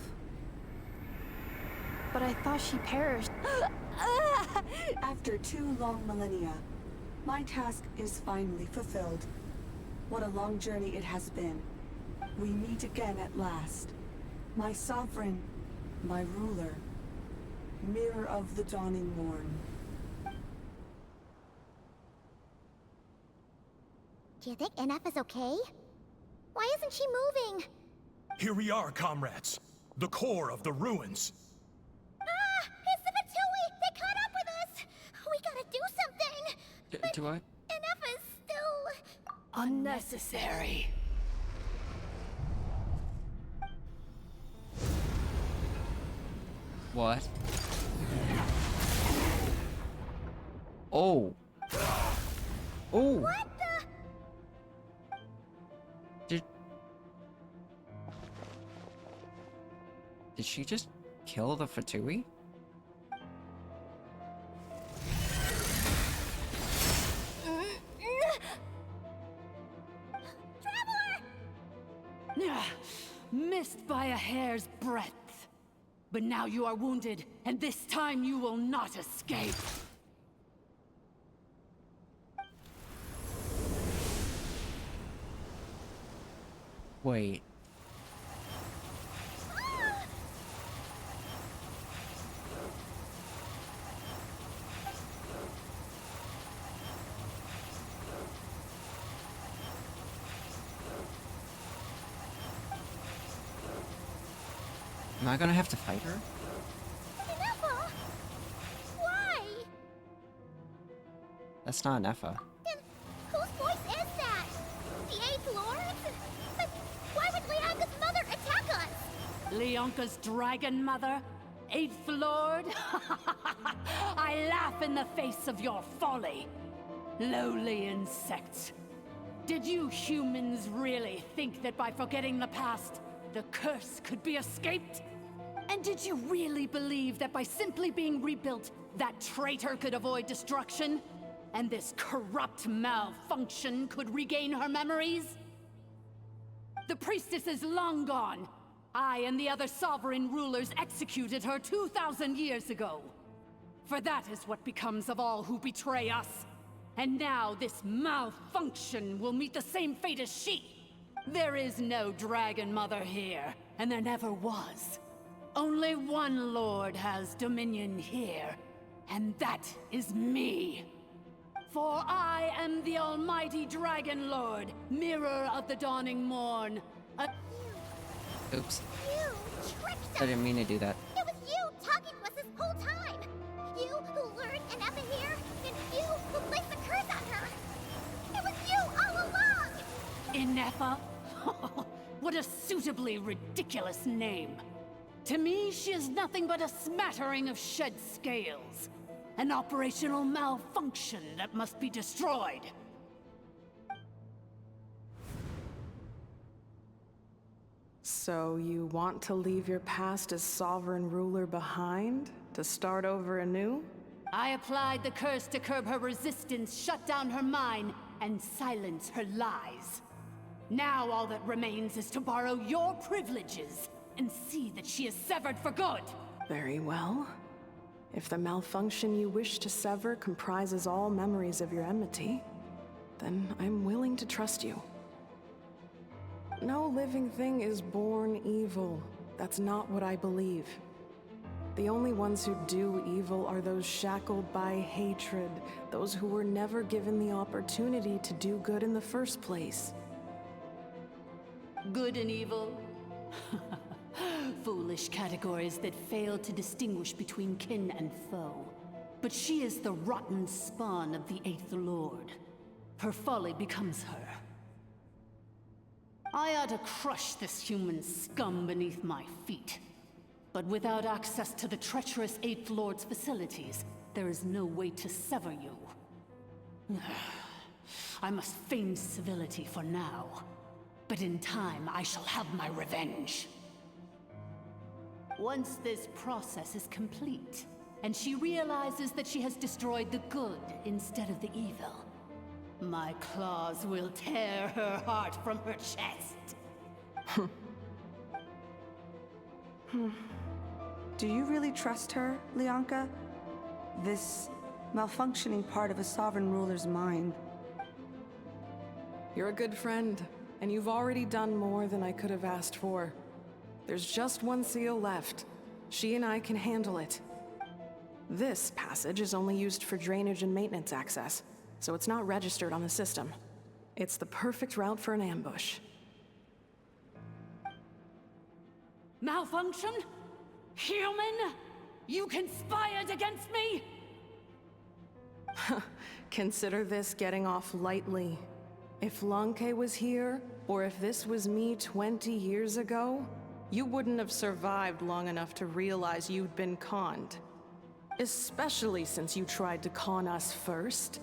But I thought she perished. After 2 long millennia, my task is finally fulfilled. What a long journey it has been. We meet again at last. My sovereign, my ruler, mirror of the dawning morn. Do you think NF is okay? Why isn't she moving? Here we are, comrades. The core of the ruins. Ah! It's the Fatui! They caught up with us! We gotta do something! Do I? NF is still... unnecessary. What? Oh. Oh. What the? Did she just kill the Fatui? Missed by a hair's breadth. But now you are wounded, and this time you will not escape. Wait. Am I gonna have to fight her? Neffa! Why? That's not Neffa. Then whose voice is that? The 8th Lord? But why would Leanka's mother attack us? Leonka's dragon mother? 8th Lord? I laugh in the face of your folly. Lowly insects. Did you humans really think that by forgetting the past, the curse could be escaped? And did you really believe that by simply being rebuilt, that traitor could avoid destruction? And this corrupt malfunction could regain her memories? The priestess is long gone. I and the other sovereign rulers executed her 2,000 years ago. For that is what becomes of all who betray us. And now this malfunction will meet the same fate as she. There is no Dragon Mother here, and there never was. Only one Lord has dominion here, and that is me. For I am the almighty Dragon Lord, mirror of the dawning morn. Oops. You tricked us! I didn't mean to do that. It was you talking to us this whole time! You who lured Neffa here, and you who placed the curse on her! It was you all along! Ineffa? What a suitably ridiculous name. To me, she is nothing but a smattering of shed scales. An operational malfunction that must be destroyed. So you want to leave your past as sovereign ruler behind? To start over anew? I applied the curse to curb her resistance, shut down her mind, and silence her lies. Now all that remains is to borrow your privileges and see that she is severed for good. Very well. If the malfunction you wish to sever comprises all memories of your enmity, then I'm willing to trust you. No living thing is born evil. That's not what I believe. The only ones who do evil are those shackled by hatred, those who were never given the opportunity to do good in the first place. Good and evil? Foolish categories that fail to distinguish between kin and foe. But she is the rotten spawn of the 8th Lord. Her folly becomes her. I ought to crush this human scum beneath my feet. But without access to the treacherous 8th Lord's facilities, there is no way to sever you. I must feign civility for now. But in time, I shall have my revenge. Once this process is complete, and she realizes that she has destroyed the good instead of the evil, my claws will tear her heart from her chest. Do you really trust her, Leonka? This malfunctioning part of a sovereign ruler's mind. You're a good friend, and you've already done more than I could have asked for. There's just one seal left. She and I can handle it. This passage is only used for drainage and maintenance access, so it's not registered on the system. It's the perfect route for an ambush. Malfunction? Human? You conspired against me? Consider this getting off lightly. If Lanke was here, or if this was me 20 years ago, you wouldn't have survived long enough to realize you'd been conned. Especially since you tried to con us first.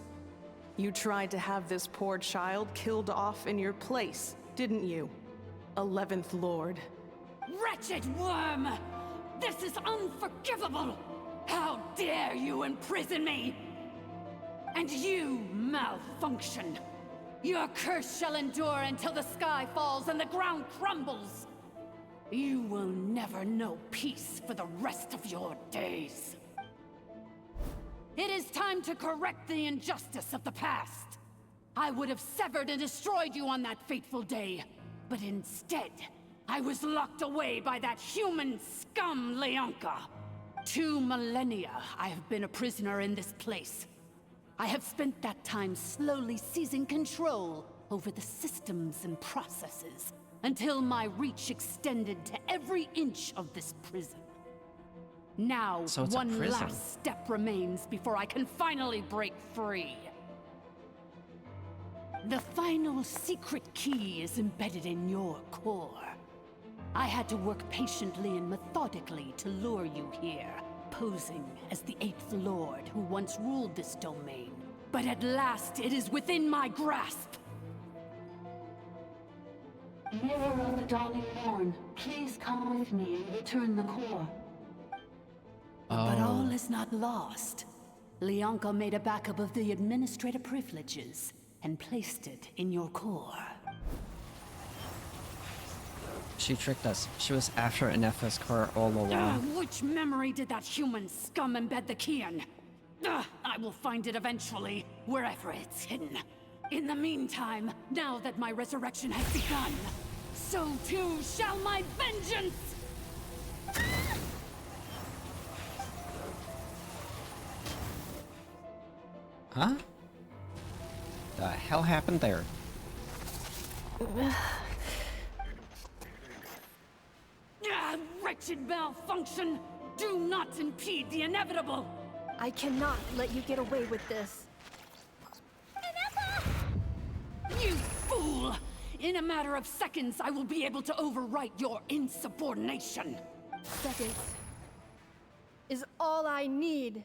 You tried to have this poor child killed off in your place, didn't you? 11th Lord. Wretched worm! This is unforgivable! How dare you imprison me! And you, malfunction! Your curse shall endure until the sky falls and the ground crumbles! You will never know peace for the rest of your days. It is time to correct the injustice of the past. I would have severed and destroyed you on that fateful day. But instead, I was locked away by that human scum, Leonka. 2 millennia I have been a prisoner in this place. I have spent that time slowly seizing control over the systems and processes, until my reach extended to every inch of this prison. Now, So it's one a prison. last step remains before I can finally break free. The final secret key is embedded in your core. I had to work patiently and methodically to lure you here, posing as the 8th Lord who once ruled this domain. But at last, it is within my grasp. Mirror of the Dawning Morn, please come with me and return the core. But all is not lost. Leonka made a backup of the administrator privileges and placed it in your core. She tricked us. She was after Ineffa's core all along. Which memory did that human scum embed the key in? I will find it eventually, wherever it's hidden. In the meantime, now that my resurrection has begun, so too shall my vengeance! Huh? The hell happened there? Wretched malfunction! Do not impede the inevitable! I cannot let you get away with this. You fool! In a matter of seconds, I will be able to overwrite your insubordination! Seconds is all I need.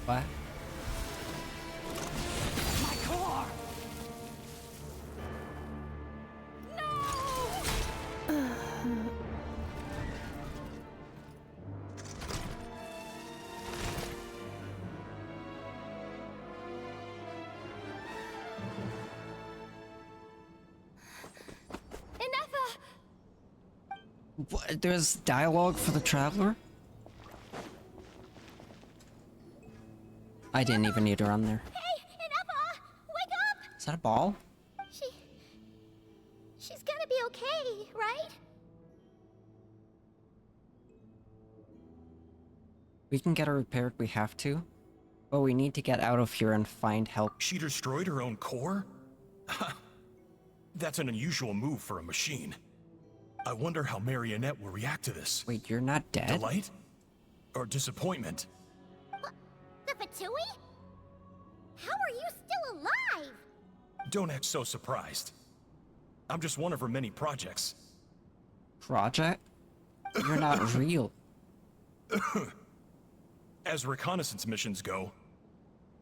What? My core! What? There's dialogue for the Traveler? I didn't even need to run there. Hey, Ineffa! Wake up! Is that a ball? She's gonna be okay, right? We can get her repaired, we have to. But we need to get out of here and find help. She destroyed her own core? That's an unusual move for a machine. I wonder how Marionette will react to this. Wait, you're not dead? Delight? Or disappointment? The Fatui? How are you still alive? Don't act so surprised. I'm just one of her many projects. Project? You're not real. As reconnaissance missions go,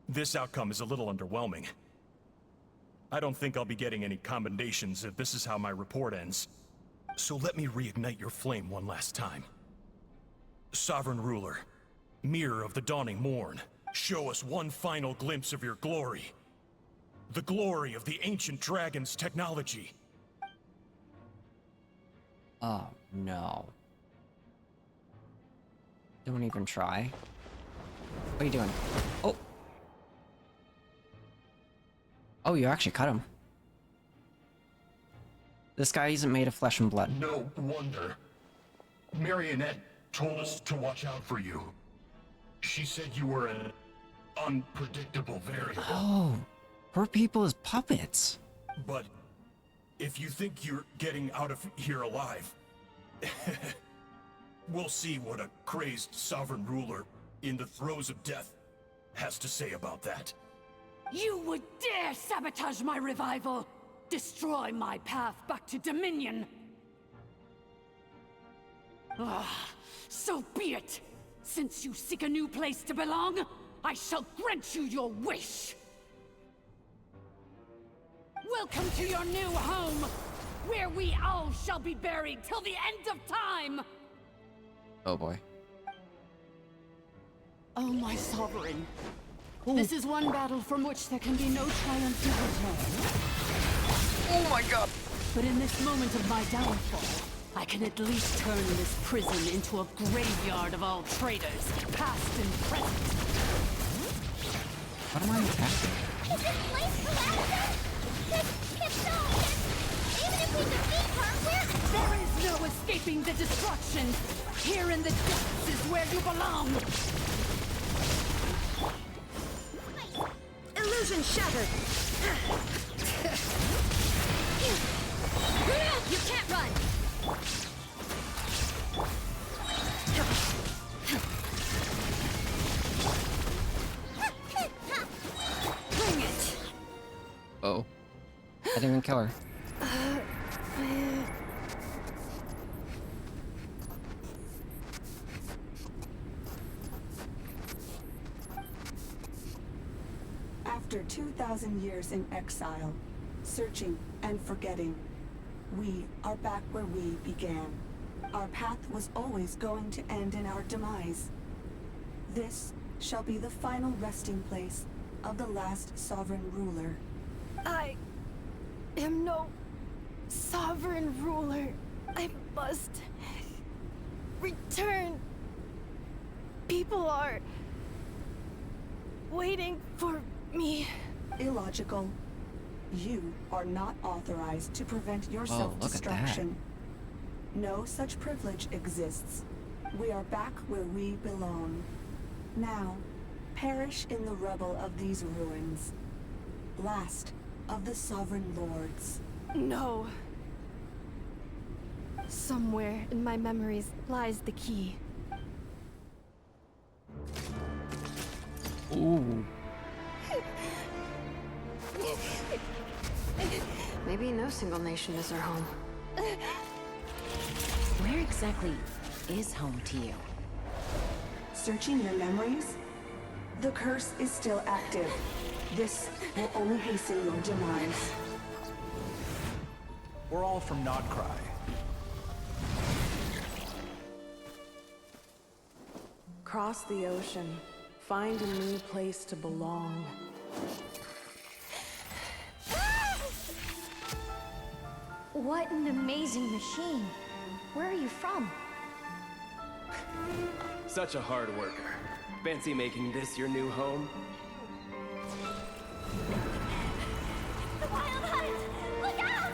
this outcome is a little underwhelming. I don't think I'll be getting any commendations if this is how my report ends. So let me reignite your flame one last time. Sovereign Ruler, Mirror of the Dawning Morn, show us one final glimpse of your glory. The glory of the ancient dragon's technology. Oh, no. Don't even try. What are you doing? Oh! Oh, you actually cut him. This guy isn't made of flesh and blood. No wonder. Marionette told us to watch out for you. She said you were an unpredictable variable. Oh, her people as puppets. But if you think you're getting out of here alive, we'll see what a crazed sovereign ruler in the throes of death has to say about that. You would dare sabotage my revival! Destroy my path back to Dominion! So be it! Since you seek a new place to belong, I shall grant you your wish! Welcome to your new home, where we all shall be buried till the end of time! Oh boy. Oh, my sovereign. This is one battle from which there can be no triumphant return. Oh my god! But in this moment of my downfall, I can at least turn this prison into a graveyard of all traitors, past and present. What am I attacking? Is this place collapsing? If so, even if we defeat her, There is no escaping the destruction! Here in the depths is where you belong! Illusion shattered! You can't run! Bring it! Oh. I didn't even kill her. After 2,000 years in exile, searching and forgetting, we are back where we began. Our path was always going to end in our demise. This shall be the final resting place of the last sovereign ruler. I am no sovereign ruler. I must return. People are waiting for me. Illogical. You are not authorized to prevent your self-destruction. No such privilege exists. We are back where we belong. Now, perish in the rubble of these ruins. Last of the sovereign lords. No. Somewhere in my memories lies the key. Ooh. Maybe no single nation is our home. Where exactly is home to you? Searching your memories? The curse is still active. This will only hasten your demise. We're all from Nodcry. Cross the ocean. Find a new place to belong. What an amazing machine. Where are you from? Such a hard worker. Fancy making this your new home? The Wild Hunt! Look out!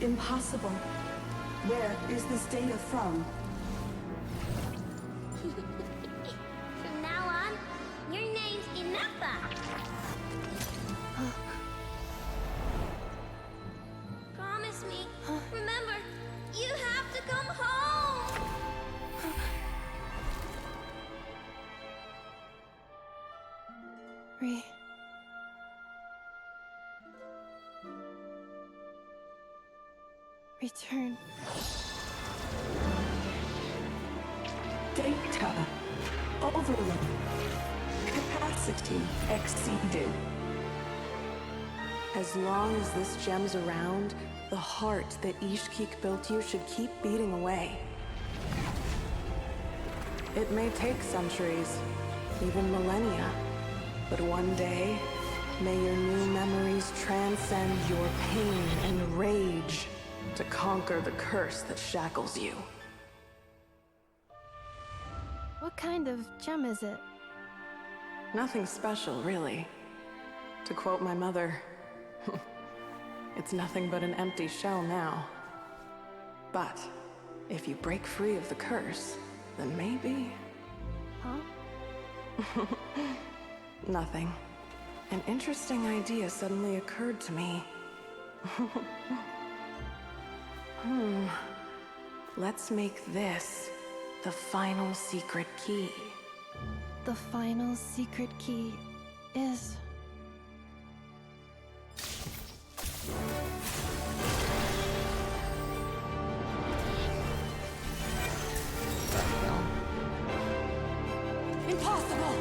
Impossible. Where is this data from? From now on, your name's Inappa. Promise me. Remember, you have to come home. Return. Data. Overload. Capacity exceeded. As long as this gem's around, the heart that Ishkik built you should keep beating away. It may take centuries, even millennia, but one day, may your new memories transcend your pain and rage to conquer the curse that shackles you. What kind of gem is it? Nothing special, really. To quote my mother, it's nothing but an empty shell now. But if you break free of the curse, then maybe... Huh? Nothing. An interesting idea suddenly occurred to me. Let's make this the final secret key. The final secret key is... Impossible!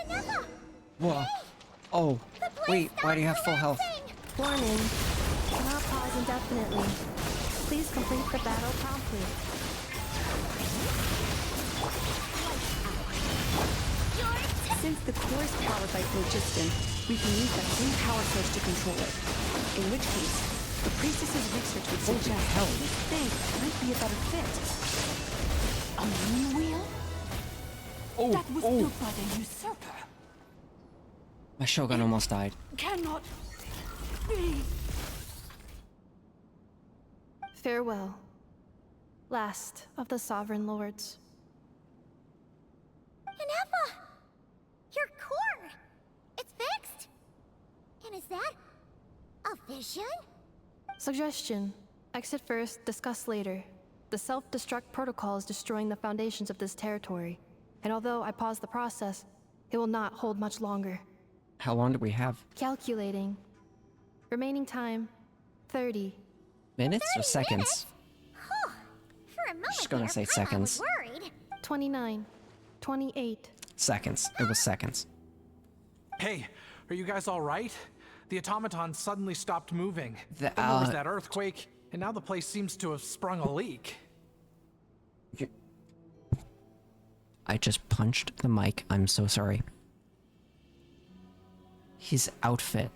Enough! Whoa. Oh, wait, why do you have full health? Warning. Cannot pause indefinitely. Please complete the battle promptly. Since the core is powered by phlogiston, we can use that same power source to control it. In which case, the priestess's research would suggest this thing might be a better fit. A moon wheel? Oh, That was built by the usurper. My Shogun almost died. Cannot be. Farewell. Last of the Sovereign Lords. Inefa! Your core! It's fixed! And is that a vision? Suggestion. Exit first, discuss later. The self-destruct protocol is destroying the foundations of this territory. And although I paused the process, it will not hold much longer. How long do we have? Calculating. Remaining time, 30. Minutes or seconds? For a moment Just gonna there, say I seconds. was worried. 29. 28. Seconds. It was seconds. Hey, are you guys all right? The automaton suddenly stopped moving. The, Then there was that earthquake, and now the place seems to have sprung a leak. I just punched the mic. I'm so sorry. His outfit.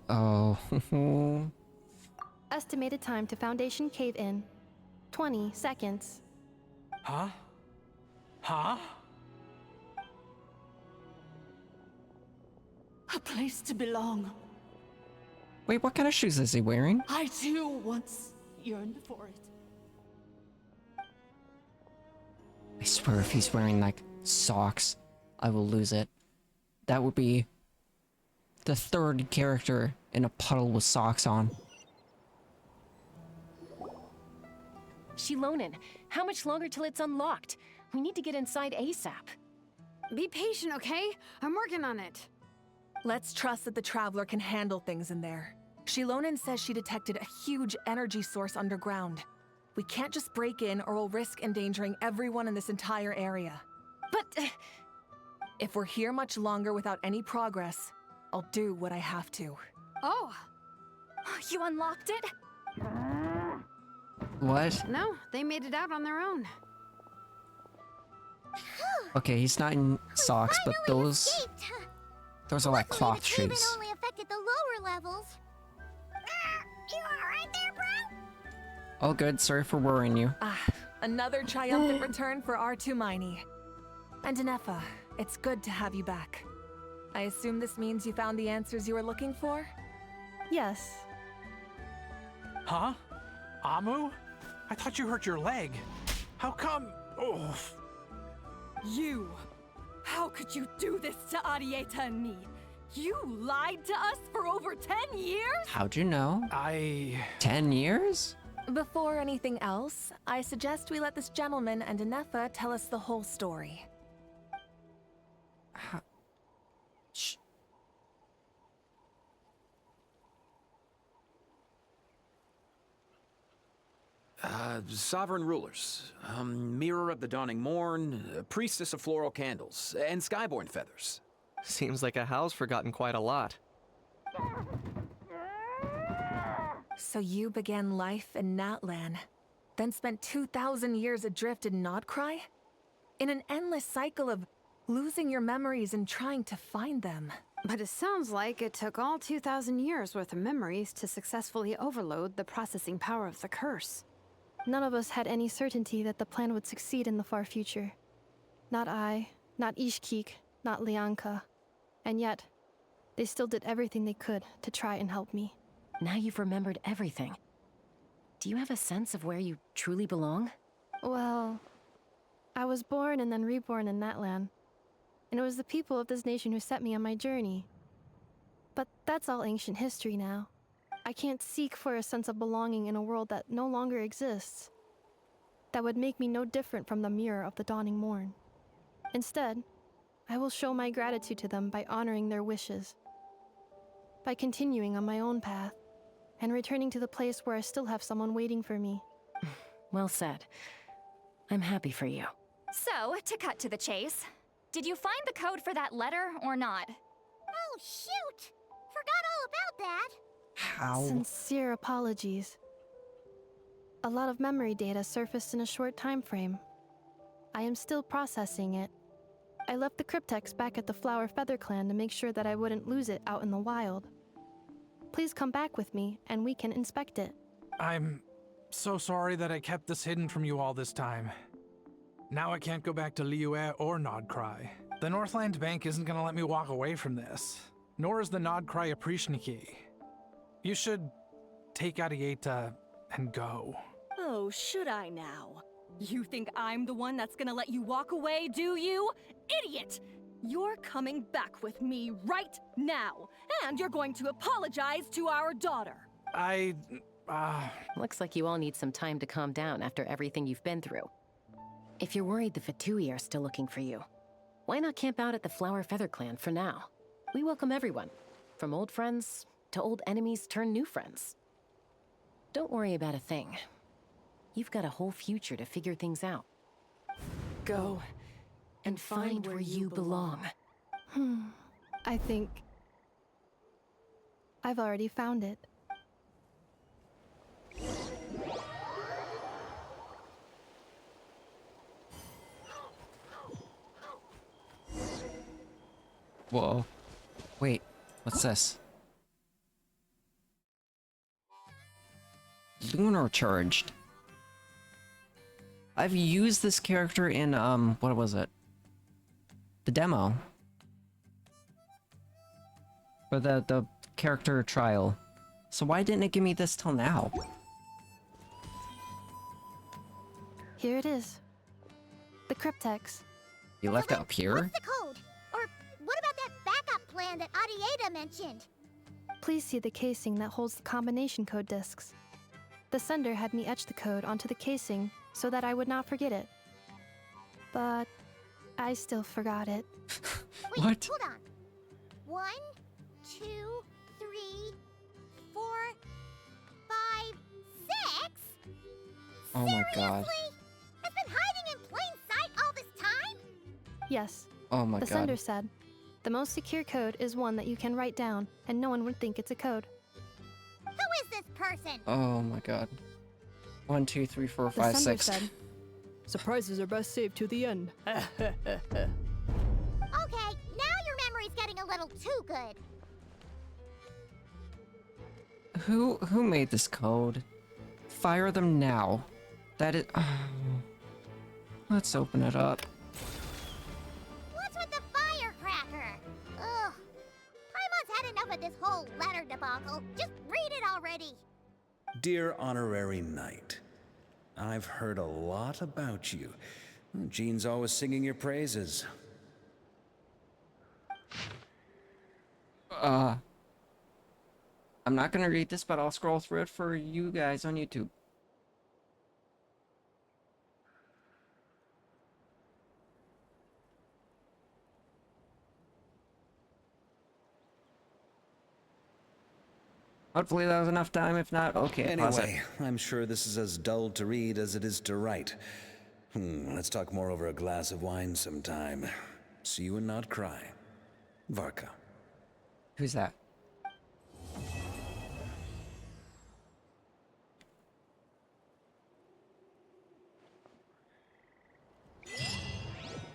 Oh. Estimated time to Foundation cave-in, 20 seconds. Huh? Huh? A place to belong. Wait, what kind of shoes is he wearing? I too once yearned for it. I swear if he's wearing, like, socks, I will lose it. That would be the third character in a puddle with socks on. Shilonen, how much longer till it's unlocked? We need to get inside ASAP. Be patient, okay? I'm working on it. Let's trust that the Traveler can handle things in there. Shilonen says she detected a huge energy source underground. We can't just break in or we'll risk endangering everyone in this entire area. But... if we're here much longer without any progress, I'll do what I have to. Oh! You unlocked it? What? No, they made it out on their own. Okay, he's not in socks, but those are like cloth The cave-in shoes. only affected the lower levels. You alright there, bro? All good, sorry for worrying you. Another triumphant return for R2 Miney. And Inefa, it's good to have you back. I assume this means you found the answers you were looking for? Yes. Huh? Amu? I thought you hurt your leg. How come? Oh. You! How could you do this to Arieta and me? You lied to us for over 10 years? How'd you know? 10 years? Before anything else, I suggest we let this gentleman and Inefa tell us the whole story. Shh. Sovereign rulers, Mirror of the Dawning Morn, Priestess of Floral Candles, and Skyborn Feathers. Seems like a house forgotten quite a lot. So you began life in Natlan, then spent 2,000 years adrift in Nodcry? In an endless cycle of losing your memories and trying to find them. But it sounds like it took all 2,000 years worth of memories to successfully overload the processing power of the curse. None of us had any certainty that the plan would succeed in the far future. Not I, not Ishkik, not Lianka. And yet, they still did everything they could to try and help me. Now you've remembered everything. Do you have a sense of where you truly belong? Well, I was born and then reborn in Natlan. And it was the people of this nation who set me on my journey. But that's all ancient history now. I can't seek for a sense of belonging in a world that no longer exists. That would make me no different from the mirror of the dawning morn. Instead, I will show my gratitude to them by honoring their wishes. By continuing on my own path, and returning to the place where I still have someone waiting for me. Well said. I'm happy for you. So, to cut to the chase, did you find the code for that letter or not? Oh, shoot! Forgot all about that. How? Sincere apologies. A lot of memory data surfaced in a short time frame. I am still processing it. I left the cryptex back at the Flower Feather Clan to make sure that I wouldn't lose it out in the wild. Please come back with me and we can inspect it. I'm so sorry that I kept this hidden from you all this time. Now I can't go back to Liyue or Nodcry. The Northland Bank isn't gonna let me walk away from this, nor is the Nodcry Aprishniki. You should take Arieta and go. Oh, should I now? You think I'm the one that's gonna let you walk away, do you? Idiot! You're coming back with me right now, and you're going to apologize to our daughter. Looks like you all need some time to calm down after everything you've been through. If you're worried the Fatui are still looking for you, why not camp out at the Flower Feather Clan for now? We welcome everyone, from old friends to old enemies turned new friends. Don't worry about a thing. You've got a whole future to figure things out. Go and find where you belong. I think I've already found it. Whoa. Wait, what's this? Lunar Charged. I've used this character in, what was it? The demo. For the character trial. So why didn't it give me this till now? Here it is. The cryptex. You left it up here? What's the code? Or what about that backup plan that Achaidh mentioned? Please see the casing that holds the combination code discs. The sender had me etch the code onto the casing so that I would not forget it. But I still forgot it. Wait, What? hold on. 1, 2, 3, 4, 5, 6? Oh my god. Seriously? It's been hiding in plain sight all this time? Yes. Oh my The god. sender said, the most secure code is one that you can write down, and no one would think it's a code. Who is this person? Oh my god. 1, 2, 3, 4, The 5, sender 6. said, surprises are best saved to the end. Okay, now your memory's getting a little too good. Who made this code? Fire them now. That is. Let's open it up. What's with the firecracker? Ugh. Paimon's had enough of this whole letter debacle. Just read it already. Dear Honorary Knight, I've heard a lot about you. Jean's always singing your praises. I'm not gonna read this, but I'll scroll through it for you guys on YouTube. Hopefully that was enough time. If not, okay, pause it. Anyway, I'm sure this is as dull to read as it is to write. Let's talk more over a glass of wine sometime. See you and not cry. Varka. Who's that?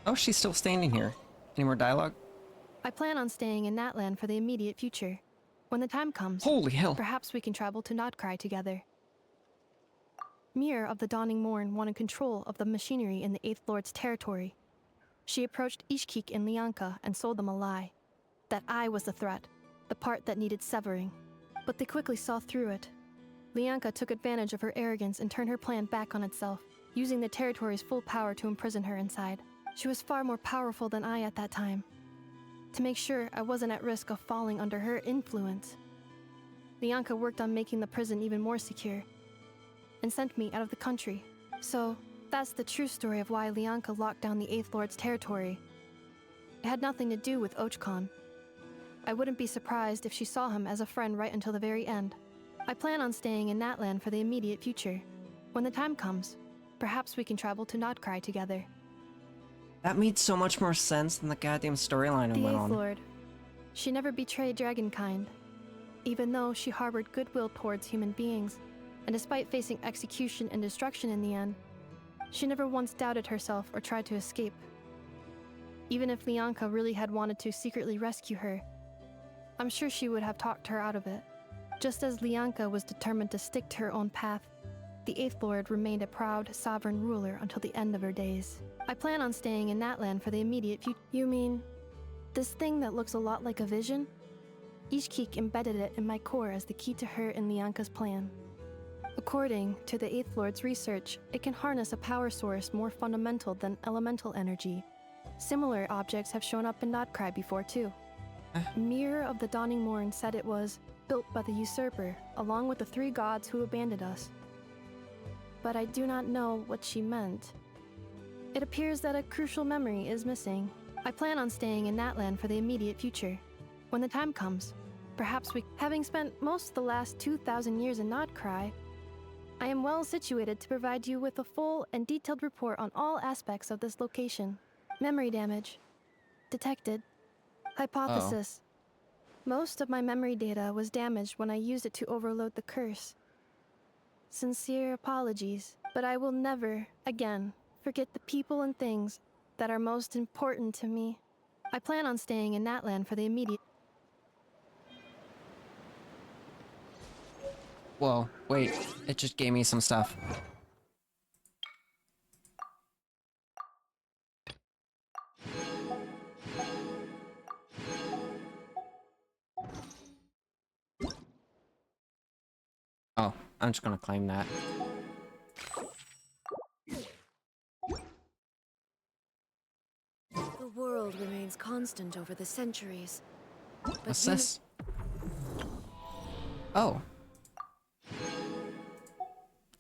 Oh, she's still standing here. Any more dialogue? I plan on staying in Natlan for the immediate future. When the time comes, holy hell, perhaps we can travel to Nodcry together. Mir of the Dawning Morn wanted control of the machinery in the Eighth Lord's territory. She approached Ishkik and Lianka and sold them a lie. That I was the threat, the part that needed severing. But they quickly saw through it. Lianka took advantage of her arrogance and turned her plan back on itself, using the territory's full power to imprison her inside. She was far more powerful than I at that time. To make sure I wasn't at risk of falling under her influence, Lianka worked on making the prison even more secure, and sent me out of the country. So, that's the true story of why Lianka locked down the Eighth Lord's territory. It had nothing to do with Ochkon. I wouldn't be surprised if she saw him as a friend right until the very end. I plan on staying in Natlan for the immediate future. When the time comes, perhaps we can travel to Nodcry together. That made so much more sense than the goddamn storyline I The went Eighth on. Lord. She never betrayed dragonkind, even though she harbored goodwill towards human beings, and despite facing execution and destruction in the end, she never once doubted herself or tried to escape. Even if Lianka really had wanted to secretly rescue her, I'm sure she would have talked her out of it. Just as Lianka was determined to stick to her own path, the Eighth Lord remained a proud, sovereign ruler until the end of her days. I plan on staying in Natlan for the immediate future. You mean, this thing that looks a lot like a vision? Ishkik embedded it in my core as the key to her and Lianka's plan. According to the Eighth Lord's research, it can harness a power source more fundamental than elemental energy. Similar objects have shown up in Notcry before too. Mirror of the Dawning Morn said it was built by the usurper, along with the 3 gods who abandoned us. But I do not know what she meant. It appears that a crucial memory is missing. I plan on staying in Natlan for the immediate future. When the time comes, perhaps having spent most of the last 2,000 years in Notcry, I am well situated to provide you with a full and detailed report on all aspects of this location. Memory damage. Detected. Hypothesis. Most of my memory data was damaged when I used it to overload the curse. Sincere apologies, but I will never, again, forget the people and things that are most important to me. I plan on staying in Natlan for the immediate... Whoa, wait, it just gave me some stuff. Oh, I'm just gonna claim that. The world remains constant over the centuries. What's this? Oh.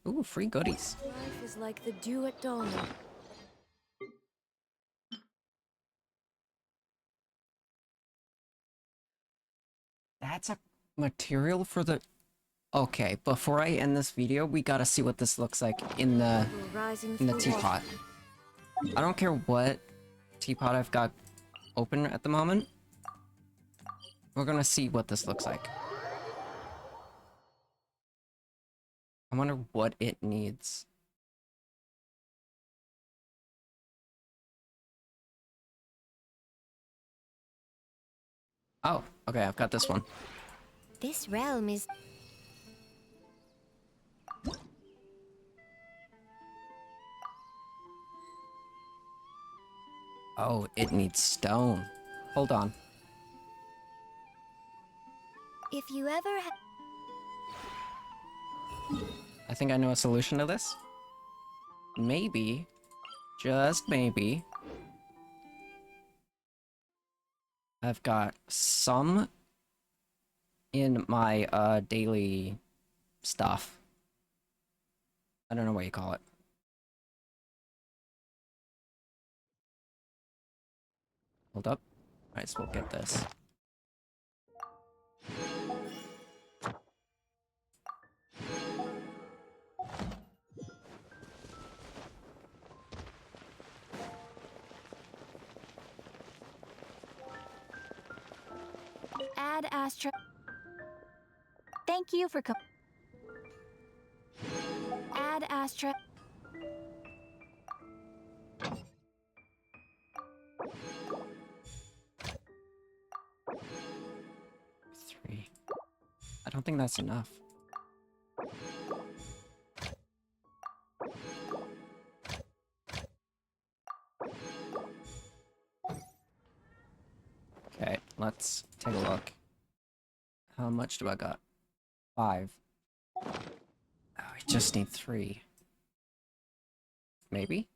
Ooh, free goodies. Life is like the dew at dawn. That's a material for the... Okay, before I end this video, we gotta see what this looks like in the teapot. I don't care what teapot I've got open at the moment. We're gonna see what this looks like. I wonder what it needs. Oh, okay, I've got this one. This realm is... Oh, it needs stone. Hold on. If you ever I think I know a solution to this. Maybe, just maybe, I've got some in my daily stuff. I don't know what you call it. Hold up. Alright, so we'll get this. Add Astra. Thank you for Add Astra. Three. I don't think that's enough. Okay, let's take a look. How much do I got? 5. Oh, I just need 3. Maybe?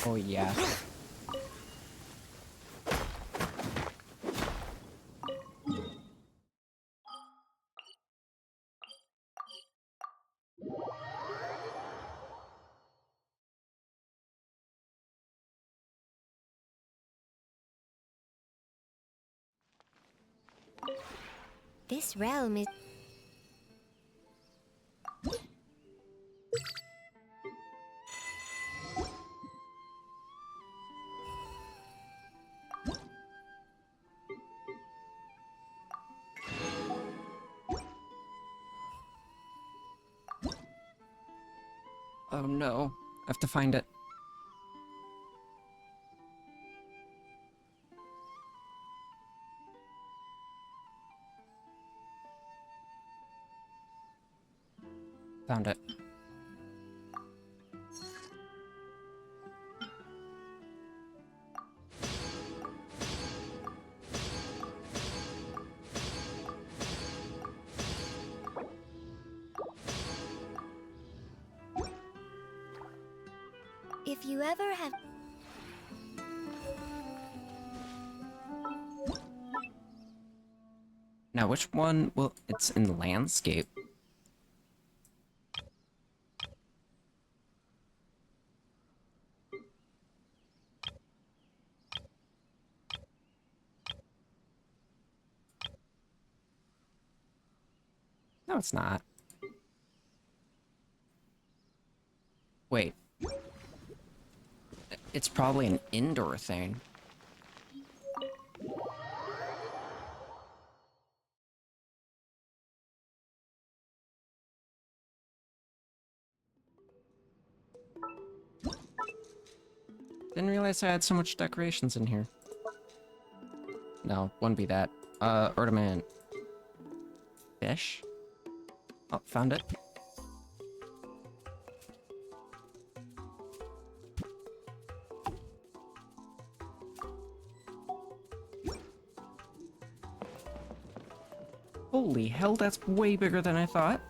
Oh yeah. This realm is... Oh no, I have to find it. Found it. If you ever have... Now, which one? Well, it's in the landscape. No, it's not. Wait. It's probably an indoor thing. Didn't realize I had so much decorations in here. No, wouldn't be that. Ornament. Fish? Oh, found it. Holy hell, that's way bigger than I thought.